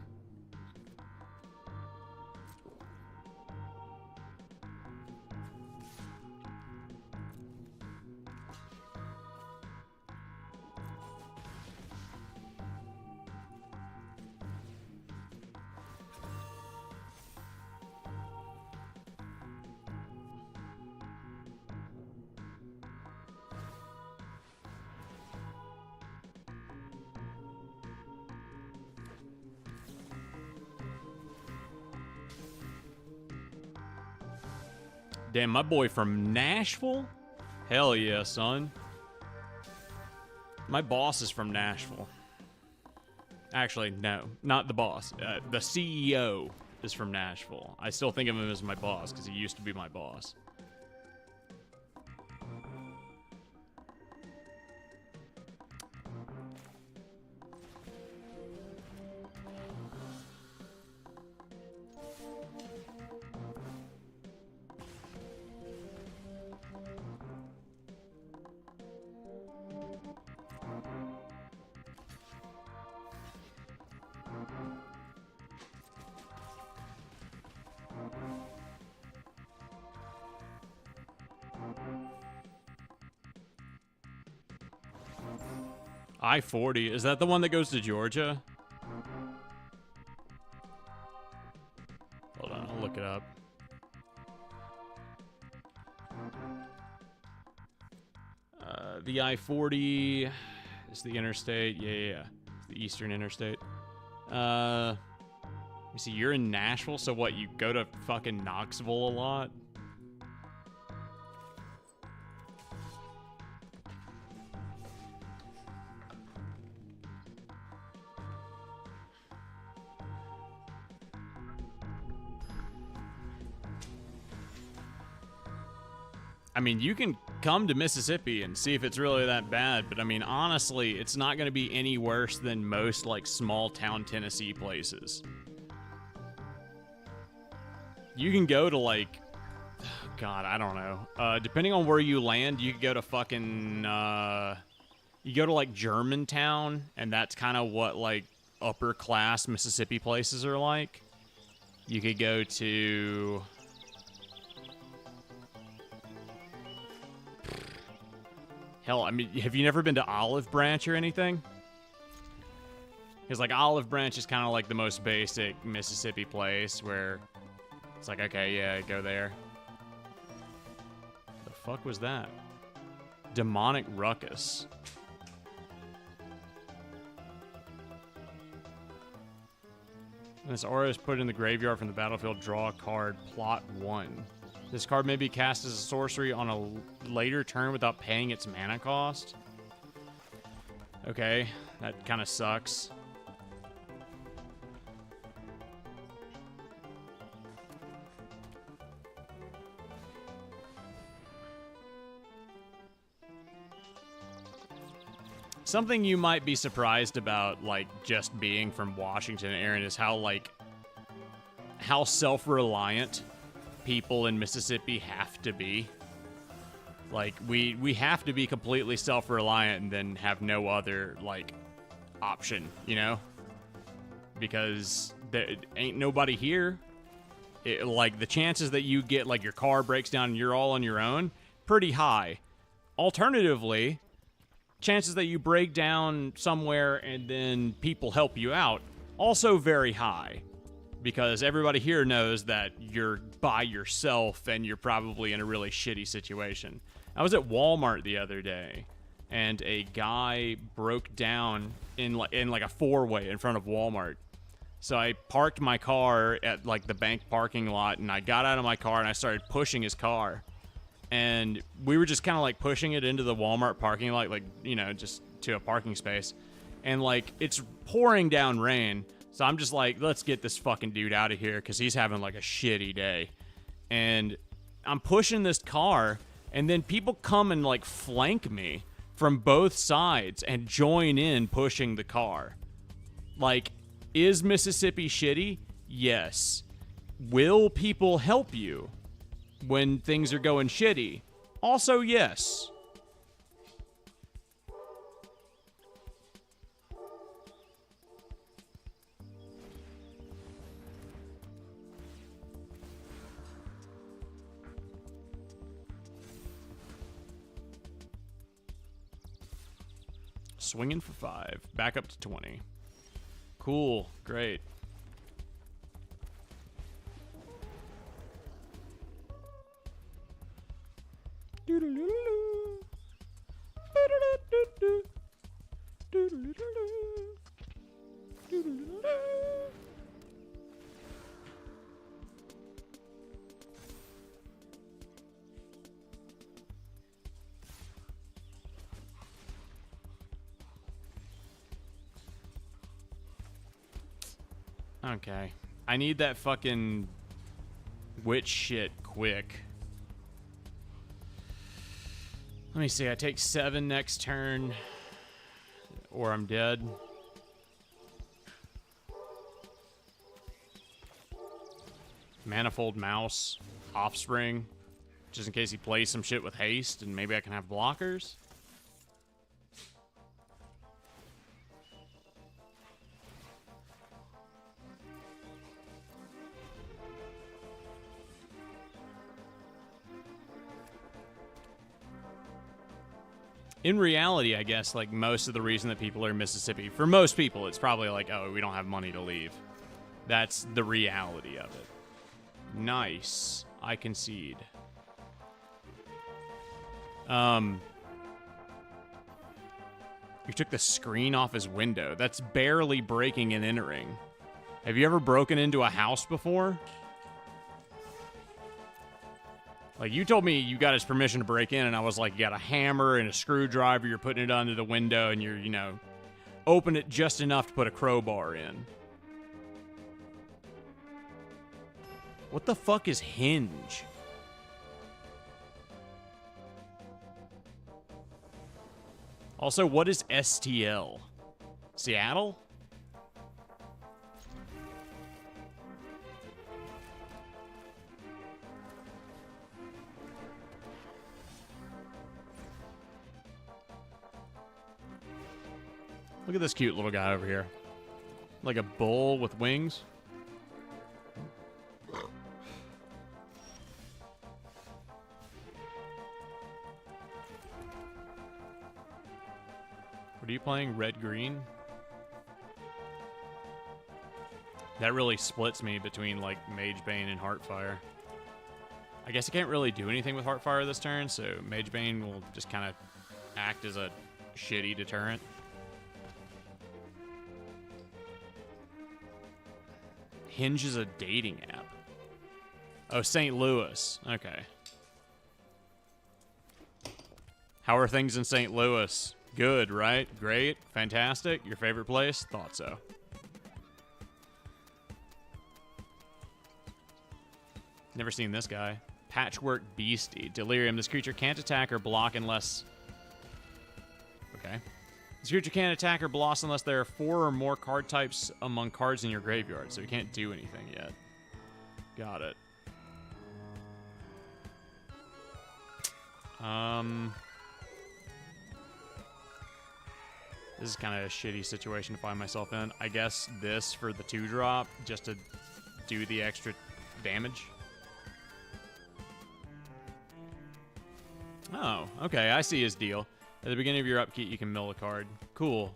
Damn, my boy from Nashville? Hell yeah, son. My boss is from Nashville. Actually, no, not the boss. The CEO is from Nashville. I still think of him as my boss because he used to be my boss. I-40, is that the one that goes to Georgia? Hold on, I'll look it up. The I-40 is the interstate. Yeah. It's the Eastern Interstate. Let me see, you're in Nashville, so what, you go to fucking Knoxville a lot? I mean, you can come to Mississippi and see if it's really that bad, but I mean, honestly, it's not going to be any worse than most, like, small town Tennessee places. You can go to, like, God, I don't know. Depending on where you land, you could go to fucking, you go to, like, Germantown, and that's kind of what, like, upper-class Mississippi places are like. You could go to... Hell, I mean, have you never been to Olive Branch or anything? Because, like, Olive Branch is kind of like the most basic Mississippi place where it's like, okay, yeah, go there. The fuck was that? Demonic Ruckus. When this aura is put in the graveyard from the battlefield, draw a card, plot 1. This card may be cast as a sorcery on a later turn without paying its mana cost. Okay, that kind of sucks. Something you might be surprised about, like, just being from Washington, Aaron, is how, like, how self-reliant people in Mississippi have to be. Like, we have to be completely self-reliant and then have no other, like, option, you know? Because there ain't nobody here. Like, the chances that you get, like, your car breaks down and you're all on your own, pretty high. Alternatively, chances that you break down somewhere and then people help you out, also very high. Because everybody here knows that you're by yourself and you're probably in a really shitty situation. I was at Walmart the other day, and a guy broke down in like a four-way in front of Walmart. So I parked my car at like the bank parking lot, and I got out of my car and I started pushing his car. And we were just kind of like pushing it into the Walmart parking lot, like, you know, just to a parking space. And like, it's pouring down rain. So I'm just like, let's get this fucking dude out of here because he's having like a shitty day. And I'm pushing this car, and then people come and like flank me from both sides and join in pushing the car. Like, is Mississippi shitty? Yes. Will people help you when things are going shitty? Also, yes. Swinging for 5. Back up to 20. Cool. Great. Okay. I need that fucking witch shit quick. Let me see. I take 7 next turn, or I'm dead. Manifold Mouse, Offspring, just in case he plays some shit with haste, and maybe I can have blockers. In reality, I guess, like, most of the reason that people are in Mississippi, for most people, it's probably like, oh, we don't have money to leave. That's the reality of it. Nice. I concede. You took the screen off his window. That's barely breaking and entering. Have you ever broken into a house before? Like, you told me you got his permission to break in, and I was like, you got a hammer and a screwdriver, you're putting it under the window, and you're, you know, open it just enough to put a crowbar in. What the fuck is Hinge? Also, what is STL? Seattle? Look at this cute little guy over here. Like a bull with wings. What are you playing? Red-green? That really splits me between, like, Magebane and Heartfire. I guess I can't really do anything with Heartfire this turn, so Magebane will just kind of act as a shitty deterrent. Hinge is a dating app. Oh, St. Louis. Okay. How are things in St. Louis? Good, right? Great? Fantastic? Your favorite place? Thought so. Never seen this guy. Patchwork Beastie. Delirium. This creature can't attack or block unless... Okay. This creature can't attack or block unless there are 4 or more card types among cards in your graveyard, so you can't do anything yet. Got it. This is kind of a shitty situation to find myself in. I guess this for the 2-drop, just to do the extra damage. Oh, okay, I see his deal. At the beginning of your upkeep, you can mill a card. Cool.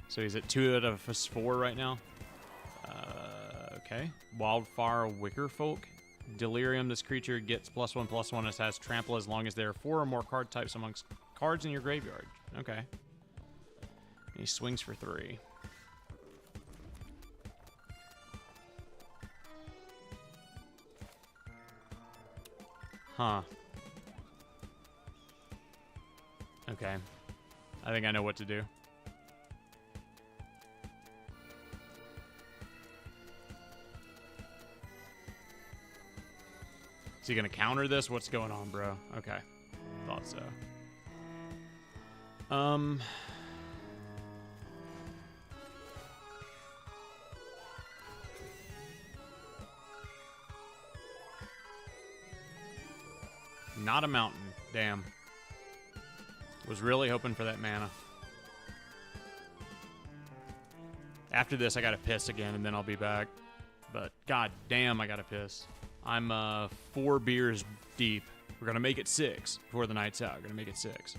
So he's at 2 out of 4 right now. Okay. Wildfire Wickerfolk. Delirium. This creature gets +1/+1. It has trample as long as there are 4 or more card types amongst cards in your graveyard. Okay. He swings for 3. Huh. Okay. I think I know what to do. Is he gonna counter this? What's going on, bro? Okay. Thought so. Not a mountain. Damn. Was really hoping for that mana. After this, I gotta piss again, and then I'll be back. But god damn, I gotta piss. I'm 4 beers deep. We're gonna make it 6 before the night's out. We're gonna make it 6.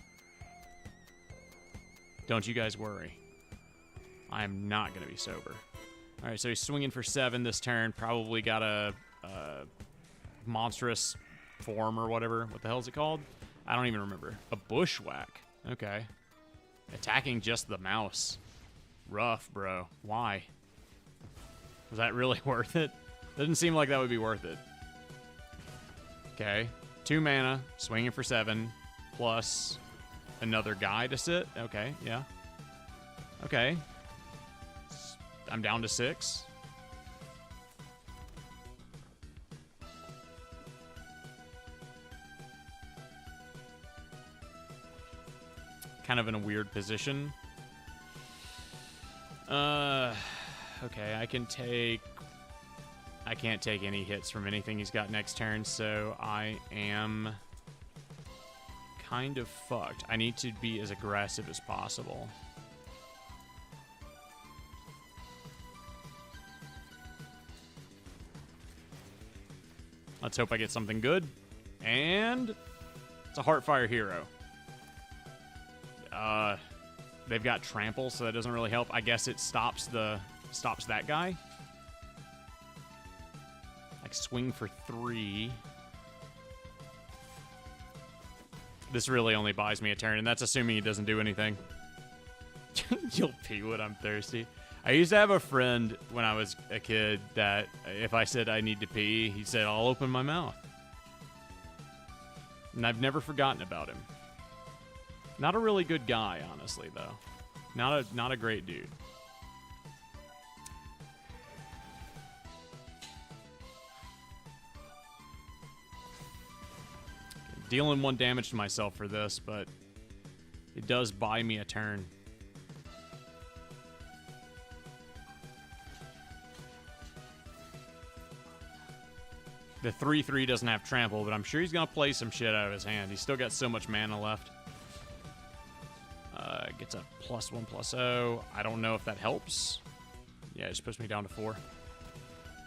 Don't you guys worry. I am not gonna be sober. All right, so he's swinging for 7 this turn. Probably got a monstrous form or whatever. What the hell is it called? I don't even remember. A bushwhack. Okay. Attacking just the mouse. Rough, bro. Why? Was that really worth it? Doesn't seem like that would be worth it. Okay. 2 mana. Swinging for 7. Plus another guy to sit. Okay, yeah. Okay. I'm down to 6. Kind of in a weird position. Okay, I can't take any hits from anything he's got next turn, so I am kind of fucked. I need to be as aggressive as possible. Let's hope I get something good. And it's a Heartfire Hero. They've got trample, so that doesn't really help. I guess it stops that guy. Like swing for 3. This really only buys me a turn, and that's assuming he doesn't do anything. You'll pee when I'm thirsty. I used to have a friend when I was a kid that if I said I need to pee, he said, I'll open my mouth. And I've never forgotten about him. Not a really good guy, honestly, though. Not a great dude. Dealing 1 damage to myself for this, but it does buy me a turn. The 3/3 doesn't have trample, but I'm sure he's going to play some shit out of his hand. He's still got so much mana left. Gets a +1/+0. I don't know if that helps. Yeah, it just puts me down to 4.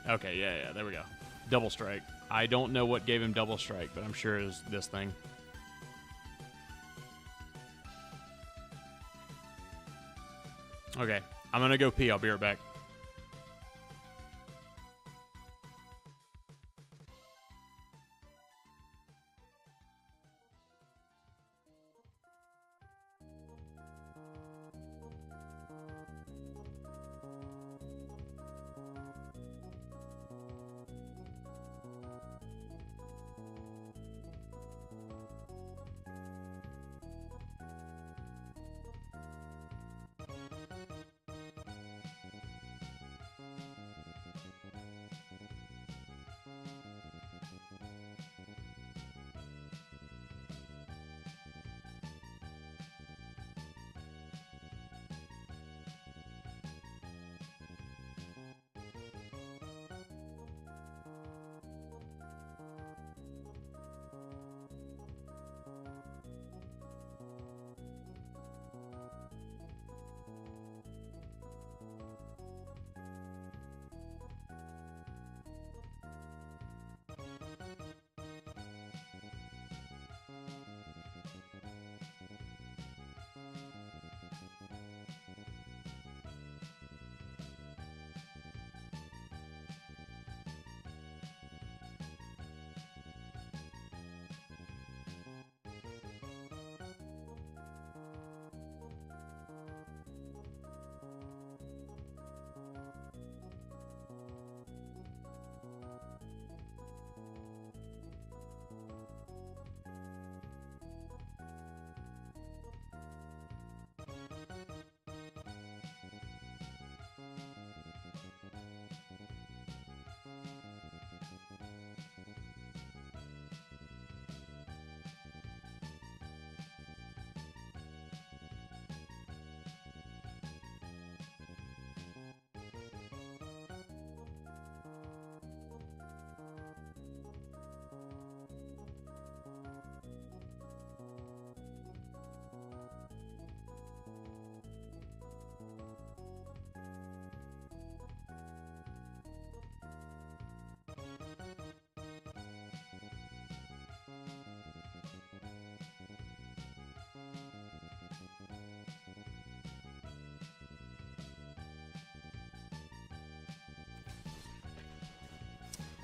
Okay, yeah, there we go. Double strike. I don't know what gave him double strike, but I'm sure it was this thing. Okay, I'm gonna go pee. I'll be right back.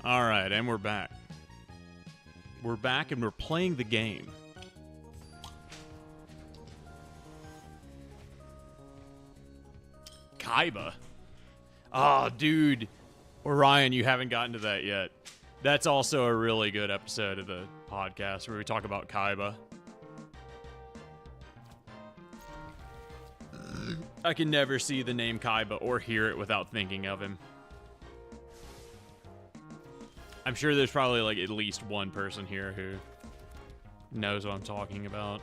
All right, and we're back. We're back and we're playing the game. Kaiba. Oh, dude. Orion, you haven't gotten to that yet. That's also a really good episode of the podcast where we talk about Kaiba. I can never see the name Kaiba or hear it without thinking of him. I'm sure there's probably like at least one person here who knows what I'm talking about.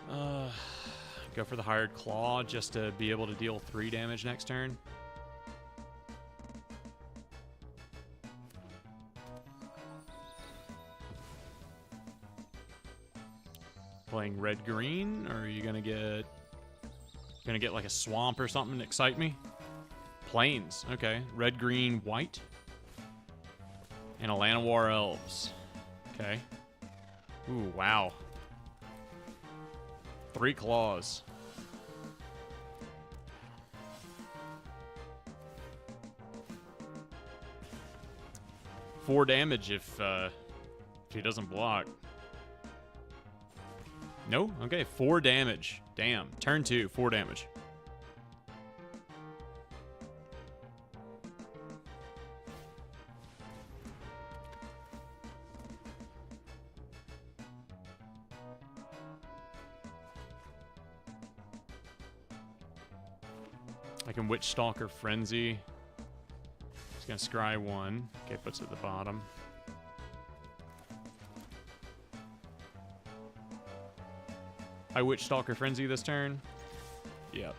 Go for the Hired Claw just to be able to deal 3 damage next turn. Playing red-green, or are you gonna get like a swamp or something to excite me? Plains, okay. Red, green, white. And a Llanowar Elves. Okay. Ooh, wow. 3 claws. Four damage if he doesn't block. No? Okay, 4 damage. Damn. Turn 2, 4 damage. I can Witch Stalker Frenzy. He's gonna scry 1. Okay, puts it at the bottom. I Witch Stalker Frenzy this turn. Yep.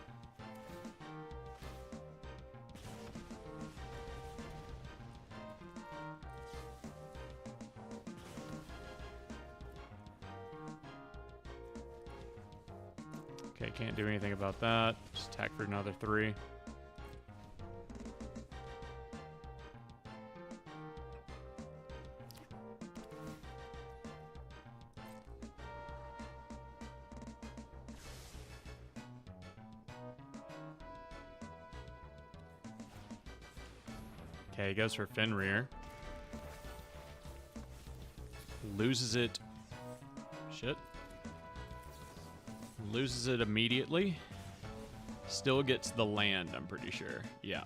Okay, can't do anything about that. Just attack for another 3. Okay, he goes for Fenrir. Loses it. Shit. Loses it immediately. Still gets the land, I'm pretty sure. Yeah.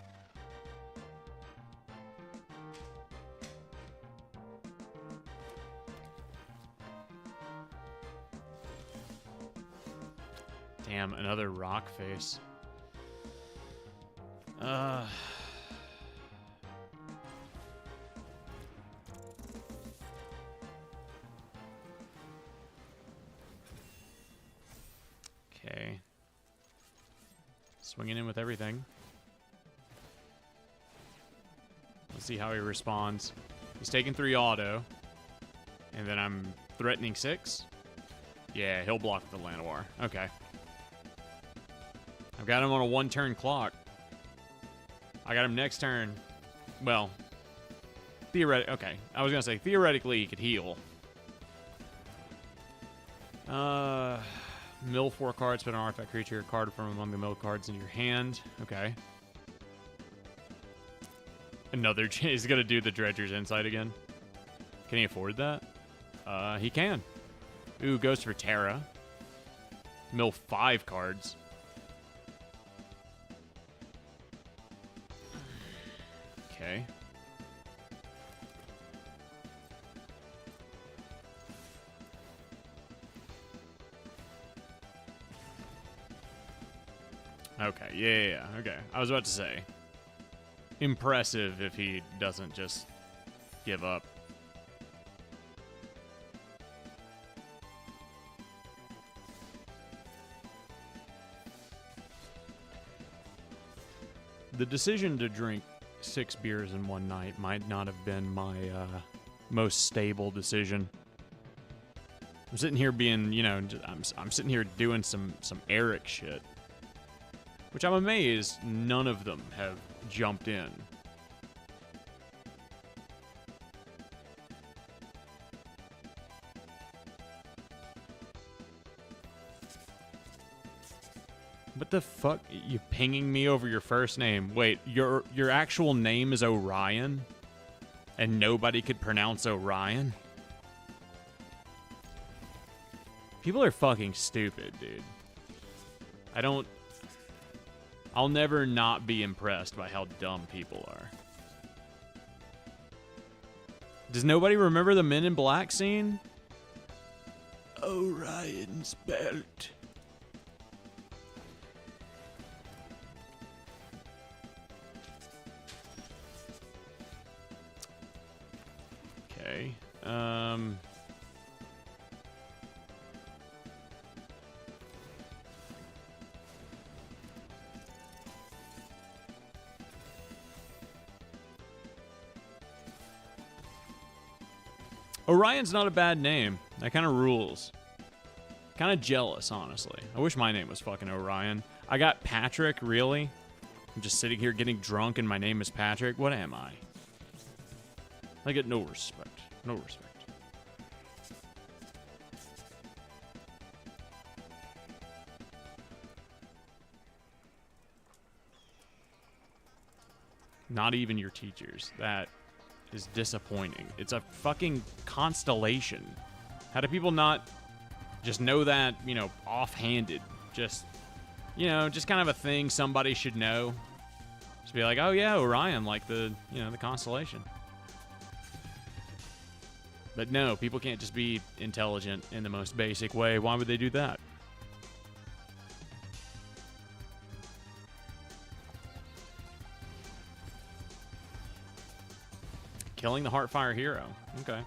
Damn, another rock face. Okay. Swinging in with everything. Let's see how he responds. He's taking 3 auto. And then I'm threatening 6. Yeah, he'll block the Llanowar. Okay. I've got him on a 1-turn clock. I got him next turn. Well, theoretically, okay. I was gonna say theoretically he could heal. Mill 4 cards, put an artifact creature, a card from among the mill cards in your hand. Okay. Another. He's gonna do the Dredger's Insight again. Can he afford that? He can. Ooh, goes for Terra. Mill 5 cards. Okay. Okay, yeah, okay. I was about to say. Impressive if he doesn't just give up. The decision to drink 6 beers in one night might not have been my most stable decision. I'm sitting here being, you know, I'm sitting here doing some Eric shit. Which I'm amazed none of them have jumped in. What the fuck? You pinging me over your first name? Wait, your actual name is Orion? And nobody could pronounce Orion? People are fucking stupid, dude. I'll never not be impressed by how dumb people are. Does nobody remember the Men in Black scene? Orion's belt. Okay. Orion's not a bad name. That kind of rules. Kind of jealous, honestly. I wish my name was fucking Orion. I got Patrick, really? I'm just sitting here getting drunk and my name is Patrick? What am I? I get no respect. No respect. Not even your teachers. That is disappointing. It's a fucking constellation. How do people not just know that, you know, offhanded? Just, you know, just kind of a thing somebody should know. Just be like, oh yeah, Orion, like the, you know, the constellation. But no, people can't just be intelligent in the most basic way. Why would they do that? Killing the Heartfire hero. Okay.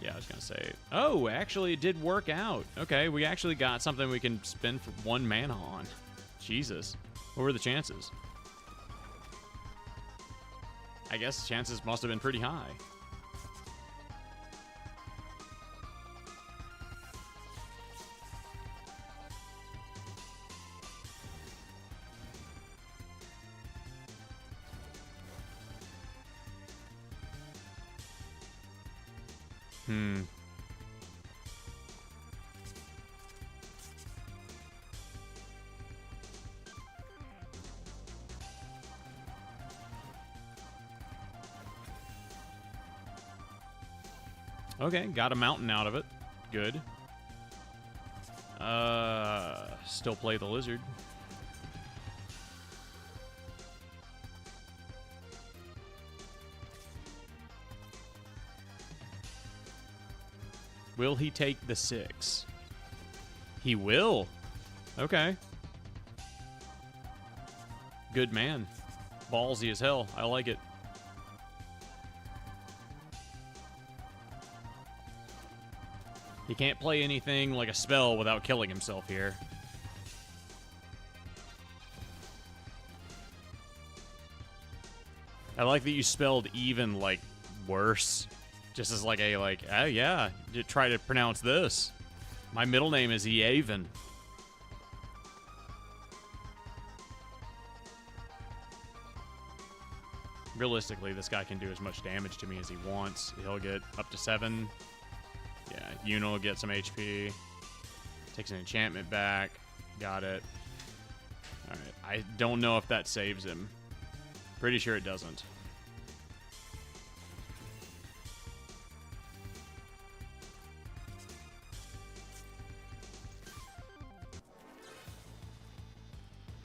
Yeah, I was gonna say. Oh, actually, it did work out. Okay, we actually got something we can spend for 1 mana on. Jesus. What were the chances? I guess chances must have been pretty high. Okay, got a mountain out of it. Good. Still play the lizard. Will he take the 6? He will. Okay. Good man. Ballsy as hell. I like it. He can't play anything like a spell without killing himself here. I like that you spelled even, like, worse. Just as like a, like, oh yeah, try to pronounce this. My middle name is Eaven. Realistically, this guy can do as much damage to me as he wants. He'll get up to 7. Yeah, Yuna will get some HP. Takes an enchantment back. Got it. Alright, I don't know if that saves him. Pretty sure it doesn't.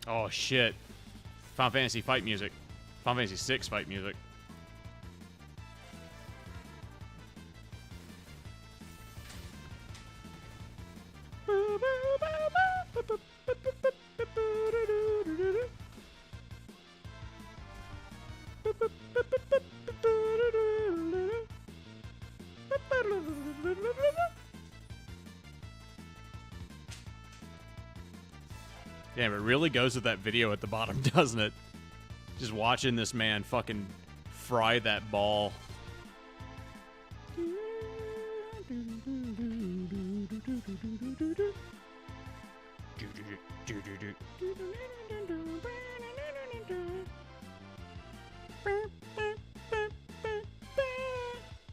Oh, shit. Final Fantasy fight music. Final Fantasy 6 fight music. Damn, it really goes with that video at the bottom, doesn't it? Just watching this man fucking fry that ball.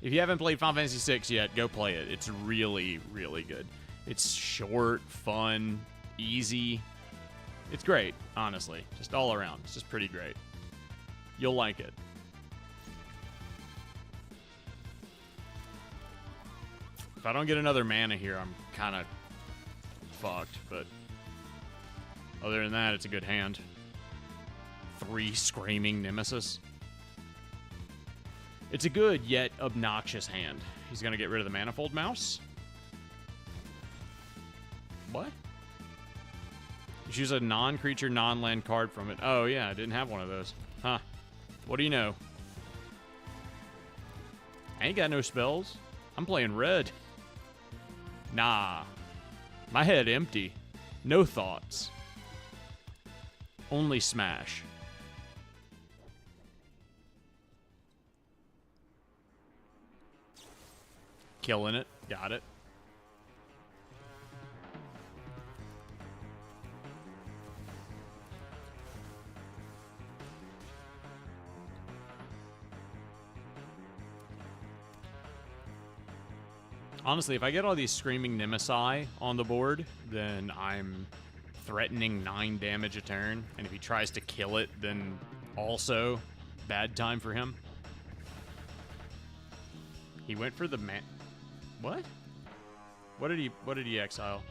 If you haven't played Final Fantasy VI yet, go play it. It's really, really good. It's short, fun, easy. It's great, honestly. Just all around. It's just pretty great. You'll like it. If I don't get another mana here, I'm kind of fucked, but other than that, it's a good hand. 3 Screaming Nemesis. It's a good, yet obnoxious hand. He's going to get rid of the Manifold Mouse. What? Choose a non-creature, non-land card from it. Oh, yeah, I didn't have one of those. Huh. What do you know? I ain't got no spells. I'm playing red. Nah. My head empty. No thoughts. Only smash. Killing it. Got it. Honestly, if I get all these Screaming Nemesi on the board, then I'm threatening 9 damage a turn. And if he tries to kill it, then also bad time for him. He went for the What? What did he exile?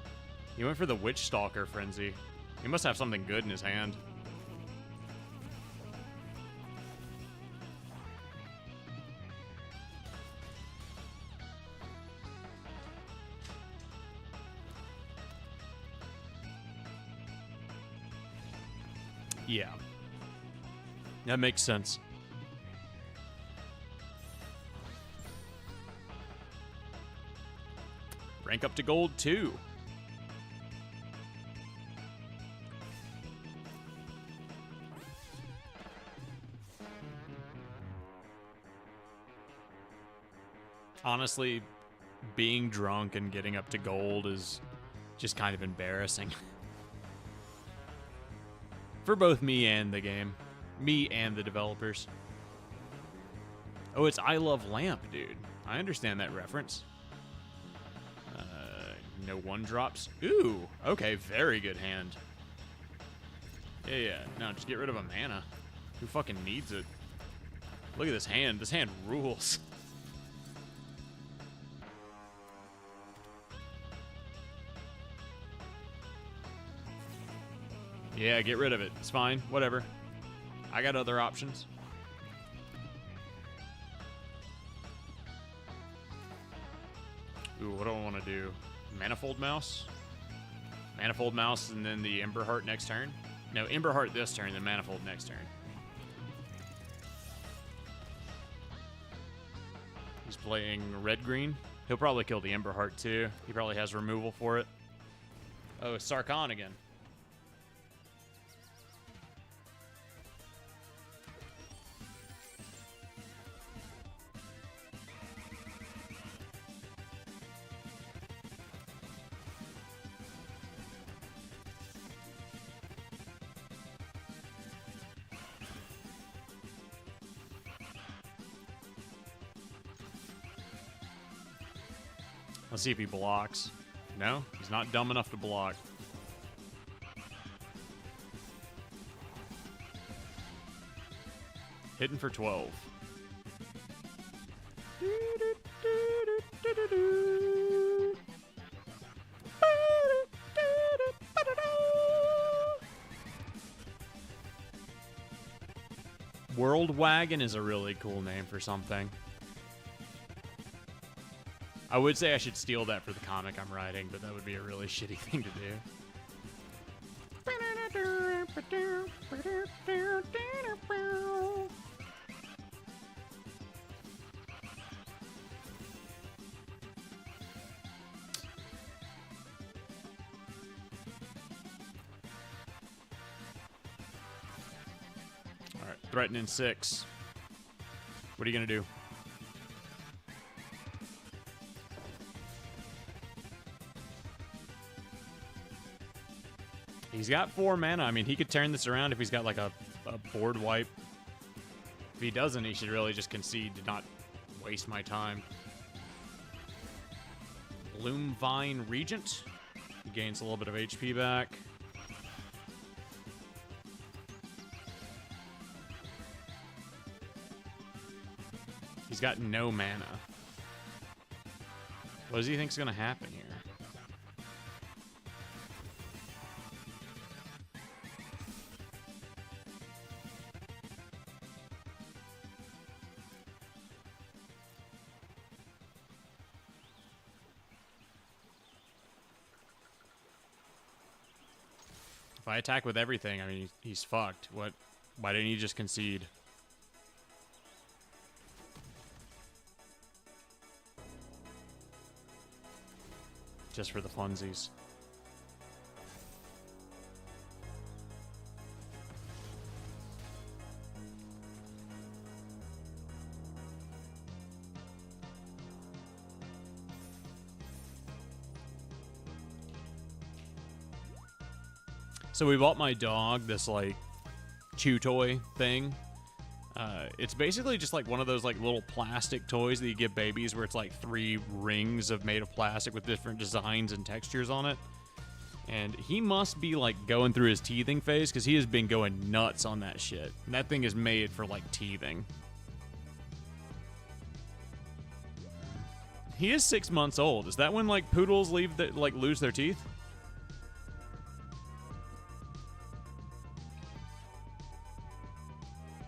He went for the Witch Stalker Frenzy. He must have something good in his hand. Yeah. That makes sense. Rank up to gold 2. Honestly, being drunk and getting up to gold is just kind of embarrassing. For both me and the game. Me and the developers. Oh, it's I Love Lamp, dude. I understand that reference. No one drops. Ooh, okay, very good hand. Yeah. No, just get rid of a mana. Who fucking needs it? Look at this hand. This hand rules. Yeah, get rid of it. It's fine. Whatever. I got other options. Ooh, what do I want to do? Manifold Mouse? Manifold Mouse and then the Ember Heart next turn? No, Ember Heart this turn, then Manifold next turn. He's playing red-green. He'll probably kill the Ember Heart too. He probably has removal for it. Oh, Sarkhan again. Let's see if he blocks. No, he's not dumb enough to block. Hitting for 12. World Wagon is a really cool name for something. I would say I should steal that for the comic I'm writing, but that would be a really shitty thing to do. Alright, threatening 6. What are you gonna do? He's got 4 mana. I mean, he could turn this around if he's got like a board wipe. If he doesn't, he should really just concede to not waste my time. Bloomvine Regent. He gains a little bit of HP back. He's got no mana. What does he think's gonna happen here? If I attack with everything, I mean, he's fucked. What? Why didn't he just concede? Just for the funsies. So we bought my dog this, like, chew toy thing. It's basically just like one of those like little plastic toys that you give babies where it's like 3 rings made of plastic with different designs and textures on it. And he must be like going through his teething phase because he has been going nuts on that shit. And that thing is made for like teething. He is 6 months old. Is that when like poodles lose their teeth?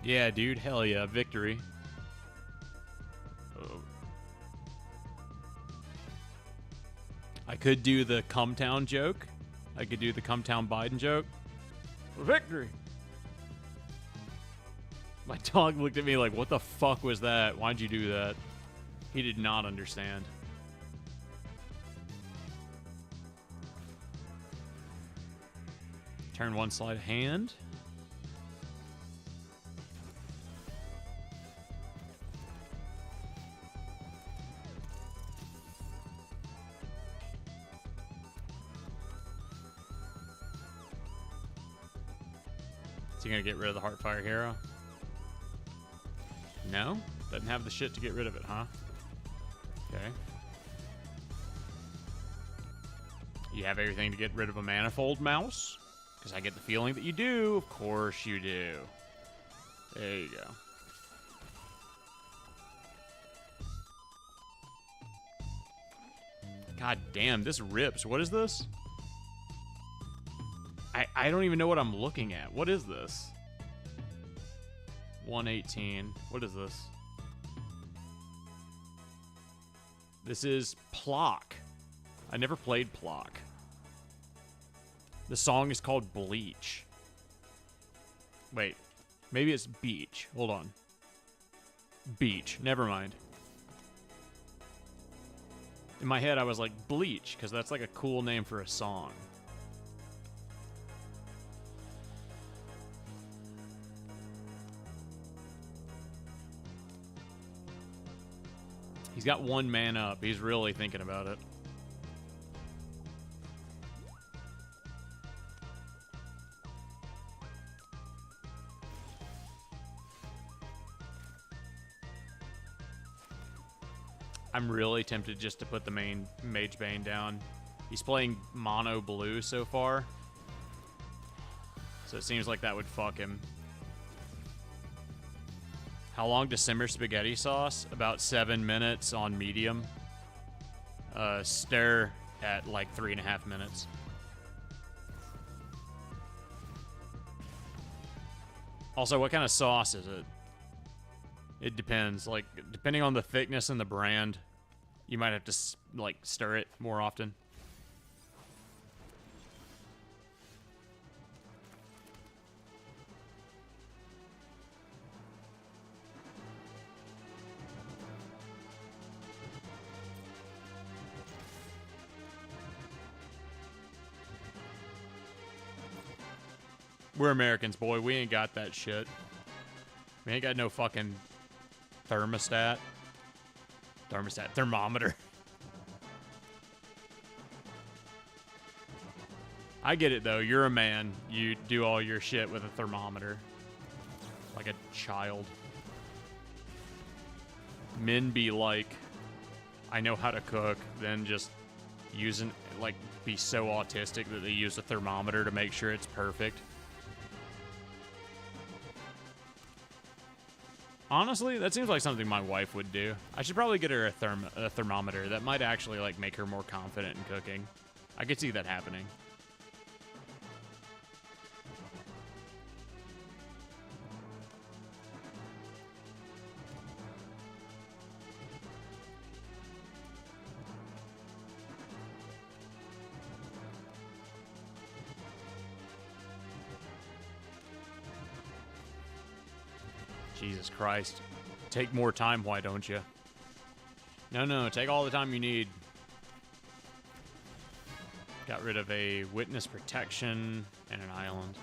Yeah, dude. Hell yeah. Victory. Oh. I could do the Cumtown joke. I could do the Cumtown Biden joke. Victory! My dog looked at me like, what the fuck was that? Why'd you do that? He did not understand. Turn 1 sleight of hand. Is he gonna get rid of the Heartfire Hero? No? Doesn't have the shit to get rid of it, huh? Okay. You have everything to get rid of a manifold, mouse? Because I get the feeling that you do. Of course you do. There you go. God damn, this rips. What is this? I don't even know what I'm looking at. What is this? 118. What is this? This is Plock. I never played Plock. The song is called Bleach. Wait. Maybe it's Beach. Hold on. Beach. Never mind. In my head, I was like, Bleach, because that's like a cool name for a song. He's got one man up. He's really thinking about it. I'm really tempted just to put the main Mage Bane down. He's playing mono blue so far. So it seems like that would fuck him. How long to simmer spaghetti sauce? About 7 minutes on medium. Stir at like 3.5 minutes. Also, what kind of sauce is it? It depends. Like, depending on the thickness and the brand, you might have to, like, stir it more often. We're Americans, boy. We ain't got that shit. We ain't got no fucking thermostat. Thermometer. I get it, though. You're a man. You do all your shit with a thermometer. Like a child. Men be like, I know how to cook, then just using, like, be so autistic that they use a thermometer to make sure it's perfect. Honestly, that seems like something my wife would do. I should probably get her a thermometer. That might actually, like, make her more confident in cooking. I could see that happening. Jesus Christ. Take more time, why don't you? No, take all the time you need. Got rid of a witness protection and an island.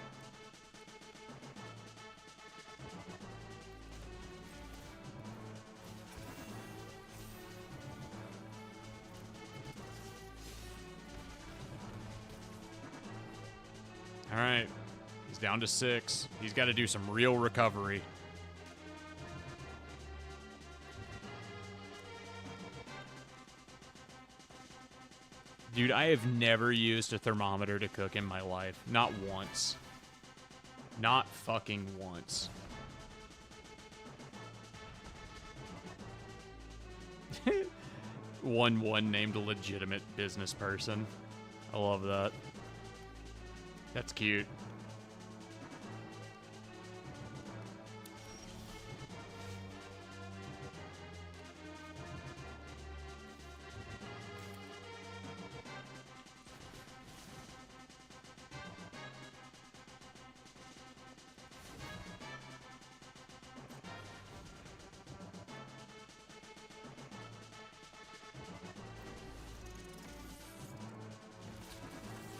Alright. He's down to 6. He's got to do some real recovery. Dude, I have never used a thermometer to cook in my life. Not once. Not fucking once. One named a legitimate business person. I love that. That's cute.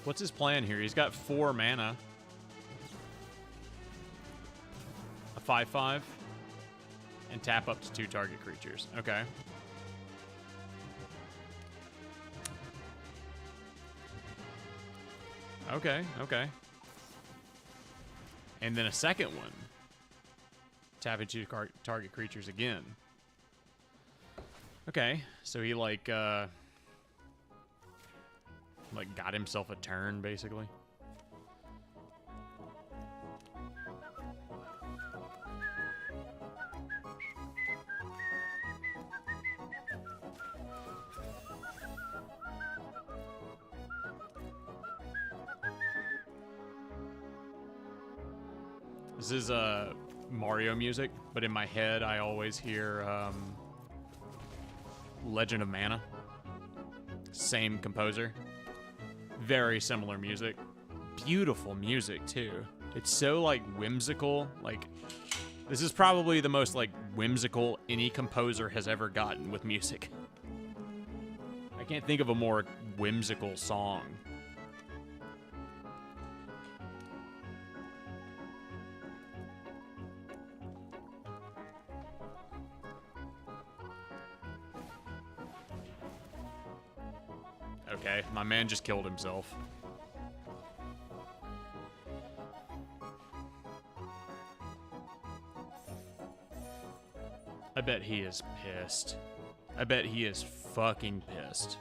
What's his plan here? He's got 4 mana. A 5/5. And tap up to 2 target creatures. Okay. Okay. And then a second one. Tap into target creatures again. Okay, so he like got himself a turn basically. This is Mario music, but in my head I always hear Legend of Mana. Same composer. Very similar music. Beautiful music too. It's so like whimsical. Like this is probably the most like whimsical any composer has ever gotten with music. I can't think of a more whimsical song. Okay, my man just killed himself. I bet he is pissed. I bet he is fucking pissed.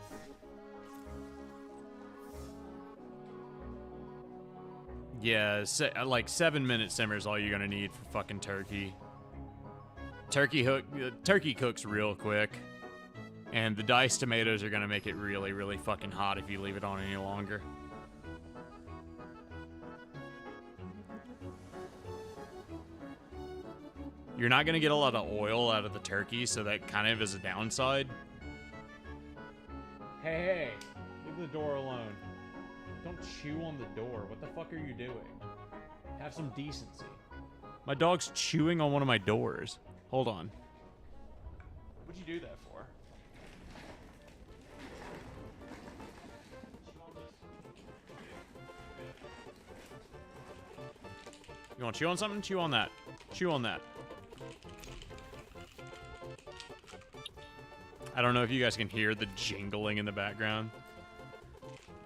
Yeah, like 7-minute simmer is all you're gonna need for fucking turkey. Turkey cooks real quick. And the diced tomatoes are gonna make it really, really fucking hot if you leave it on any longer. You're not gonna get a lot of oil out of the turkey, so that kind of is a downside. Hey, leave the door alone. Don't chew on the door. What the fuck are you doing? Have some decency. My dog's chewing on one of my doors. Hold on. What'd you do that for? You want to chew on something? Chew on that. Chew on that. I don't know if you guys can hear the jingling in the background.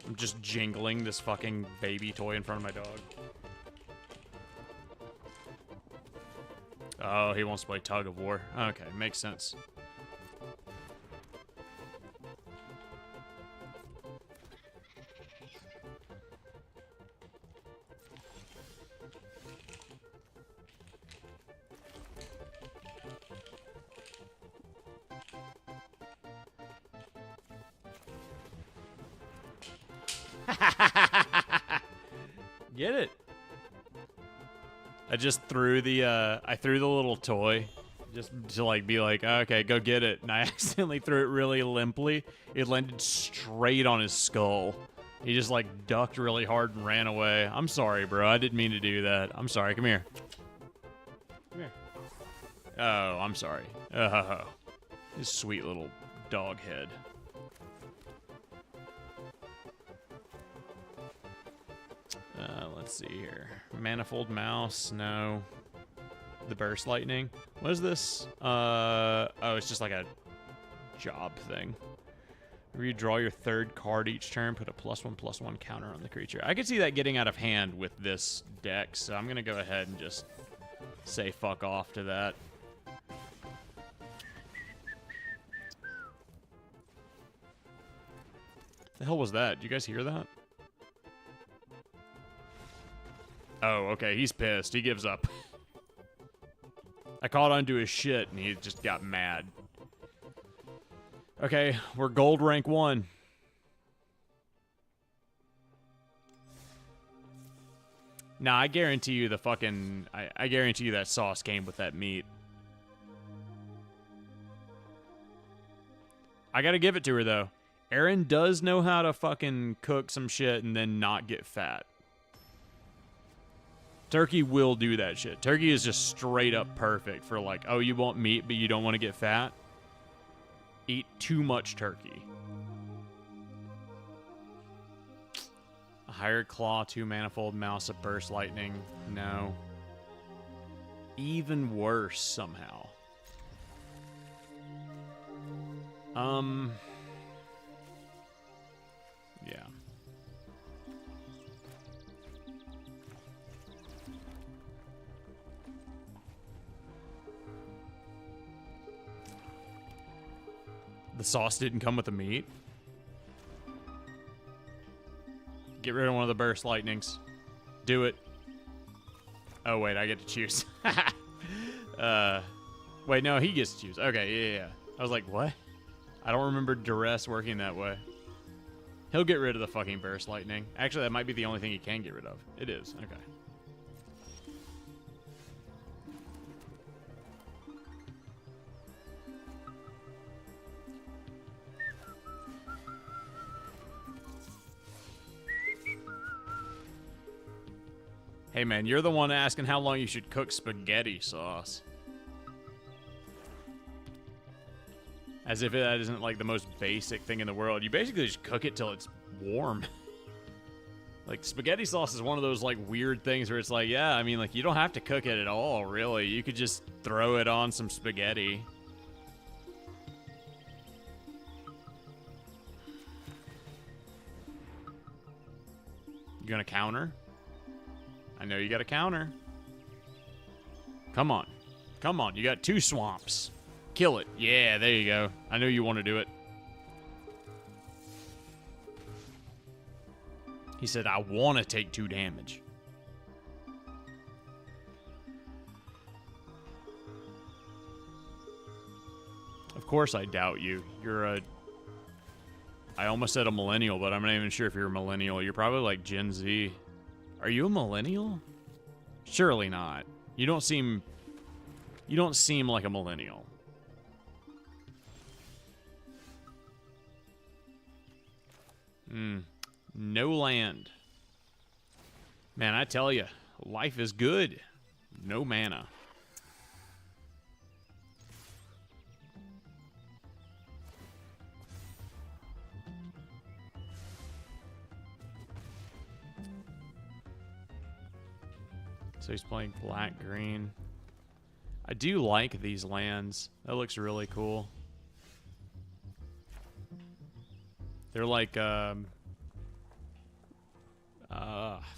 I'm just jingling this fucking baby toy in front of my dog. Oh, he wants to play tug of war. Okay, makes sense. Get it. I just threw the little toy just to like be like, okay, go get it. And I accidentally threw it really limply. It landed straight on his skull. He just like ducked really hard and ran away. I'm sorry, bro. I didn't mean to do that. I'm sorry. Come here. Come here. Oh, I'm sorry. Oh, his sweet little dog head. Let's see here. Manifold mouse, no. The burst lightning. What is this? Oh, it's just like a job thing. Where you draw your third card each turn, put a +1/+1 counter on the creature. I could see that getting out of hand with this deck, so I'm gonna go ahead and just say fuck off to that. The hell was that? Did you guys hear that? Oh, okay, he's pissed. He gives up. I caught onto his shit, and he just got mad. Okay, we're gold rank 1. Nah, I guarantee you the fucking... I guarantee you that sauce came with that meat. I gotta give it to her, though. Erin does know how to fucking cook some shit and then not get fat. Turkey will do that shit. Turkey is just straight up perfect for like, oh, you want meat, but you don't want to get fat? Eat too much turkey. A higher claw, 2 manifold mouse, a burst lightning. No. Even worse somehow. Yeah. The sauce didn't come with the meat? Get rid of one of the burst lightnings. Do it. Oh, wait, I get to choose. Wait, no, he gets to choose. Okay, yeah. I was like, what? I don't remember duress working that way. He'll get rid of the fucking burst lightning. Actually, that might be the only thing he can get rid of. It is. Okay. Hey man, you're the one asking how long you should cook spaghetti sauce. As if that isn't like the most basic thing in the world. You basically just cook it till it's warm. Like spaghetti sauce is one of those like weird things where it's like, yeah, I mean like you don't have to cook it at all, really. You could just throw it on some spaghetti. You gonna counter? I know you got a counter. Come on. Come on, you got 2 swamps. Kill it. Yeah, there you go. I know you want to do it. He said, I want to take 2 damage. Of course I doubt you. You're a... I almost said a millennial, but I'm not even sure if you're a millennial. You're probably like Gen Z. Are you a millennial? Surely not. You don't seem like a millennial. No land. Man, I tell you, life is good. No mana. So he's playing black-green. I do like these lands. That looks really cool. They're like,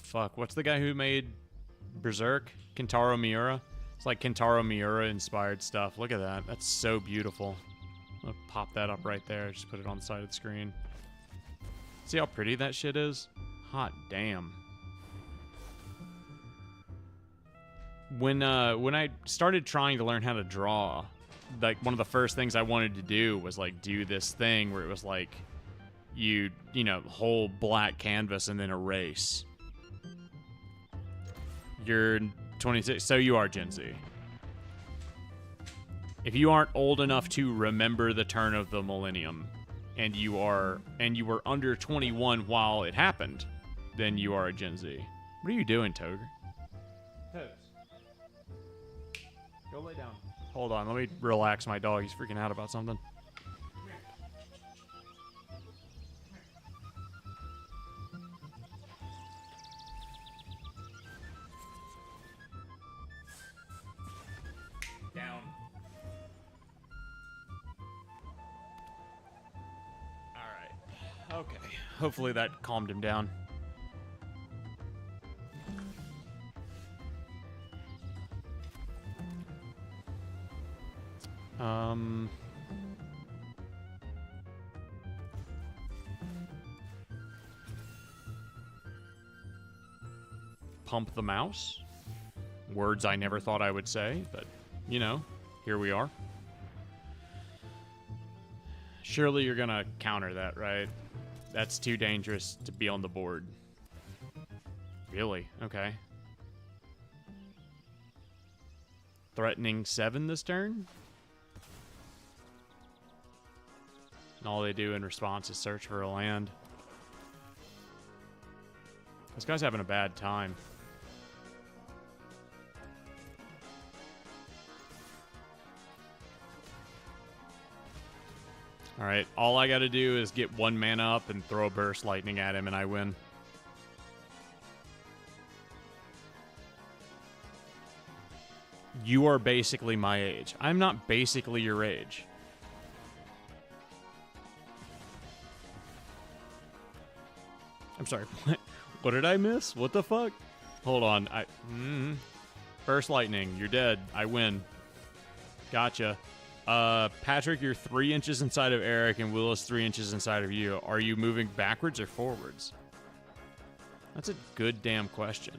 fuck. What's the guy who made Berserk? Kentaro Miura? It's like Kentaro Miura-inspired stuff. Look at that. That's so beautiful. I'm gonna pop that up right there. Just put it on the side of the screen. See how pretty that shit is? Hot damn. When I started trying to learn how to draw, like one of the first things I wanted to do was like do this thing where it was like you know, whole black canvas and then erase. You're 26, so you are Gen Z. If you aren't old enough to remember the turn of the millennium and you were under 21 while it happened, then you are a Gen Z. What are you doing, Toger? Go lay down. Hold on, let me relax my dog. He's freaking out about something. Down. Alright. Okay. Hopefully that calmed him down. Pump the mouse. Words I never thought I would say, but, you know, here we are. Surely you're gonna counter that, right? That's too dangerous to be on the board. Really? Okay. Threatening 7 this turn? And all they do in response is search for a land. This guy's having a bad time. Alright, all I gotta do is get 1 mana up and throw a burst lightning at him and I win. You are basically my age. I'm not basically your age. I'm sorry, what did I miss? What the fuck? Hold on, Burst lightning, you're dead. I win. Gotcha. Patrick, you're 3 inches inside of Eric, and Will is 3 inches inside of you. Are you moving backwards or forwards? That's a good damn question.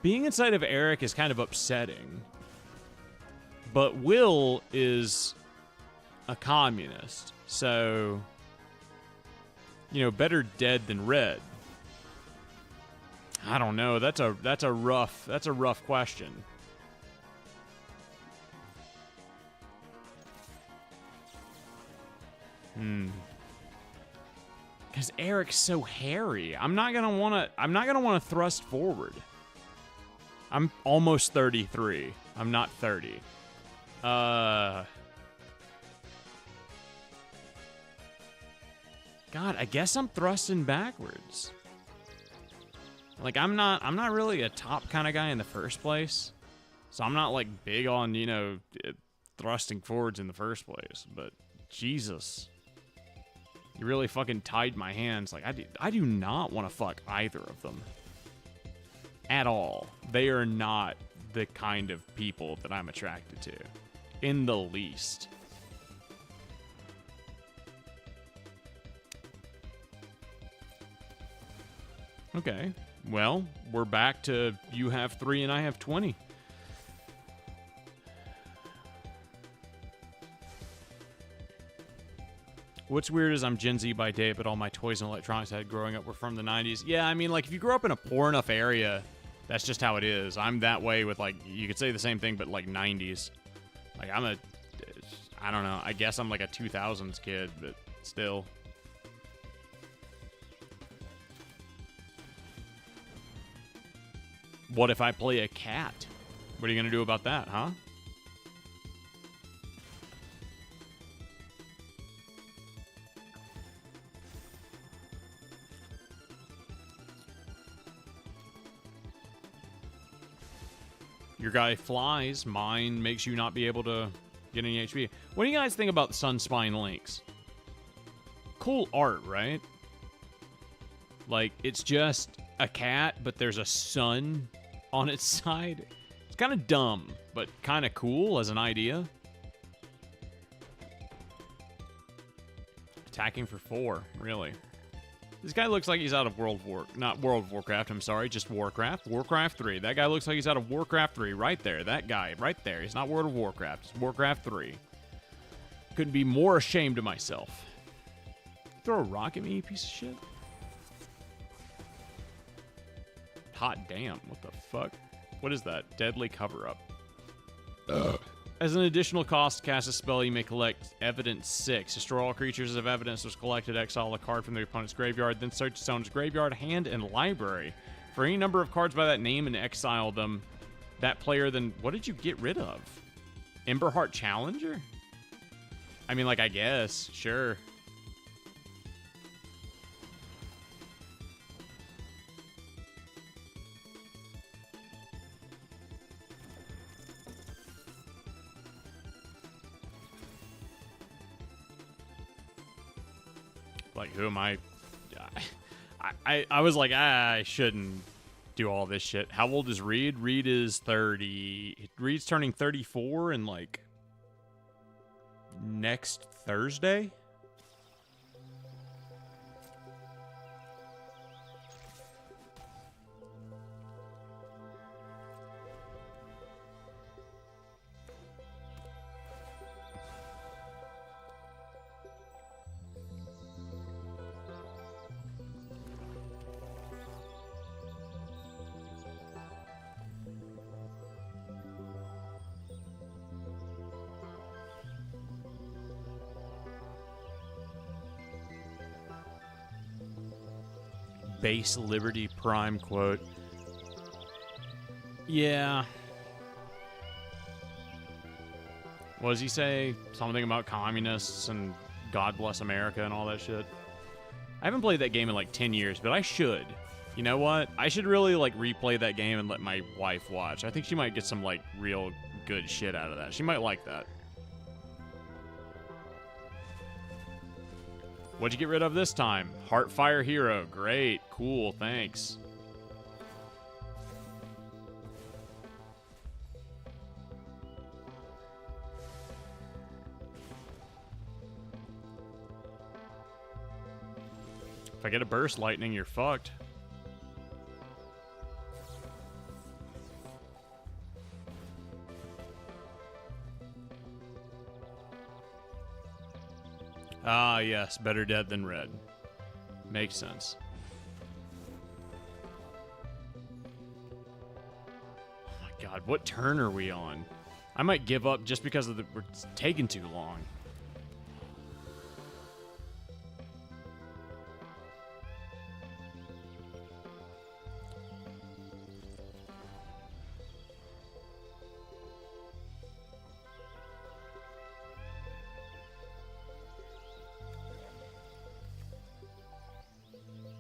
Being inside of Eric is kind of upsetting. But Will is a communist, so, you know, better dead than red. I don't know. That's a rough question. Because Eric's so hairy. I'm not gonna wanna thrust forward. I'm almost 33. I'm not 30. God, I guess I'm thrusting backwards. Like, I'm not really a top kind of guy in the first place. So I'm not, like, big on, you know, thrusting forwards in the first place. But, Jesus. You really fucking tied my hands. Like, I do not want to fuck either of them. At all. They are not the kind of people that I'm attracted to. In the least. Okay. Well, we're back to you have 3 and I have 20. What's weird is I'm Gen Z by day, but all my toys and electronics I had growing up were from the 90s. Yeah, I mean, like, if you grew up in a poor enough area, that's just how it is. I'm that way with, like, you could say the same thing, but, like, 90s. Like, I don't know, I guess I'm, like, a 2000s kid, but still. What if I play a cat? What are you gonna do about that, huh? Your guy flies, mine makes you not be able to get any HP. What do you guys think about the Sunspine links? Cool art, right? Like, it's just a cat, but there's a sun on its side. It's kind of dumb, but kind of cool as an idea. Attacking for 4, really. This guy looks like he's out of not World of Warcraft, I'm sorry, just Warcraft. Warcraft 3. That guy looks like he's out of Warcraft 3, right there. That guy, right there. He's not World of Warcraft, it's Warcraft 3. Couldn't be more ashamed of myself. Throw a rock at me, you piece of shit. Hot damn, what the fuck? What is that? Deadly cover-up. As an additional cost to cast a spell, you may collect Evidence 6. Destroy all creatures if evidence was collected. Exile a card from the opponent's graveyard. Then search its owner's graveyard, hand, and library for any number of cards by that name and exile them. That player then... What did you get rid of? Emberheart Challenger? I mean, like, I guess. Sure. Like, who am I? I was like, I shouldn't do all this shit. How old is Reed? Reed is 30. Reed's turning 34 in, like, next Thursday? Base Liberty Prime quote. Yeah. What does he say? Something about communists and God bless America and all that shit. I haven't played that game in like 10 years, but I should. You know what? I should really like replay that game and let my wife watch. I think she might get some like real good shit out of that. She might like that. What'd you get rid of this time? Heartfire Hero. Great. Cool. Thanks. If I get a burst lightning, you're fucked. Ah, yes. Better dead than red. Makes sense. Oh my god, what turn are we on? I might give up just because of we're taking too long.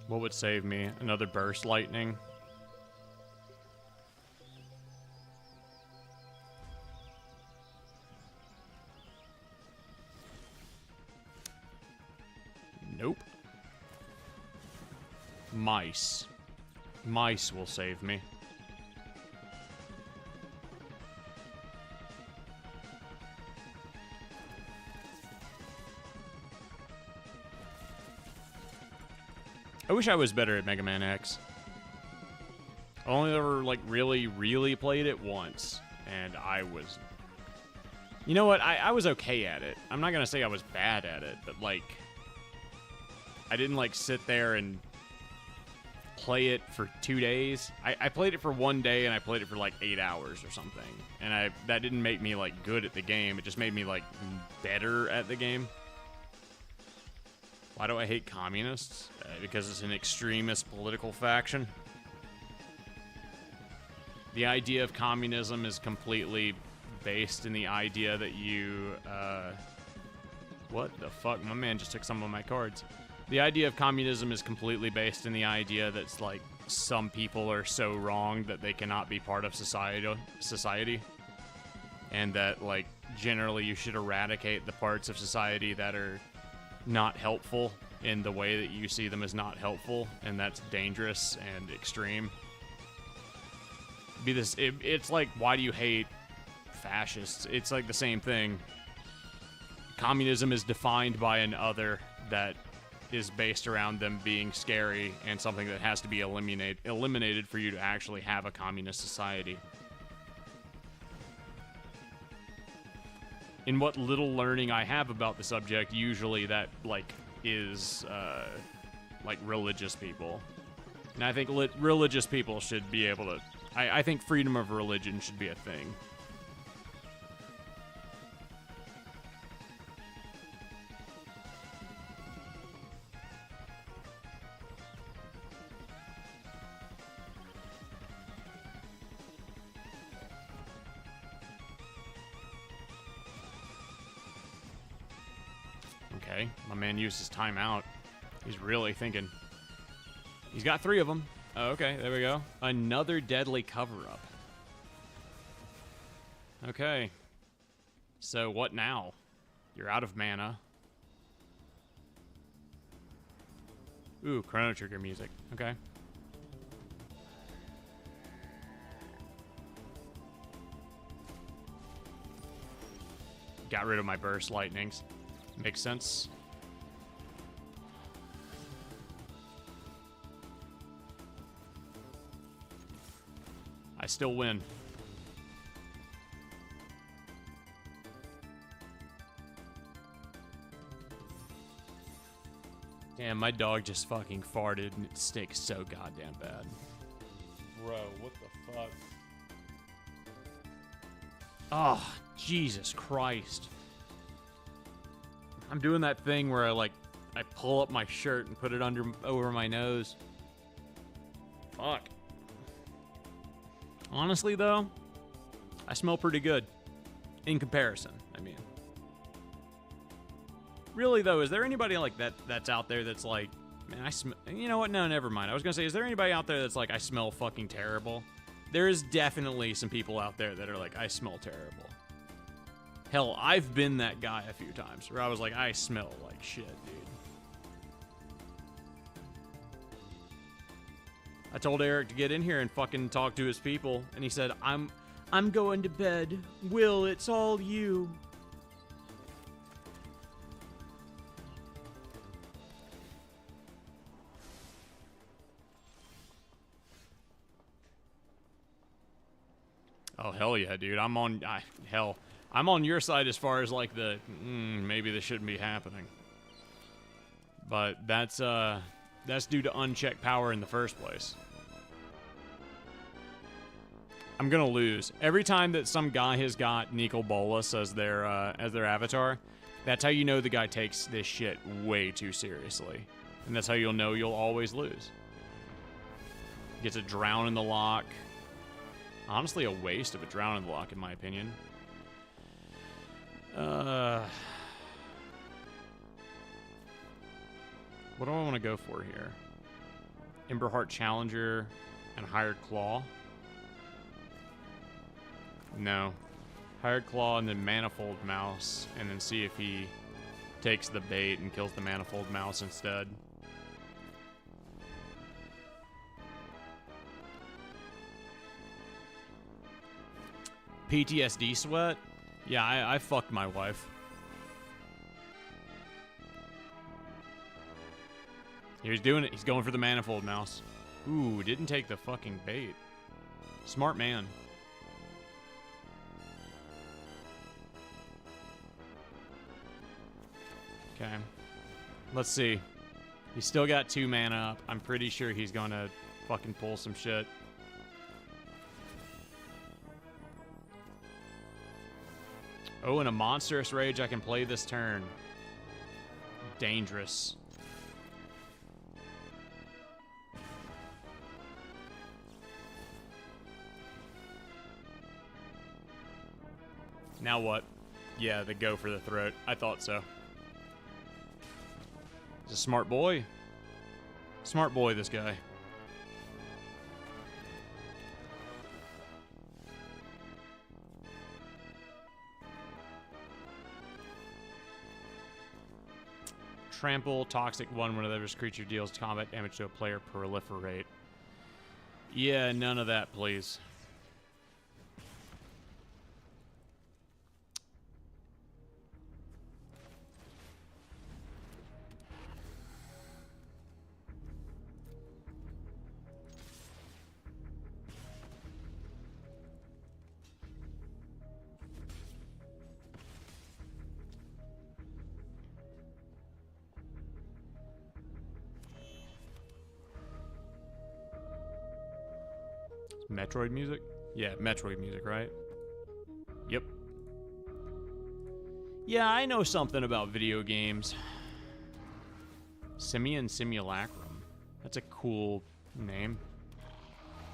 What would save me? Another burst lightning? Nope. Mice. Mice will save me. I wish I was better at Mega Man X. I only ever, like, really played it once. And I was... You know what? I was okay at it. I'm not gonna say I was bad at it, but, like... I didn't, like, sit there and play it for 2 days. I played it for 1 day, and I played it for, like, 8 hours or something. And that didn't make me, like, good at the game. It just made me, like, better at the game. Why do I hate communists? Because it's an extremist political faction. The idea of communism is completely based in the idea that you, what the fuck? My man just took some of my cards. The idea of communism is completely based in the idea that, like, some people are so wrong that they cannot be part of society. And that, like, generally you should eradicate the parts of society that are not helpful in the way that you see them as not helpful, and that's dangerous and extreme. It's like, why do you hate fascists? It's like the same thing. Communism is defined by an other that is based around them being scary and something that has to be eliminated for you to actually have a communist society. In what little learning I have about the subject, usually that, like, is, like, religious people. And I think religious people should be able to... I think freedom of religion should be a thing. Okay, my man used his timeout. He's really thinking. He's got 3 of them. Oh, okay, there we go. Another deadly cover-up. Okay. So what now? You're out of mana. Ooh, Chrono Trigger music. Okay. Got rid of my burst lightnings. Makes sense. I still win. Damn, my dog just fucking farted and it stinks so goddamn bad. Bro, what the fuck? Oh, Jesus Christ. I'm doing that thing where I pull up my shirt and put it over my nose. Fuck. Honestly, though, I smell pretty good. In comparison, I mean. Really, though, is there anybody like that's out there that's like, man, I smell... You know what? No, never mind. I was gonna say, is there anybody out there that's like, I smell fucking terrible? There is definitely some people out there that are like, I smell terrible. Hell, I've been that guy a few times where I was like, I smell like shit, dude. I told Eric to get in here and fucking talk to his people, and he said, I'm going to bed. Will, it's all you. Oh, hell yeah, dude. I'm on your side as far as, like, the, maybe this shouldn't be happening. But that's due to unchecked power in the first place. I'm gonna lose. Every time that some guy has got Nicol Bolas as their avatar, that's how you know the guy takes this shit way too seriously. And that's how you'll know you'll always lose. Gets a drown in the lock. Honestly, a waste of a drown in the lock, in my opinion. What do I want to go for here? Emberheart Challenger and Hired Claw? No. Hired Claw and then Manifold Mouse, and then see if he takes the bait and kills the Manifold Mouse instead. PTSD sweat? Yeah, I fucked my wife. He's doing it. He's going for the Manifold Mouse. Ooh, didn't take the fucking bait. Smart man. Okay. Let's see. He's still got 2 mana up. I'm pretty sure he's gonna fucking pull some shit. Oh, and a Monstrous Rage I can play this turn. Dangerous. Now what? Yeah, the go for the throat. I thought so. He's a smart boy. Smart boy, this guy. Trample, Toxic 1, whenever this creature deals combat damage to a player, proliferate. Yeah, none of that, please. Metroid music? Yeah, Metroid music, right? Yep. Yeah, I know something about video games. Simian Simulacrum. That's a cool name.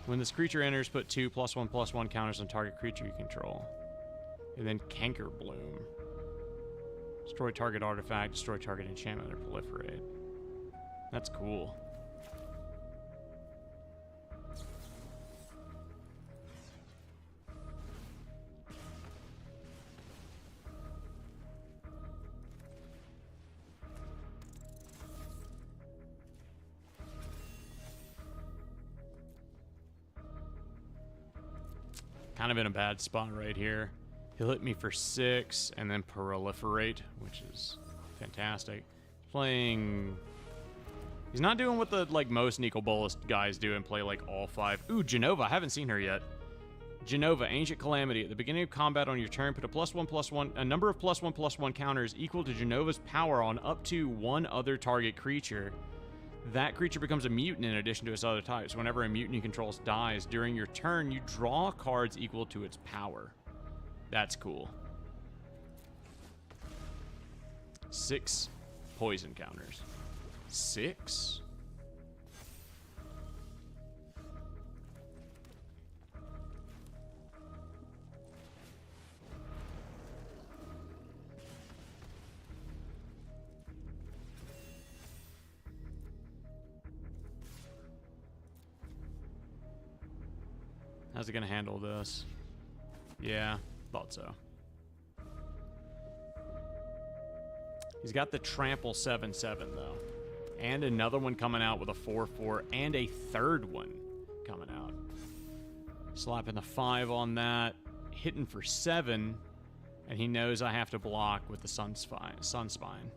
When this creature enters, put 2 +1/+1 counters on target creature you control. And then Canker Bloom. Destroy target artifact, destroy target enchantment, or proliferate. That's cool. Kind of in a bad spot right here. He'll hit me for 6 and then proliferate, which is fantastic. Playing... He's not doing what the most Nicol Bolas guys do and play all 5. Ooh, Genova. I haven't seen her yet. Genova, Ancient Calamity. At the beginning of combat on your turn, put a a number of +1/+1 counters equal to Genova's power on up to 1 other target creature. That creature becomes a mutant in addition to its other types. Whenever a mutant you control dies during your turn, you draw cards equal to its power. That's cool. 6 poison counters. 6? How's it gonna handle this? Yeah, thought so. He's got the Trample 7/7 though. And another one coming out with a 4/4 and a third one. coming out. Slapping the 5 on that. Hitting for 7. And he knows I have to block with the Sunspine.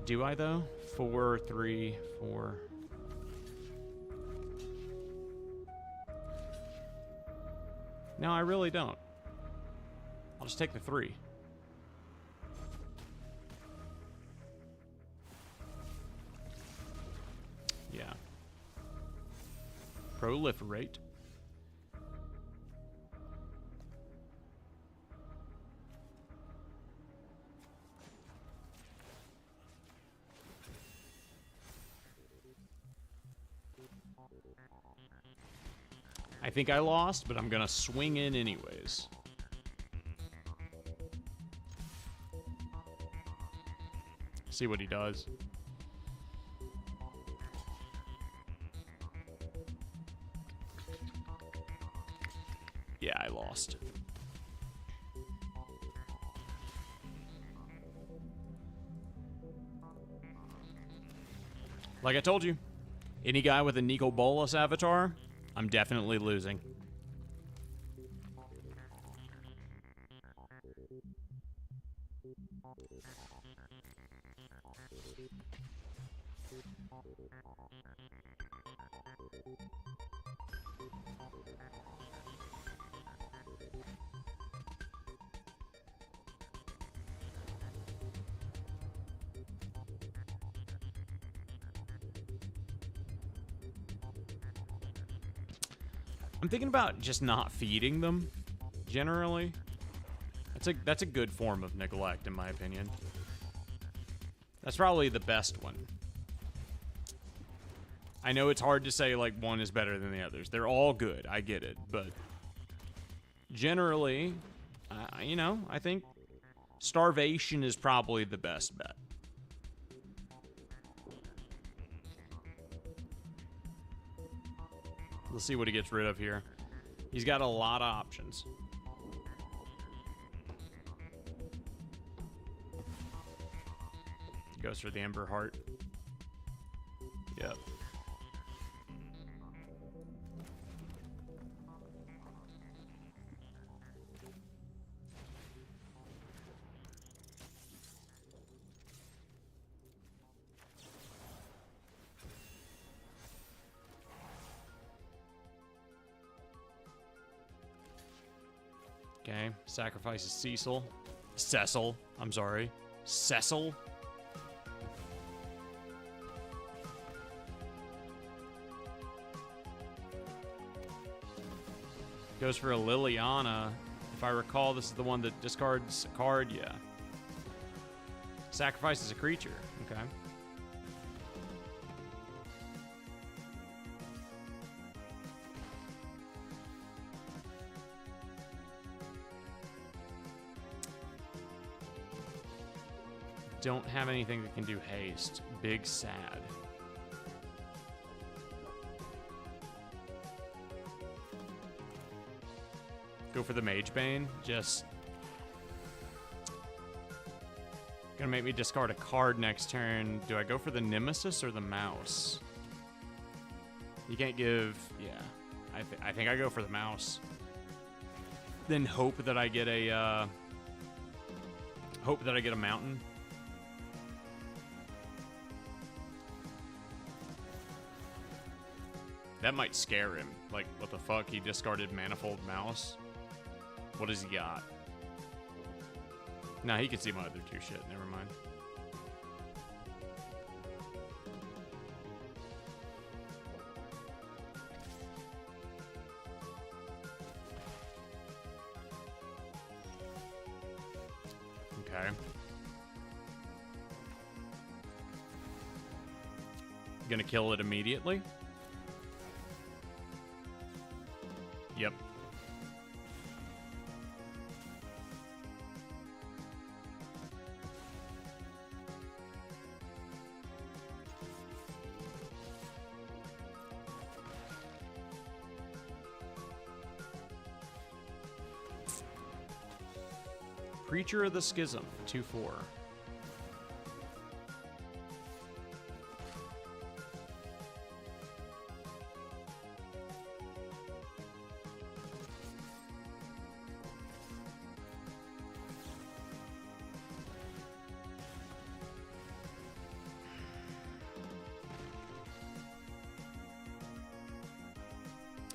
Do I, though? 4, 3, 4... No, I really don't. I'll just take the 3. Yeah. Proliferate. I think I lost, but I'm gonna swing in anyways. See what he does. Yeah, I lost. Like I told you, any guy with a Nico Bolas avatar, I'm definitely losing. I'm thinking about just not feeding them, generally. That's a good form of neglect, in my opinion. That's probably the best one. I know it's hard to say, like, one is better than the others. They're all good, I get it, but generally, you know, I think starvation is probably the best bet. Let's see what he gets rid of here. He's got a lot of options. Goes for the Ember Heart. Yep. Okay, sacrifices Cecil, I'm sorry. Cecil. Goes for a Liliana. If I recall, this is the one that discards a card, yeah. Sacrifices a creature, okay. Don't have anything that can do haste. Big sad. Go for the Mage Bane. Just gonna make me discard a card next turn. Do I go for the Nemesis or the Mouse? You can't give... Yeah. I think I go for the Mouse. Then hope that I get a... hope that I get a Mountain. That might scare him. Like, what the fuck? He discarded Manifold Mouse? What does he got? Nah, he can see my other 2 shit. Never mind. Okay. Gonna kill it immediately? Yep. Preacher of the Schism, 2/4.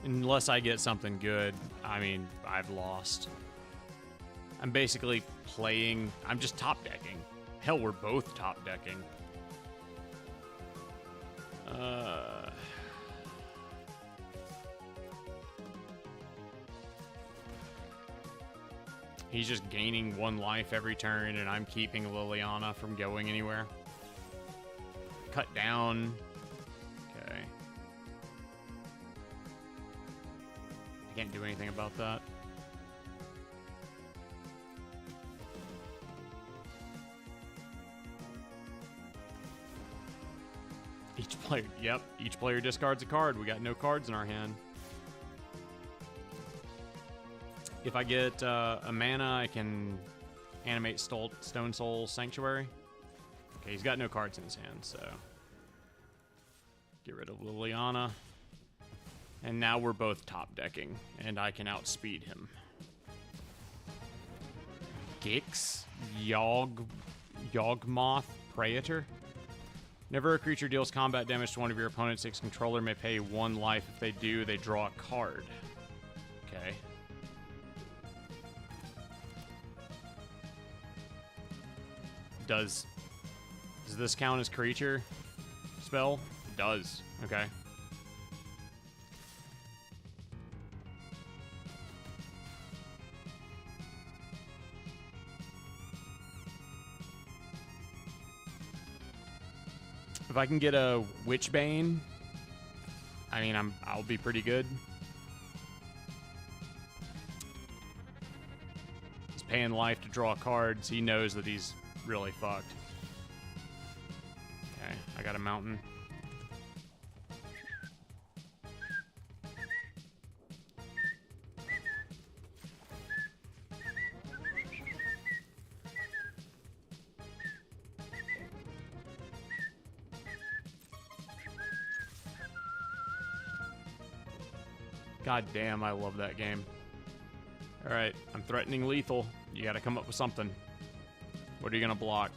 Unless I get something good, I mean, I've lost. I'm basically playing... I'm just top decking. Hell, we're both top decking. He's just gaining 1 life every turn, and I'm keeping Liliana from going anywhere. Cut down. Okay. I can't do anything about that. Each player discards a card. We got no cards in our hand. If I get a mana, I can animate Stone Soul Sanctuary. Okay, he's got no cards in his hand, so... Get rid of Liliana. And now we're both top decking, and I can outspeed him. Gix? Yawgmoth Praetor? Whenever a creature deals combat damage to one of your opponents, its controller may pay 1 life. If they do, they draw a card. Okay. Does this count as creature spell? It does. Okay. If I can get a Witchbane, I mean, I'll be pretty good. He's paying life to draw cards. He knows that he's really fucked. Okay, I got a mountain. God damn, I love that game. Alright, I'm threatening lethal. You gotta come up with something. What are you gonna block?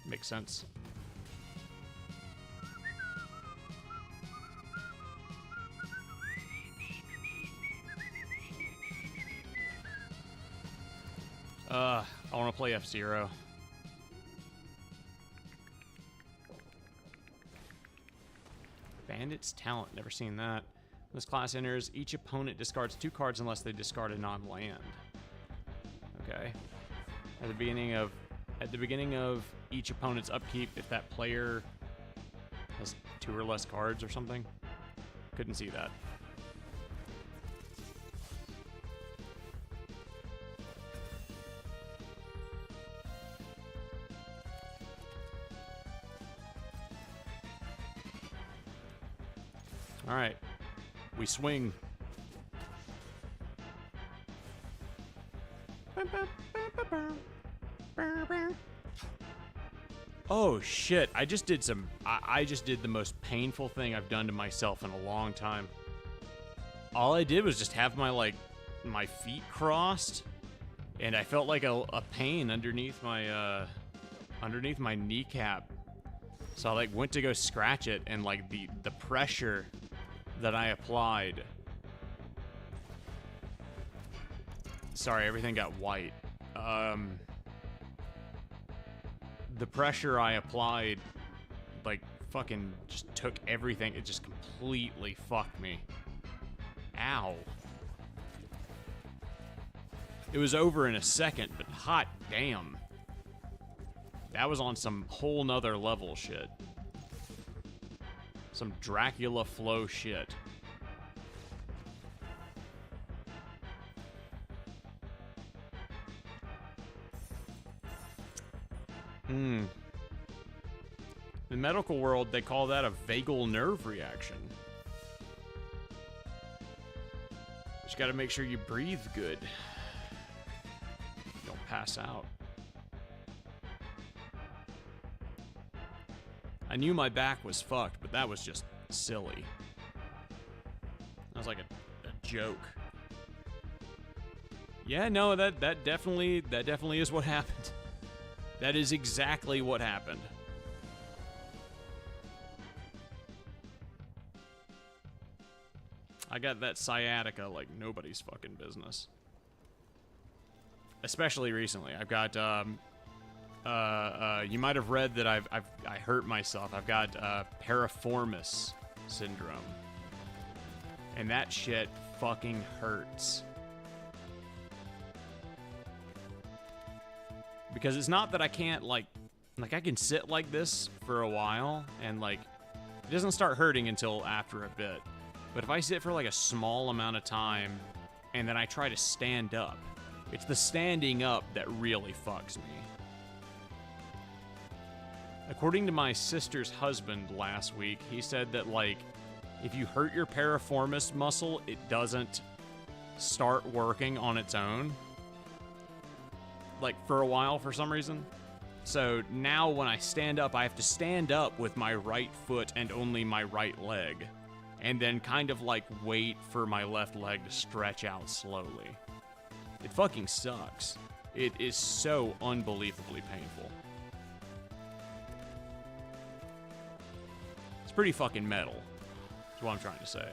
Makes sense. I wanna play F-Zero. Bandit's Talent, never seen that. When this class enters, each opponent discards 2 cards unless they discard a non-land. Okay. At the beginning of each opponent's upkeep, if that player has 2 or less cards or something. Couldn't see that. All right, we swing. Oh shit, I just did the most painful thing I've done to myself in a long time. All I did was just have my feet crossed, and I felt like a pain underneath my kneecap. So I went to go scratch it, and the pressure that I applied. Sorry, everything got white. The pressure I applied, fucking just took everything. It just completely fucked me. Ow. It was over in a second, but hot damn. That was on some whole nother level shit. Some Dracula flow shit. In the medical world, they call that a vagal nerve reaction. Just gotta make sure you breathe good. Don't pass out. I knew my back was fucked, but that was just silly. That was like a joke. Yeah, no, that definitely is what happened. That is exactly what happened. I got that sciatica like nobody's fucking business. Especially recently. I've got, you might have read that I hurt myself. I've got, piriformis syndrome. And that shit fucking hurts. Because it's not that I can't, like I can sit like this for a while, and, like, it doesn't start hurting until after a bit. But if I sit for, like, a small amount of time, and then I try to stand up, it's the standing up that really fucks me. According to my sister's husband last week, he said that, like, if you hurt your piriformis muscle, it doesn't start working on its own. Like, for a while, for some reason. So now when I stand up, I have to stand up with my right foot and only my right leg. And then kind of, like, wait for my left leg to stretch out slowly. It fucking sucks. It is so unbelievably painful. It's pretty fucking metal. That's what I'm trying to say.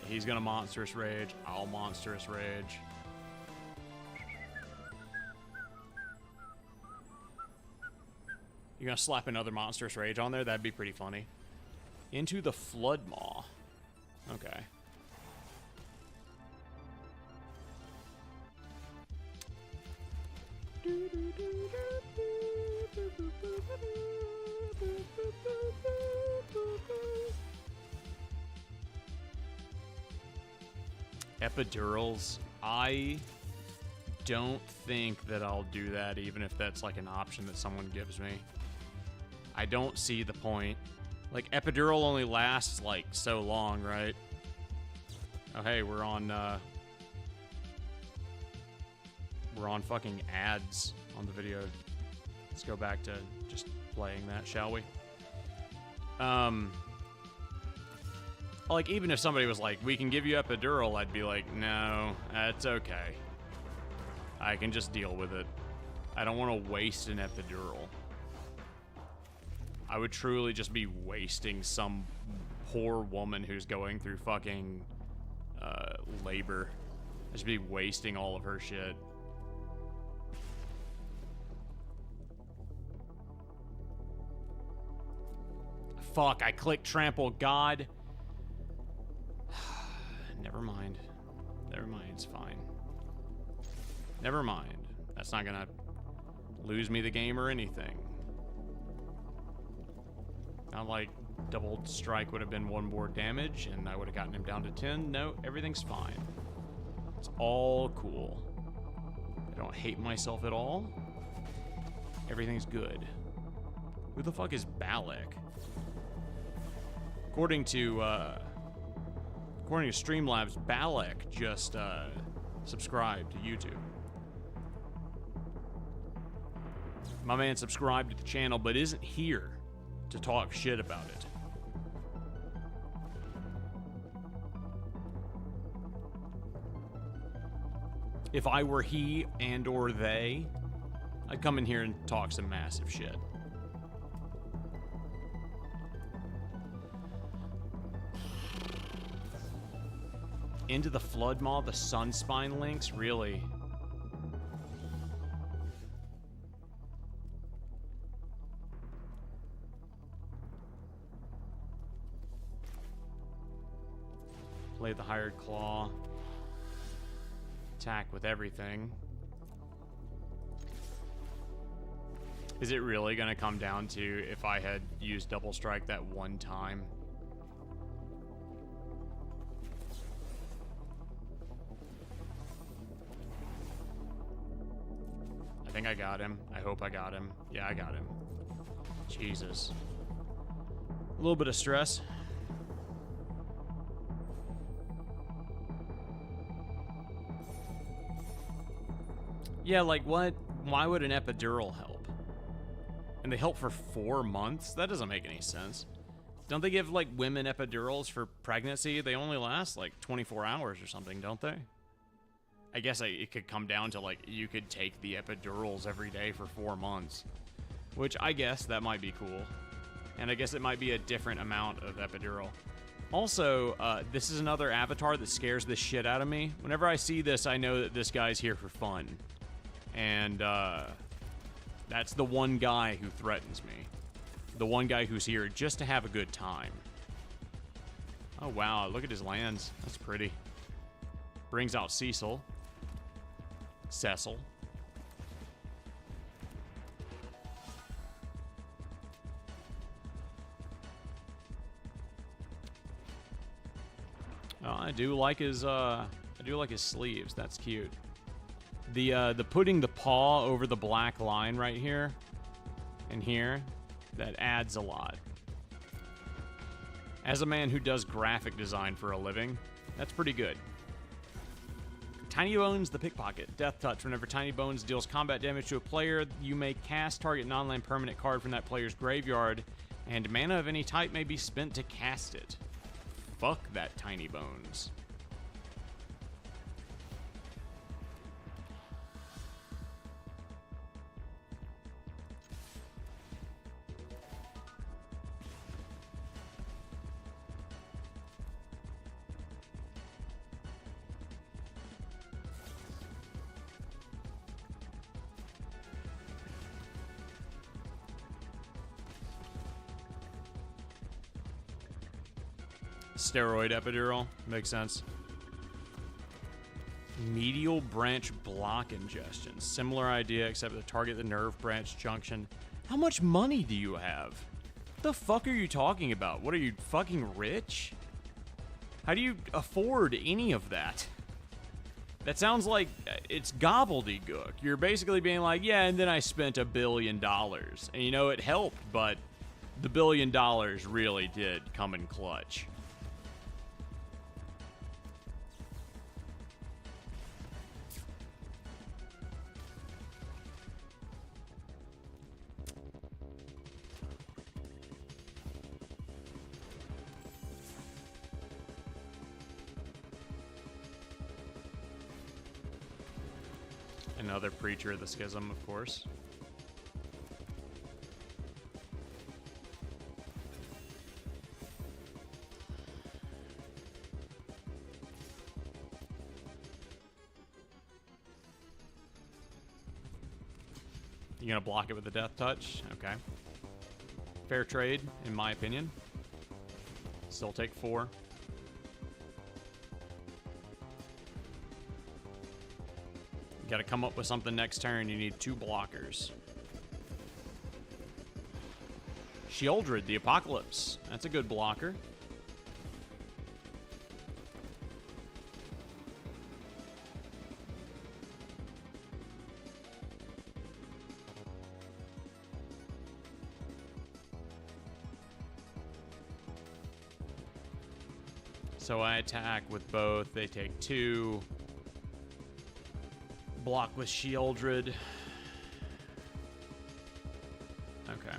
He's gonna monstrous rage. I'll monstrous rage. You're gonna slap another monstrous rage on there? That'd be pretty funny. Into the Flood Maw. Okay. Epidurals. I don't think that I'll do that, even if that's like an option that someone gives me. I don't see the point. Like, epidural only lasts like so long, right? Oh hey, we're on fucking ads on the video. Let's go back to just playing that, shall we? Like, even if somebody was like, we can give you epidural, I'd be like, no, that's okay. I can just deal with it. I don't want to waste an epidural. I would truly just be wasting some poor woman who's going through fucking labor. I'd just be wasting all of her shit. Fuck, I clicked trample God. Never mind. Never mind, it's fine. Never mind. That's not gonna lose me the game or anything. Not like double strike would have been one more damage and I would have gotten him down to 10. No, everything's fine. It's all cool. I don't hate myself at all. Everything's good. Who the fuck is Balak? According to Streamlabs, Balak just subscribed to YouTube. My man subscribed to the channel, but isn't here to talk shit about it. If I were he and or they, I'd come in here and talk some massive shit. Into the Flood Maw, the Sunspine links? Really? Play the Hired Claw. Attack with everything. Is it really gonna come down to if I had used Double Strike that one time? I think I got him. I hope I got him. Yeah, I got him. Jesus. A little bit of stress. Yeah, like what? Why would an epidural help? And they help for 4 months? That doesn't make any sense. Don't they give, like, women epidurals for pregnancy? They only last, like, 24 hours or something, don't they? I guess it could come down to, like, you could take the epidurals every day for 4 months. Which, I guess, that might be cool. And I guess it might be a different amount of epidural. Also, this is another avatar that scares the shit out of me. Whenever I see this, I know that this guy's here for fun. And, that's the one guy who threatens me. The one guy who's here just to have a good time. Oh, wow, look at his lands. That's pretty. Brings out Cecil. Cecil. Oh, I do like his sleeves. That's cute. The putting the paw over the black line right here and here, that adds a lot. As a man who does graphic design for a living, that's pretty good. Tiny Bones the Pickpocket. Death Touch. Whenever Tiny Bones deals combat damage to a player, you may cast target non-land permanent card from that player's graveyard, and mana of any type may be spent to cast it. Fuck that Tiny Bones. Steroid epidural. Makes sense. Medial branch block ingestion. Similar idea, except to target the nerve branch junction. How much money do you have? What the fuck are you talking about? What are you, fucking rich? How do you afford any of that? That sounds like it's gobbledygook. You're basically being like, yeah, and then I spent $1 billion. And you know, it helped, but the $1 billion really did come in clutch. Another Preacher of the Schism, of course. You gonna block it with the Death Touch? Okay. Fair trade, in my opinion. Still take 4. You gotta come up with something next turn. You need 2 blockers. Sheoldred, the Apocalypse. That's a good blocker. So I attack with both. They take 2. Block with Sheoldred. Okay.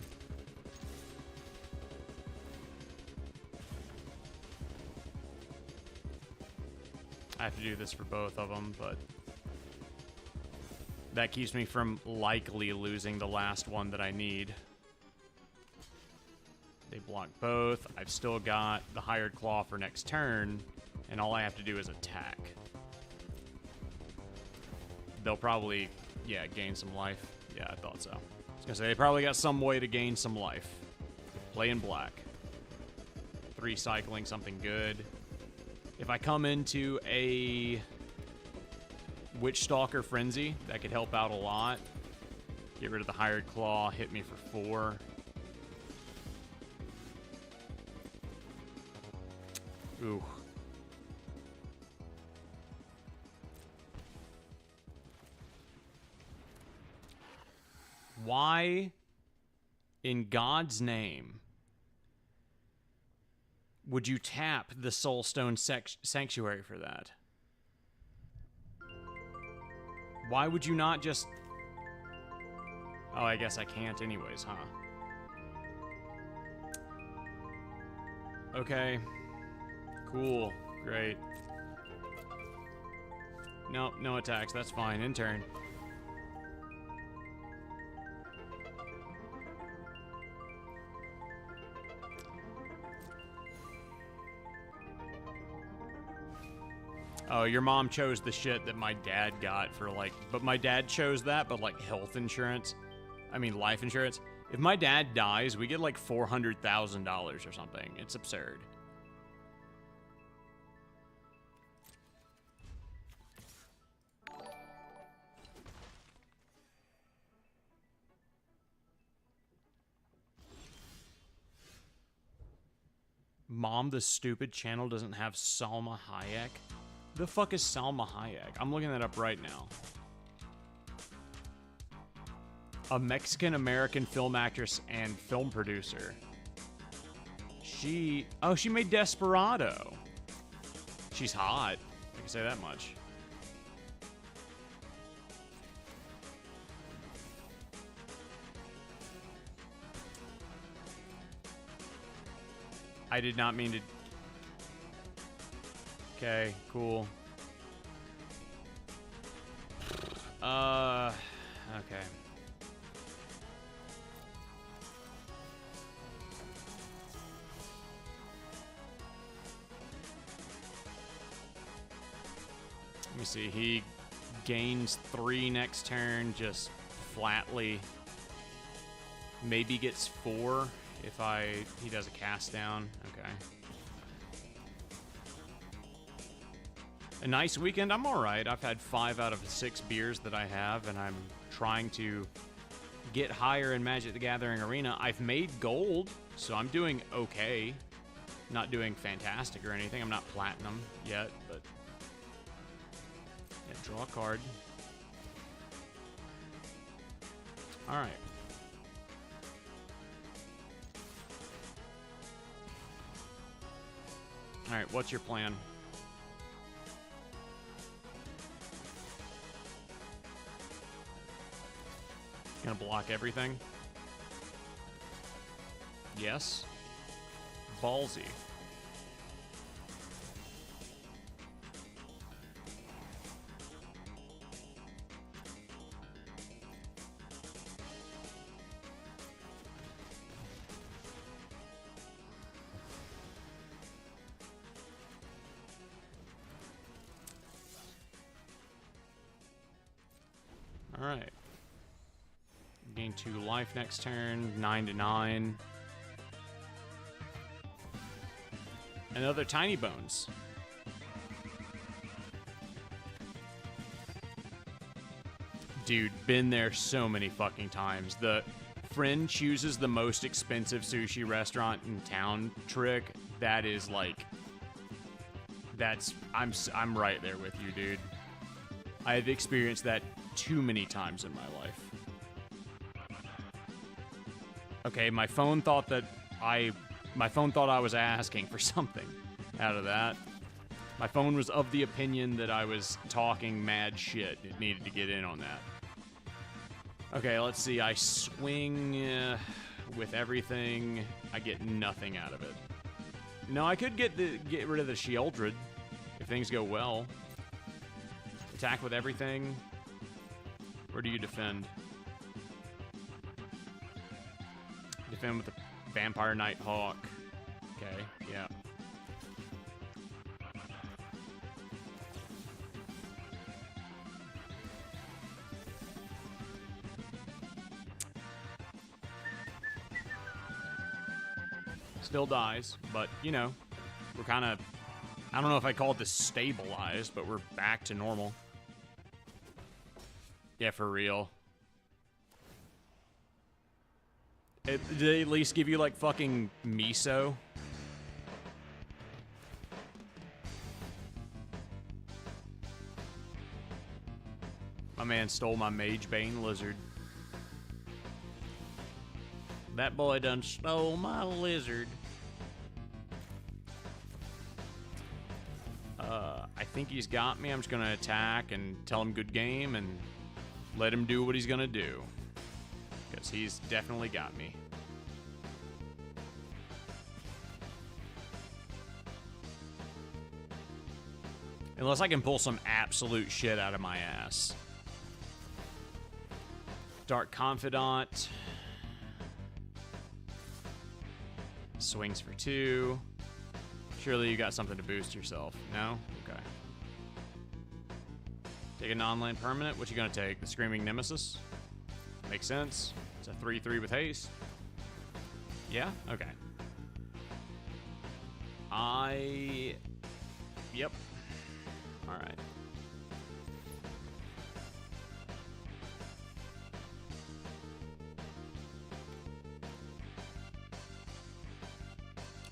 I have to do this for both of them, but that keeps me from likely losing the last one that I need. They block both. I've still got the Hired Claw for next turn, and all I have to do is attack. They'll probably, yeah, gain some life. Yeah, I thought so. I was gonna say, they probably got some way to gain some life. Play in black. 3 cycling, something good. If I come into a Witchstalker Frenzy, that could help out a lot. Get rid of the Hired Claw, hit me for 4. Ooh. Why, in God's name, would you tap the Soulstone Sanctuary for that? Why would you not just... Oh, I guess I can't anyways, huh? Okay. Cool. Great. Nope, no attacks. That's fine. In turn. Oh, your mom chose the shit that my dad got for, like... But my dad chose that, but, like, health insurance. I mean, life insurance. If my dad dies, we get, like, $400,000 or something. It's absurd. Mom, the stupid channel doesn't have Salma Hayek? The fuck is Salma Hayek? I'm looking that up right now. A Mexican-American film actress and film producer. Oh, she made Desperado. She's hot. I can say that much. I did not mean to... Okay, cool. Okay. Let me see, he gains 3 next turn, just flatly. Maybe gets 4 if he does a cast down. Okay. A nice weekend. I'm all right. I've had 5 out of 6 beers that I have, and I'm trying to get higher in Magic the Gathering Arena. I've made gold, so I'm doing okay. Not doing fantastic or anything. I'm not platinum yet, but yeah, draw a card. All right. All right, what's your plan? Gonna block everything? Yes. Ballsy. All right. Gain 2 life next turn, 9-9. Another Tiny Bones. Dude, been there so many fucking times. The friend chooses the most expensive sushi restaurant in town trick. That is like... I'm right there with you, dude. I've experienced that too many times in my life. Okay, my phone thought I was asking for something out of that. My phone was of the opinion that I was talking mad shit. It needed to get in on that. Okay, let's see. I swing with everything. I get nothing out of it. No, I could get rid of the Sheoldred if things go well. Attack with everything. Where do you defend? Defend with the Vampire Nighthawk. Okay, yeah. Still dies, but, you know, we're kind of... I don't know if I call it this stabilized, but we're back to normal. Yeah, for real. Did they at least give you, like, fucking miso? My man stole my Magebane lizard. That boy done stole my lizard. I think he's got me. I'm just gonna attack and tell him good game and Let him do what he's gonna do. Because he's definitely got me. Unless I can pull some absolute shit out of my ass. Dark Confidant. Swings for 2. Surely you got something to boost yourself. No? Okay. Take a non-land permanent. What you gonna take? The Screaming Nemesis? Makes sense. It's a 3/3 with haste. Yeah? Okay. Yep. Alright.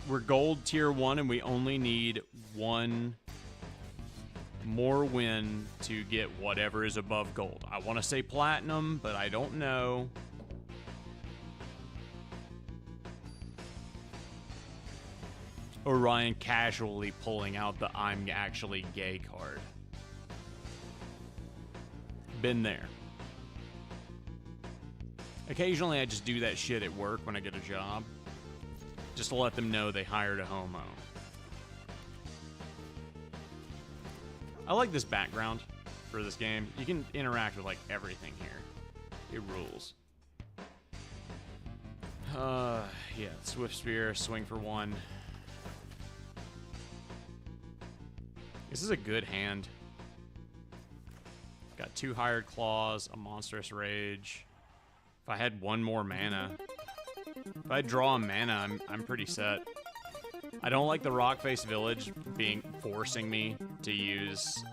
We're gold tier 1 and we only need one more win to get whatever is above gold. I want to say platinum, but I don't know. Orion casually pulling out the I'm actually gay card. Been there. Occasionally I just do that shit at work when I get a job. Just to let them know they hired a homo. I like this background for this game. You can interact with like everything here. It rules. Yeah, Swift Spear, swing for 1. This is a good hand. Got 2 Hired Claws, a Monstrous Rage. If I had 1 more mana, if I draw a mana, I'm pretty set. I don't like the Rockface Village forcing me to use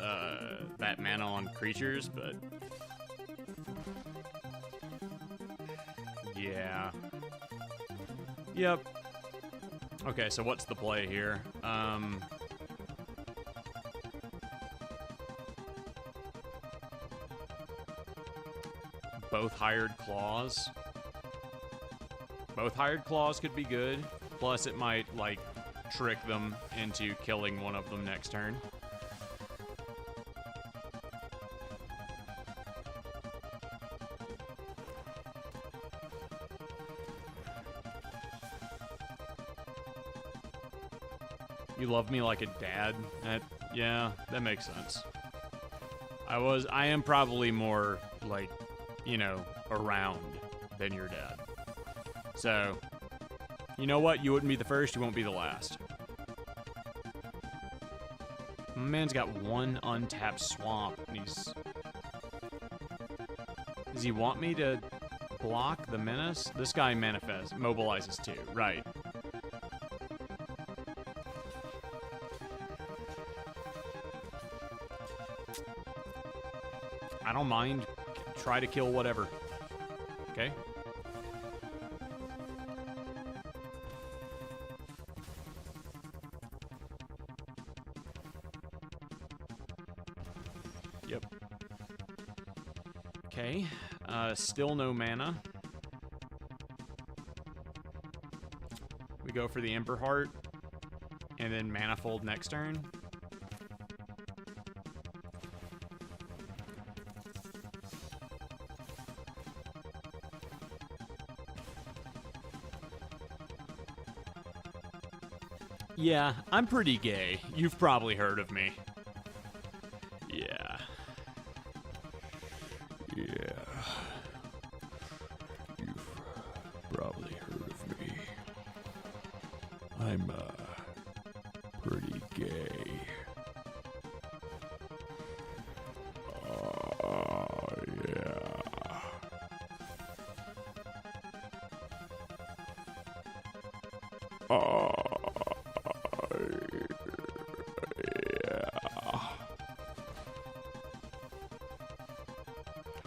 that mana on creatures, but yeah. Yep. Okay, so what's the play here? Both Hired Claws. Both Hired Claws could be good. Plus, it might, like, trick them into killing one of them next turn. You love me like a dad? Yeah, that makes sense. I am probably more, like, you know, around than your dad. So, you know what? You wouldn't be the first, you won't be the last. My man's got 1 untapped swamp, and he's... Does he want me to block the menace? This guy mobilizes too, right. I don't mind. Try to kill whatever. Okay? Yep. Okay. Still no mana. We go for the Ember Heart. And then Manifold next turn. Yeah, I'm pretty gay. You've probably heard of me. Yeah. Yeah. You've probably heard of me. I'm, pretty gay. Yeah.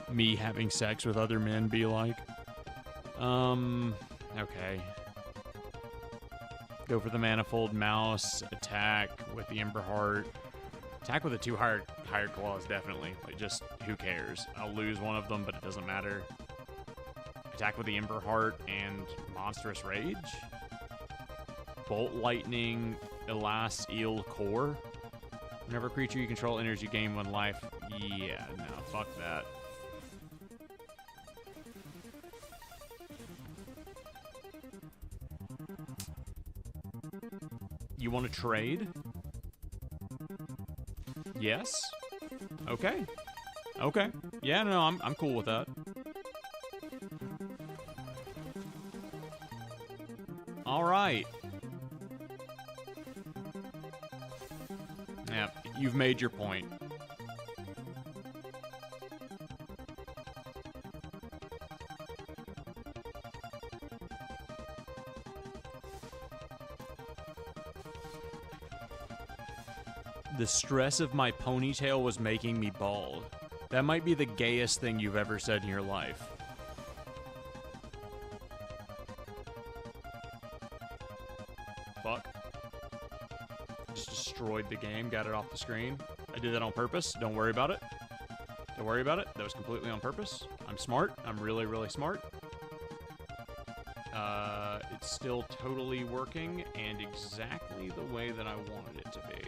Me having sex with other men be like? Okay. Go for the Manifold Mouse, attack with the Ember Heart. Attack with the 2 hired Claws, definitely. Like, just, who cares? I'll lose one of them, but it doesn't matter. Attack with the Ember Heart and Monstrous Rage? Bolt Lightning, Elas Eel Core. Whenever creature you control enters, you gain 1 life. Yeah, no, fuck that. You want to trade? Yes? Okay. Okay. Yeah, no, I'm cool with that. All right. Yeah, you've made your point. The stress of my ponytail was making me bald. That might be the gayest thing you've ever said in your life. Fuck. Just destroyed the game, got it off the screen. I did that on purpose. Don't worry about it. Don't worry about it. That was completely on purpose. I'm smart. I'm really, really smart. It's still totally working and exactly the way that I wanted it to be.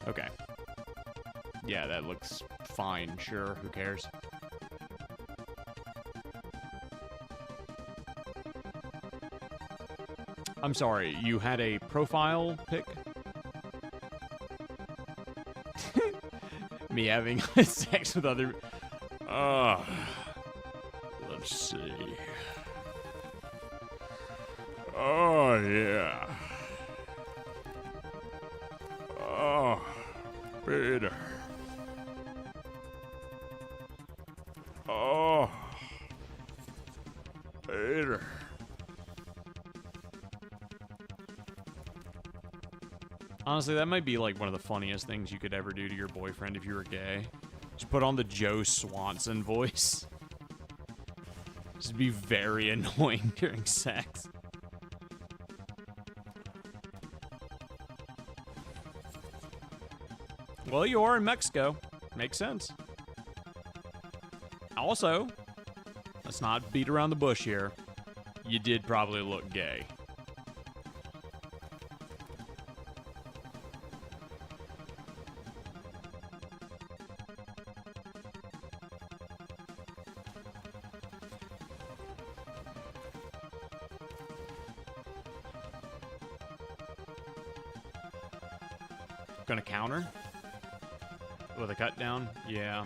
Okay. Yeah, that looks fine. Sure, who cares? I'm sorry, you had a profile pic? Me having sex with other... let's see. Oh, yeah. Oh, Peter. Oh, Peter. Honestly, that might be like one of the funniest things you could ever do to your boyfriend if you were gay. Just put on the Joe Swanson voice. Just be very annoying during sex. Well, you are in Mexico. Makes sense. Also, let's not beat around the bush here. You did probably look gay. Gonna counter? With a cut down? Yeah.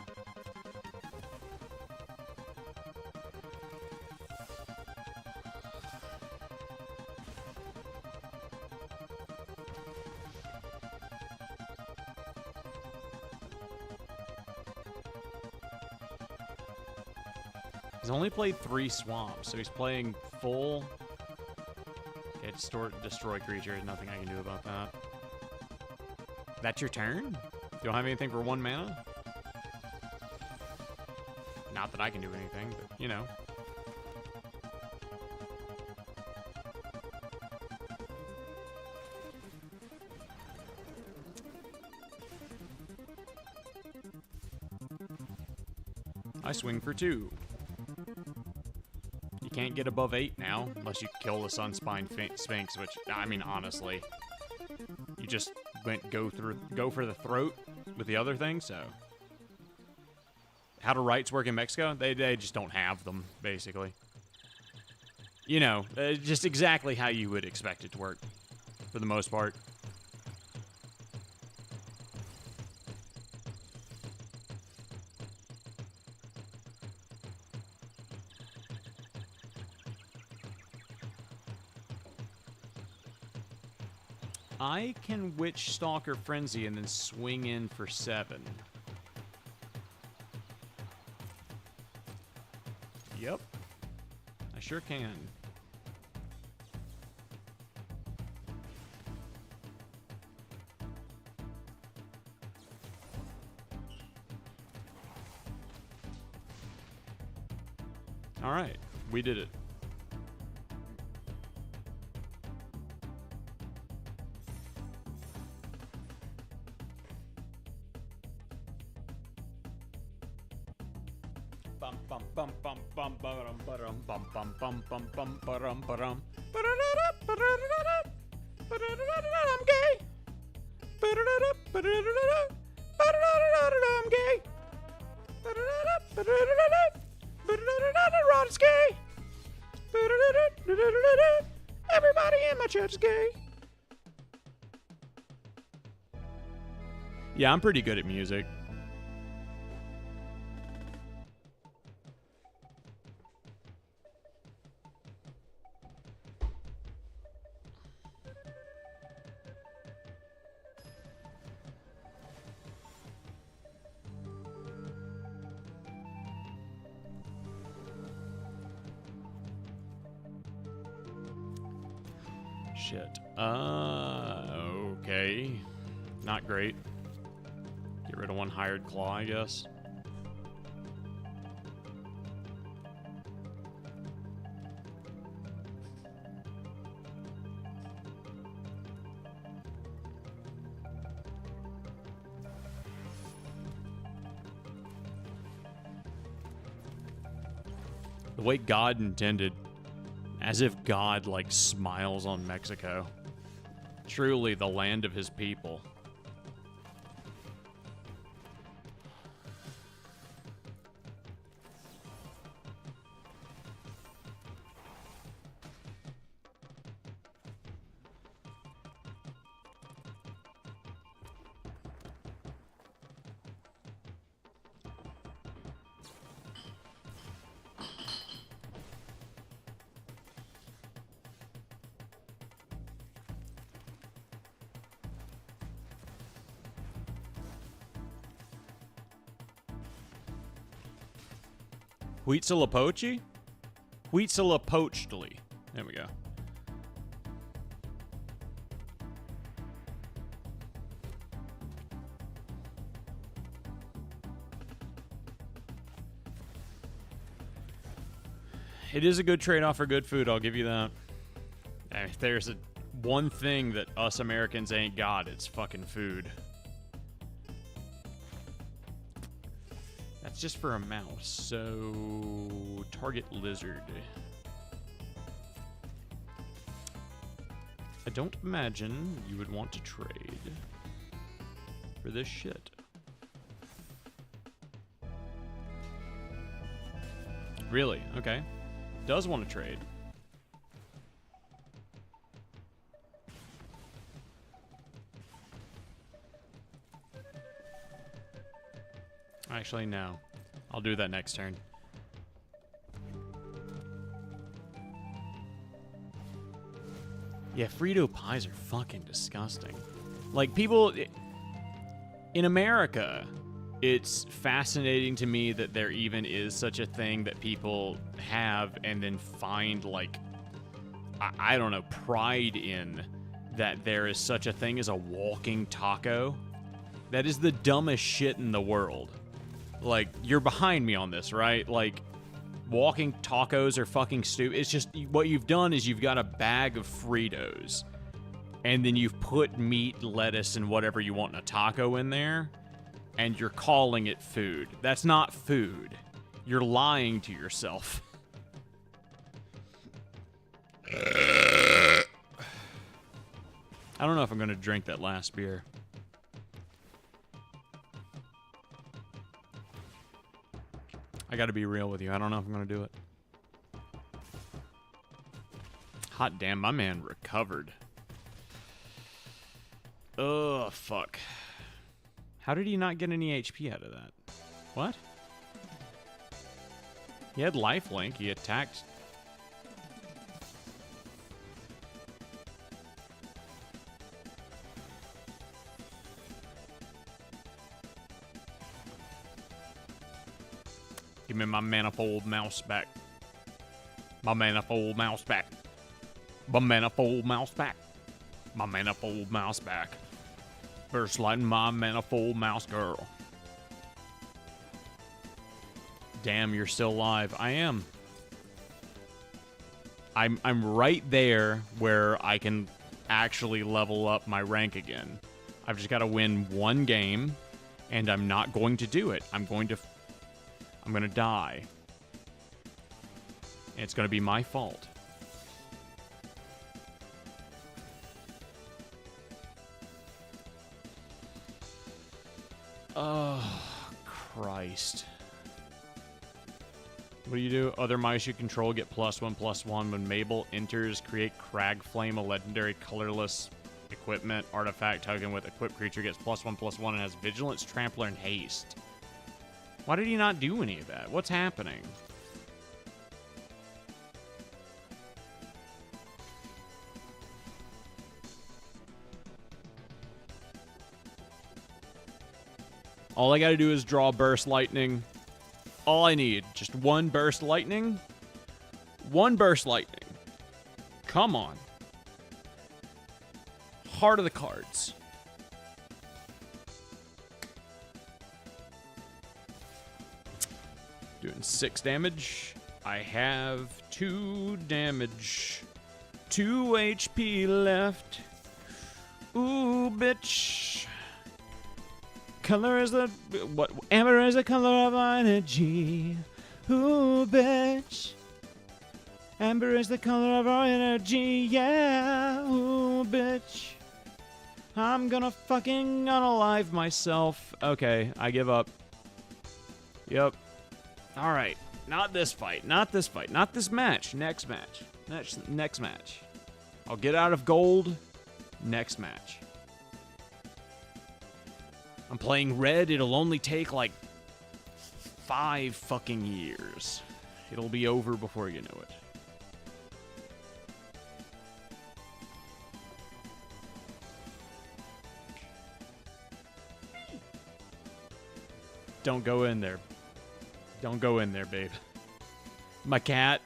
He's only played 3 swamps, so he's playing full. Okay, destroy creatures. Nothing I can do about that. That's your turn? You don't have anything for 1 mana? Not that I can do anything, but, you know. I swing for 2. You can't get above 8 now, unless you kill the Sunspine Sphinx, which, I mean, honestly, you just go for the throat with the other thing, so. How do rights work in Mexico? They just don't have them, basically. You know, just exactly how you would expect it to work, for the most part. I can Witch Stalker Frenzy and then swing in for 7. Yep. I sure can. All right, we did it. I'm gay. I'm gay. Rod is gay. Everybody in my church is gay. Yeah, I'm pretty good at music. Shit. Okay. Not great. Get rid of one hired claw, I guess. The way God intended. As if God, like, smiles on Mexico. Truly the land of his people. Huitzilopochtli? Huitzilopochtli. There we go. It is a good trade-off for good food, I'll give you that. If there's one thing that us Americans ain't got, it's fucking food. That's just for a mouse, so target lizard. I don't imagine you would want to trade for this shit. Really? Okay. Does want to trade. Actually, no. I'll do that next turn. Yeah, Frito pies are fucking disgusting. Like, people... In America, it's fascinating to me that there even is such a thing that people have and then find, like... I don't know, pride in that there is such a thing as a walking taco. That is the dumbest shit in the world. Like, you're behind me on this, right? Like, walking tacos are fucking stupid. It's just, what you've done is you've got a bag of Fritos, and then you've put meat, lettuce, and whatever you want in a taco in there, and you're calling it food. That's not food. You're lying to yourself. I don't know if I'm going to drink that last beer. I gotta be real with you. I don't know if I'm gonna do it. Hot damn, my man recovered. Ugh, fuck. How did he not get any HP out of that? What? He had lifelink. He attacked... Give me my manifold mouse back. My manifold mouse back. My manifold mouse back. My manifold mouse back. First lighting my manifold mouse girl. Damn, you're still alive. I am. I'm right there where I can actually level up my rank again. I've just got to win one game, and I'm not going to do it. I'm going to die. And it's going to be my fault. Oh, Christ. What do you do? Other mice you control get +1/+1 when Mabel enters. Create Crag Flame, a legendary colorless Equipment, artifact token with equipped creature gets +1/+1 and has vigilance, trampler, and haste. Why did he not do any of that? What's happening? All I gotta do is draw Burst Lightning. All I need, just one Burst Lightning. One Burst Lightning. Come on. Heart of the cards. Doing 6 damage. I have 2 damage. 2 HP left. Ooh, bitch. Color is the... What? Amber is the color of energy. Ooh, bitch. Amber is the color of our energy. Yeah. Ooh, bitch. I'm gonna fucking unalive myself. Okay, I give up. Yep. Alright. Not this fight. Not this fight. Not this match. Next match. Next match. I'll get out of gold. Next match. I'm playing red. It'll only take like 5 fucking years. It'll be over before you know it. Don't go in there. Don't go in there, babe. My cat...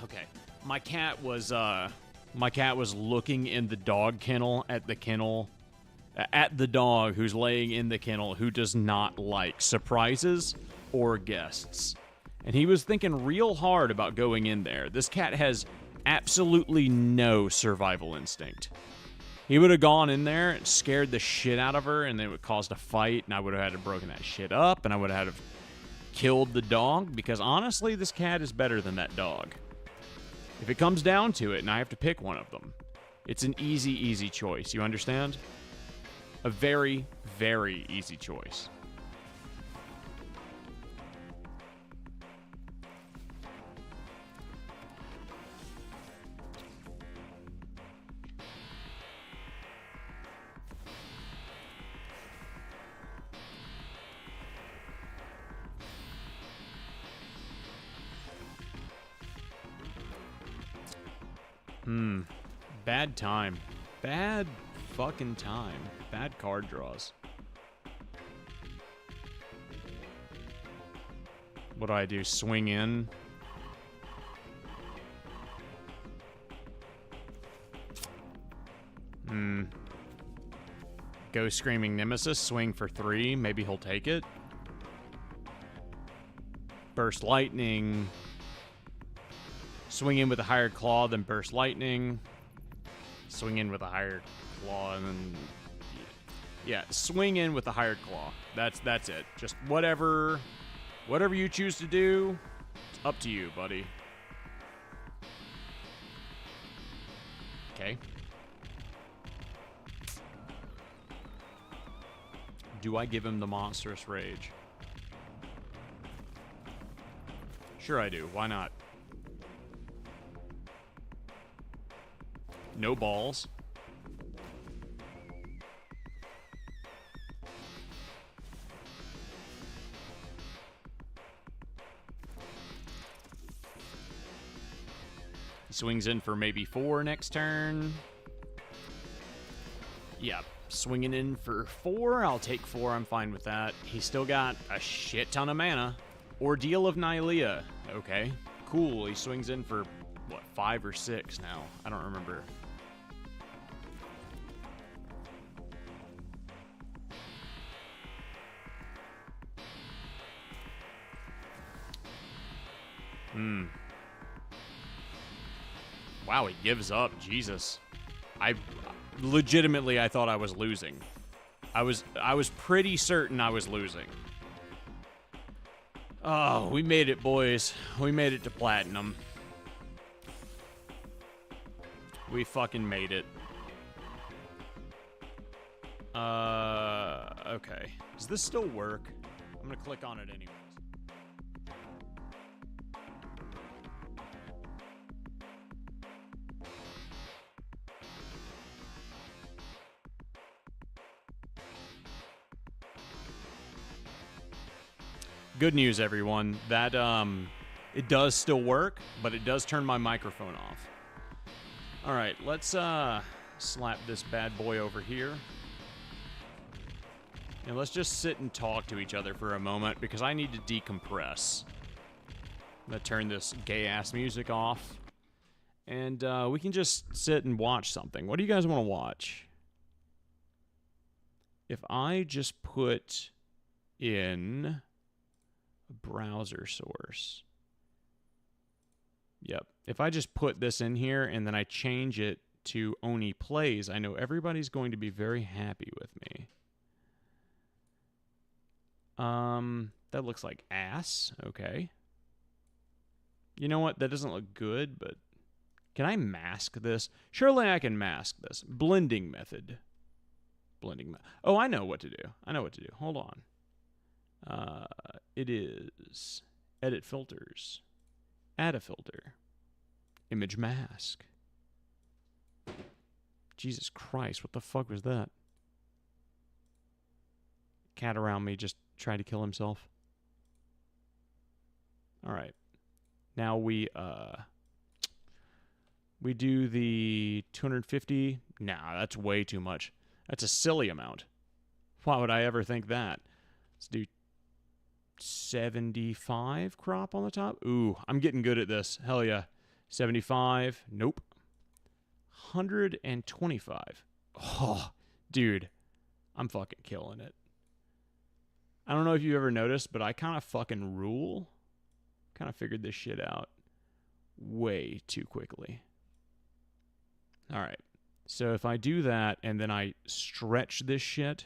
okay. My cat was looking in the dog kennel at the dog who's laying in the kennel who does not like surprises or guests. And he was thinking real hard about going in there. This cat has absolutely no survival instinct. He would have gone in there and scared the shit out of her, and then it would have caused a fight, and I would have had to broken that shit up, and I would have had to killed the dog, because honestly, this cat is better than that dog. If it comes down to it, and I have to pick one of them, it's an easy, easy choice. You understand? A very, very easy choice. Bad time. Bad fucking time. Bad card draws. What do I do? Swing in? Go Screaming Nemesis. Swing for 3. Maybe he'll take it. Burst Lightning. Swing in with a higher claw, then burst lightning. Swing in with a higher claw, and then... Yeah, swing in with a higher claw. That's it. Just whatever you choose to do, it's up to you, buddy. Okay. Do I give him the Monstrous Rage? Sure I do. Why not? No balls. He swings in for maybe 4 next turn. Yep. Swinging in for 4. I'll take 4. I'm fine with that. He's still got a shit ton of mana. Ordeal of Nylea. Okay. Cool. He swings in for, what, 5 or 6 now? I don't remember. Wow, he gives up. Jesus. I thought I was losing. I was pretty certain I was losing. Oh, we made it, boys. We made it to platinum. We fucking made it. Okay. Does this still work? I'm gonna click on it anyways. Good news, everyone. That, it does still work, but it does turn my microphone off. Alright, let's, slap this bad boy over here. And let's just sit and talk to each other for a moment, because I need to decompress. I'm gonna turn this gay-ass music off. And, we can just sit and watch something. What do you guys want to watch? If I just put in a browser source. Yep. If I just put this in here and then I change it to Oni Plays, I know everybody's going to be very happy with me. That looks like ass. Okay. You know what? That doesn't look good, but can I mask this? Surely I can mask this. Blending method. Oh, I know what to do. Hold on. It is edit filters. Add a filter. Image mask. Jesus Christ, what the fuck was that? Cat around me just tried to kill himself. Alright. Now we do the 250. Nah, that's way too much. That's a silly amount. Why would I ever think that? Let's do 75 crop on the top. Ooh, I'm getting good at this. Hell yeah. 75. Nope. 125. Oh, dude. I'm fucking killing it. I don't know if you ever noticed, but I kind of fucking rule. Kind of figured this shit out way too quickly. All right. So if I do that and then I stretch this shit,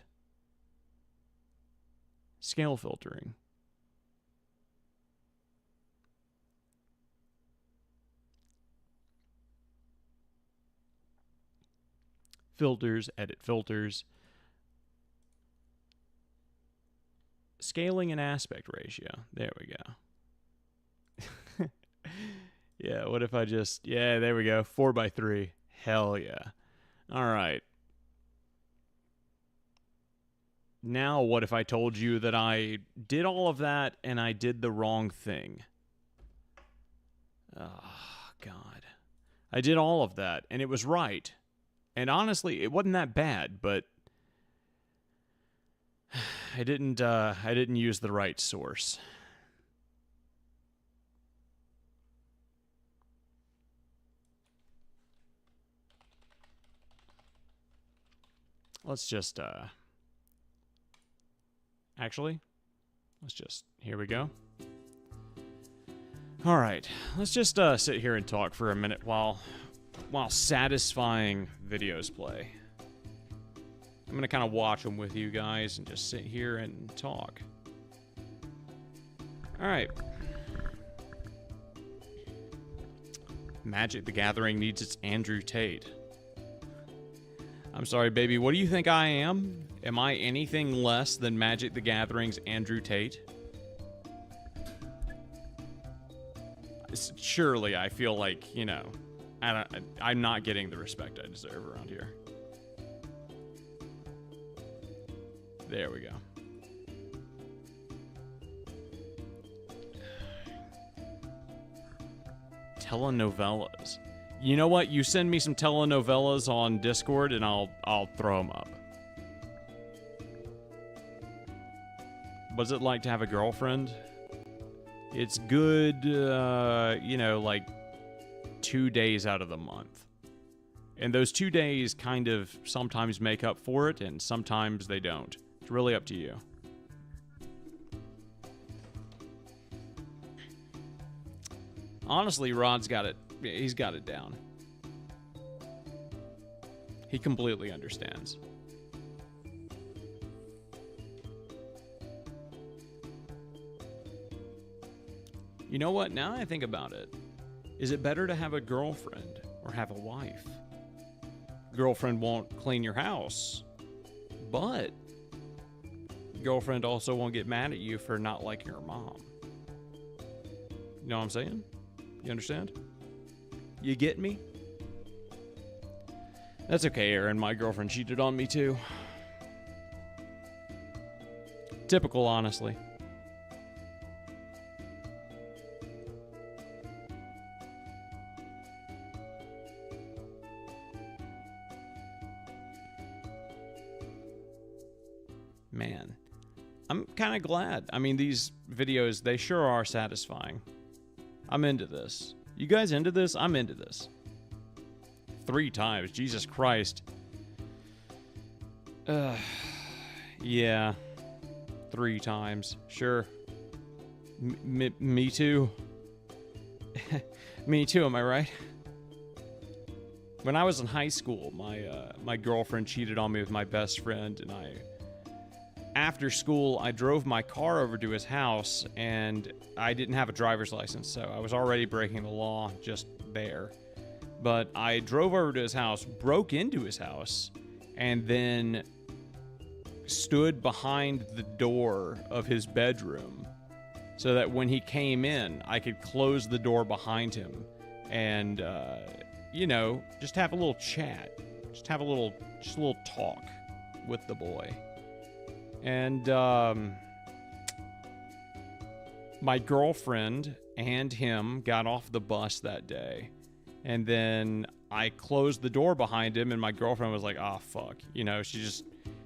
scale filtering. Filters, edit filters. Scaling and aspect ratio. There we go. Yeah, what if I just... Yeah, there we go. 4:3. Hell yeah. All right. Now, what if I told you that I did all of that and I did the wrong thing? Oh, God. I did all of that and it was right. And honestly, it wasn't that bad, but I didn't use the right source. Let's just, actually, let's just, here we go. All right, let's just sit here and talk for a minute while satisfying videos play. I'm gonna kind of watch them with you guys and just sit here and talk. All right. Magic the Gathering needs its Andrew Tate. I'm sorry, baby. What do you think I am? Am I anything less than Magic the Gathering's Andrew Tate? Surely I feel like, you know, I'm not getting the respect I deserve around here. There we go. Telenovelas. You know what? You send me some telenovelas on Discord and I'll throw them up. What's it like to have a girlfriend? It's good, you know, like 2 days out of the month. And those 2 days kind of sometimes make up for it and sometimes they don't. It's really up to you. Honestly, Rod's got it. He's got it down. He completely understands. You know what? Now I think about it. Is it better to have a girlfriend or have a wife? Girlfriend won't clean your house, but girlfriend also won't get mad at you for not liking her mom. You know what I'm saying? You understand? You get me? That's okay, Aaron. My girlfriend cheated on me too. Typical, honestly. Man, I'm kind of glad. I mean, these videos, they sure are satisfying. I'm into this. You guys into this? I'm into this. 3 times. Jesus Christ. Yeah. 3 times. Sure. Me too. Me too, am I right? When I was in high school, my girlfriend cheated on me with my best friend, and after school, I drove my car over to his house, and I didn't have a driver's license, so I was already breaking the law just there. But I drove over to his house, broke into his house, and then stood behind the door of his bedroom so that when he came in, I could close the door behind him and, you know, just have a little chat. Just have a little talk with the boy. And, my girlfriend and him got off the bus that day. And then I closed the door behind him, and my girlfriend was like, "Ah, fuck." You know, she just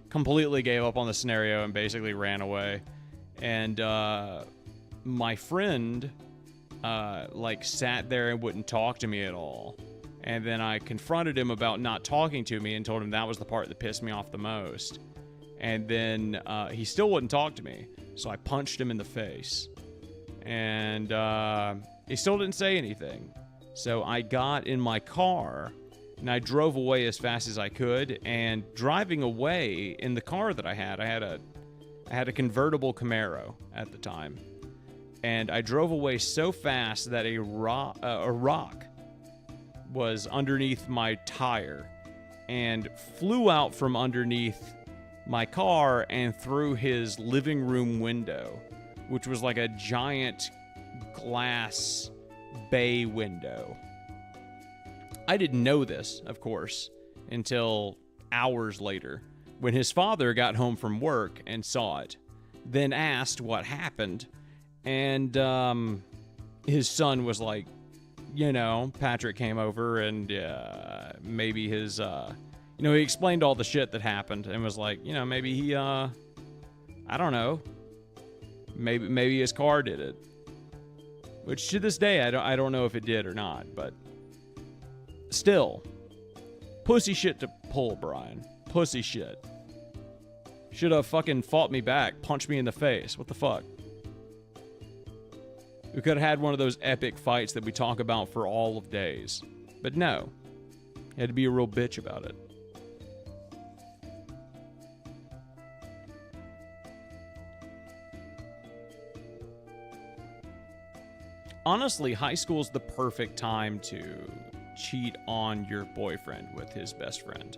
completely gave up on the scenario and basically ran away. And my friend, like, sat there and wouldn't talk to me at all. And then I confronted him about not talking to me and told him that was the part that pissed me off the most. And then he still wouldn't talk to me. So I punched him in the face. And he still didn't say anything. So I got in my car and I drove away as fast as I could. And driving away in the car that I had a convertible Camaro at the time. And I drove away so fast that a rock was underneath my tire and flew out from underneath my car and through his living room window, which was like a giant glass bay window. I didn't know this, of course, until hours later, when his father got home from work and saw it, then asked what happened, and his son was like, you know, Patrick came over and maybe his, you know, he explained all the shit that happened and was like, you know, maybe he, I don't know, maybe his car did it. Which to this day, I don't know if it did or not, but still, pussy shit to pull, Brian. Pussy shit. Should have fucking fought me back, punched me in the face. What the fuck? We could have had one of those epic fights that we talk about for all of days. But no. He had to be a real bitch about it. Honestly, high school is the perfect time to cheat on your boyfriend with his best friend.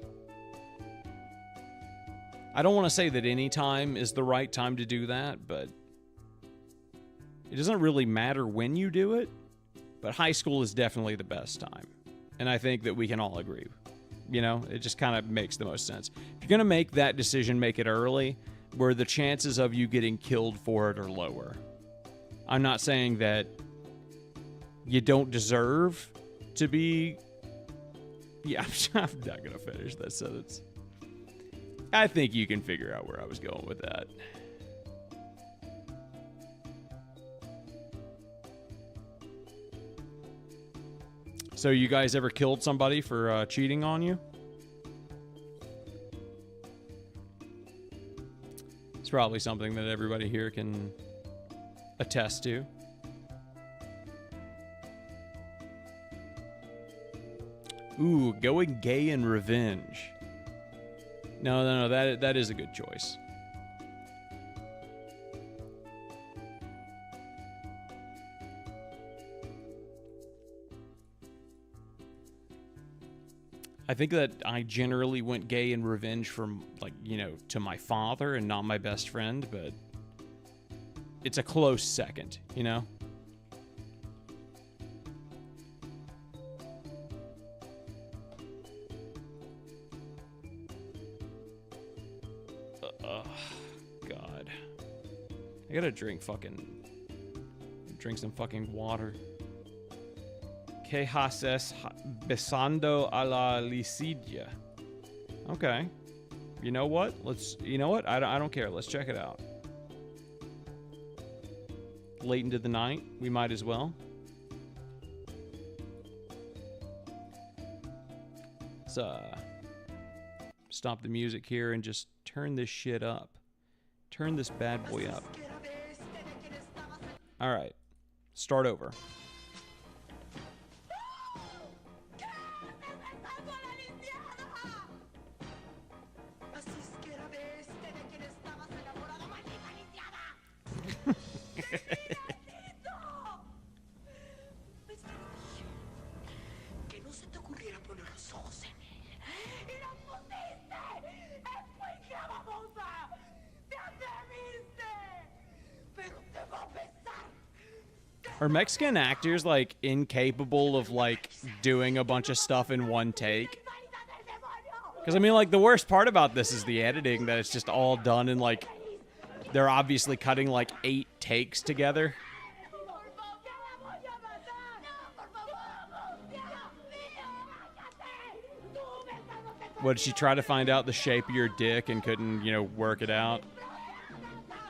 I don't want to say that any time is the right time to do that, but it doesn't really matter when you do it, but high school is definitely the best time. And I think that we can all agree. You know, it just kind of makes the most sense. If you're going to make that decision, make it early, where the chances of you getting killed for it are lower. I'm not saying that you don't deserve to be... Yeah, I'm not going to finish that sentence. I think you can figure out where I was going with that. So you guys ever killed somebody for cheating on you? It's probably something that everybody here can attest to. Ooh, going gay in revenge. No, that is a good choice. I think that I generally went gay in revenge from, like, you know, to my father and not my best friend, but it's a close second, you know? God. I gotta drink some fucking water. Que haces besando a la lisidia? Okay. You know what? You know what? I don't care. Let's check it out. Late into the night, we might as well. Let's stop the music here and just turn this shit up. Turn this bad boy up. All right, start over. Are Mexican actors, like, incapable of, like, doing a bunch of stuff in one take? Because, I mean, like, the worst part about this is the editing, that it's just all done in, like, they're obviously cutting, like, 8 takes together. What, did she try to find out the shape of your dick and couldn't, you know, work it out?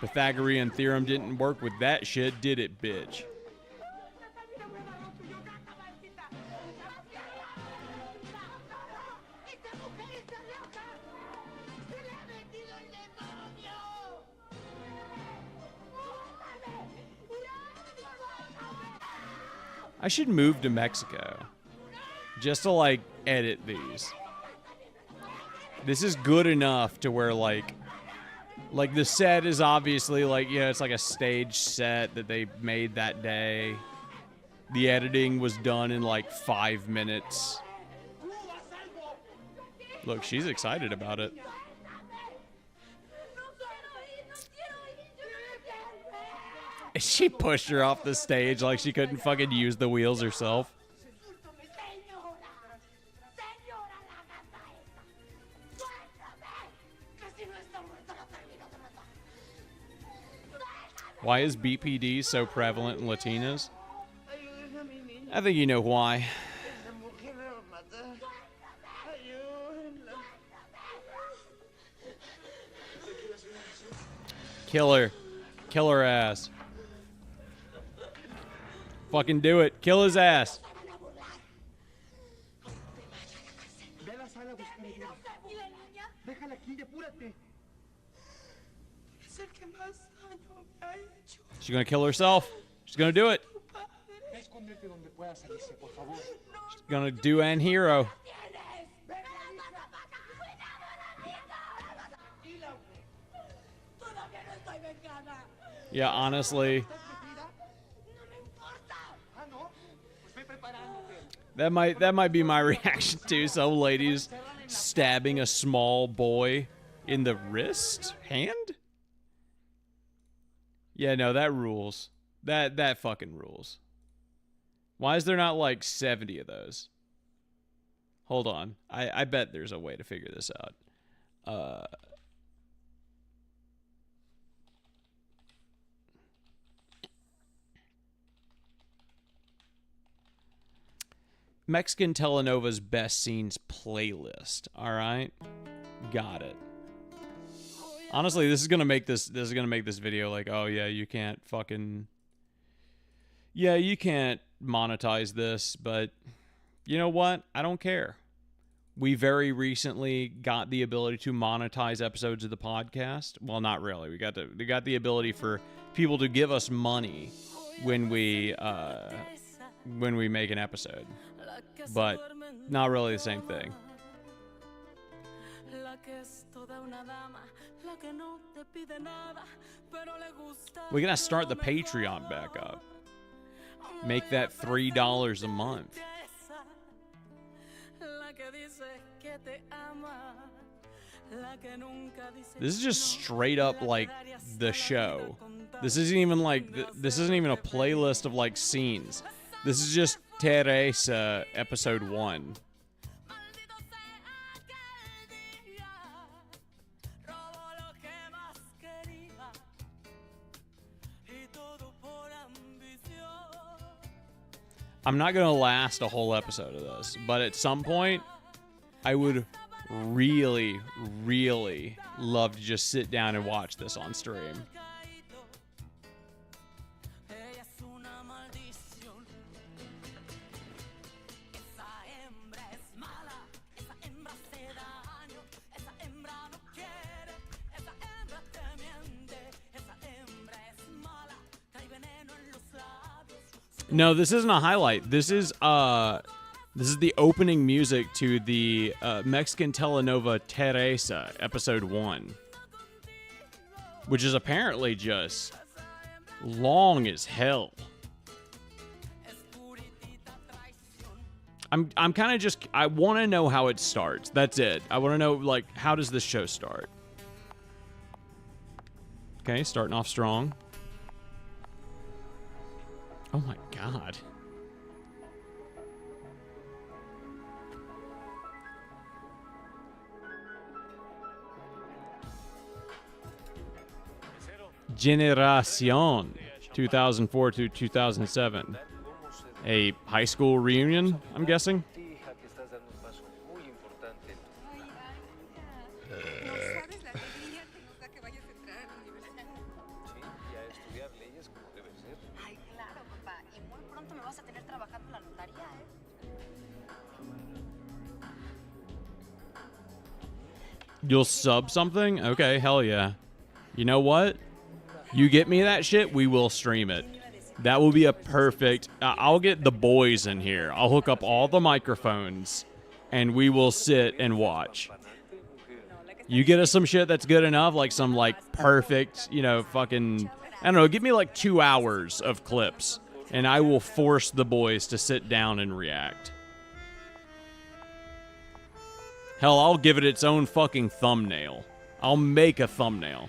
Pythagorean theorem didn't work with that shit, did it, bitch? I should move to Mexico just to, like, edit these. This is good enough to where, like the set is obviously, like, yeah, it's like a stage set that they made that day. The editing was done in, like, 5 minutes. Look, she's excited about it. She pushed her off the stage like she couldn't fucking use the wheels herself. Why is BPD so prevalent in Latinas? I think you know why. Kill her. Kill her ass. Fucking do it. Kill his ass. She's gonna kill herself. She's gonna do it. She's gonna do an hero. Yeah, honestly. That might be my reaction to some ladies stabbing a small boy in the wrist? Hand? Yeah, no, that rules. That fucking rules. Why is there not like 70 of those? Hold on. I bet there's a way to figure this out. Mexican telenova's best scenes playlist. All right, got it. Honestly, this is gonna make this video like, oh yeah, you can't fucking, yeah, you can't monetize this, but you know what? I don't care. We very recently got the ability to monetize episodes of the podcast. Well, not really. We got the ability for people to give us money when we make an episode, but not really the same thing. We gotta start the Patreon back up. Make that $3 a month. This is just straight up like the show. This isn't even like this isn't even a playlist of like scenes. This is just Teresa episode 1. I'm not gonna last a whole episode of this, but at some point I would really, really love to just sit down and watch this on stream. No, this isn't a highlight. This is the opening music to the Mexican telenovela Teresa, episode 1, which is apparently just long as hell. I'm kind of just, I want to know how it starts. That's it. I want to know, like, how does this show start? Okay, starting off strong. Oh my god. Generación 2004 to 2007. A high school reunion, I'm guessing. You'll sub something? Okay, hell yeah. You know what? You get me that shit, we will stream it. That will be a perfect... I'll get the boys in here. I'll hook up all the microphones, and we will sit and watch. You get us some shit that's good enough, like some, like, perfect, you know, fucking... I don't know, give me, like, 2 hours of clips, and I will force the boys to sit down and react. Hell, I'll give it its own fucking thumbnail. I'll make a thumbnail.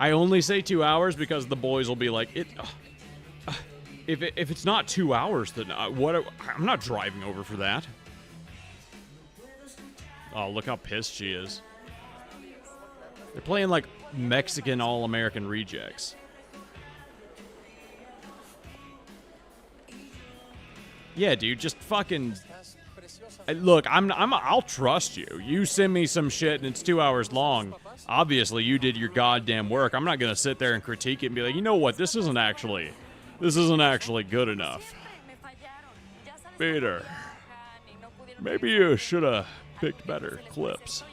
I only say 2 hours because the boys will be like, if it's not 2 hours, then what? I'm not driving over for that. Oh, look how pissed she is. They're playing like Mexican All-American rejects. Yeah, dude, just fucking... Look, I'll trust you. You send me some shit and it's 2 hours long. Obviously, you did your goddamn work. I'm not gonna sit there and critique it and be like, you know what, this isn't actually good enough. Peter, maybe you should have picked better clips.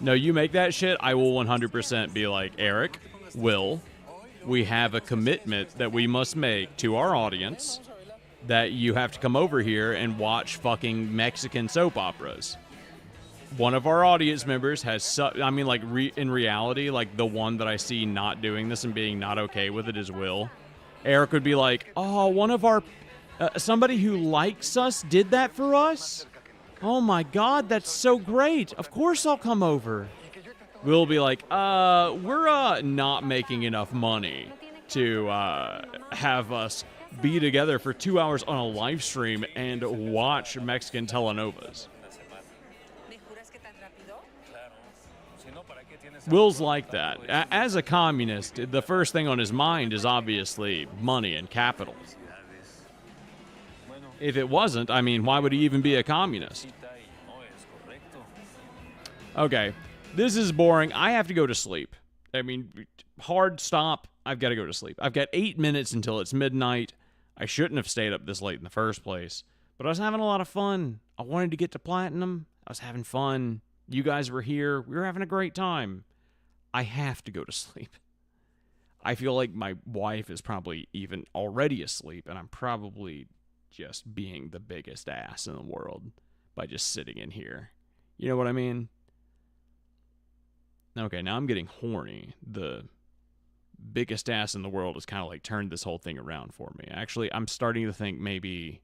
No, you make that shit, I will 100% be like, Eric, Will, we have a commitment that we must make to our audience that you have to come over here and watch fucking Mexican soap operas. One of our audience members has, in reality, like the one that I see not doing this and being not okay with it is Will. Eric would be like, oh, one of our, somebody who likes us did that for us? Oh my god, that's so great. Of course I'll come over. We'll be like, we're not making enough money to have us be together for 2 hours on a live stream and watch Mexican telenovas. Will's like that. As a communist, the first thing on his mind is obviously money and capital. If it wasn't, I mean, why would he even be a communist? Okay, this is boring. I have to go to sleep. I mean, hard stop. I've got to go to sleep. I've got 8 minutes until it's midnight. I shouldn't have stayed up this late in the first place, but I was having a lot of fun. I wanted to get to platinum. I was having fun. You guys were here. We were having a great time. I have to go to sleep. I feel like my wife is probably even already asleep, and I'm probably just being the biggest ass in the world by just sitting in here. You know what I mean? Okay, now I'm getting horny. The biggest ass in the world has kind of like turned this whole thing around for me. Actually, I'm starting to think maybe,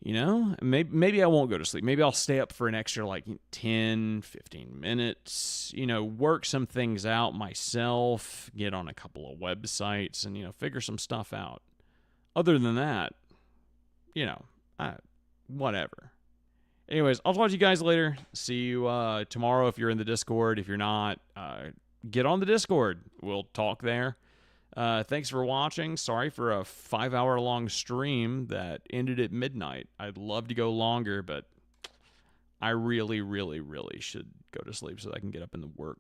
you know, maybe I won't go to sleep. Maybe I'll stay up for an extra like 10, 15 minutes, you know, work some things out myself, get on a couple of websites and, you know, figure some stuff out. Other than that, you know, whatever. Anyways, I'll talk to you guys later. See you tomorrow if you're in the Discord. If you're not, get on the Discord. We'll talk there. Thanks for watching. Sorry for a 5-hour long stream that ended at midnight. I'd love to go longer, but I really, really, really should go to sleep so I can get up in the work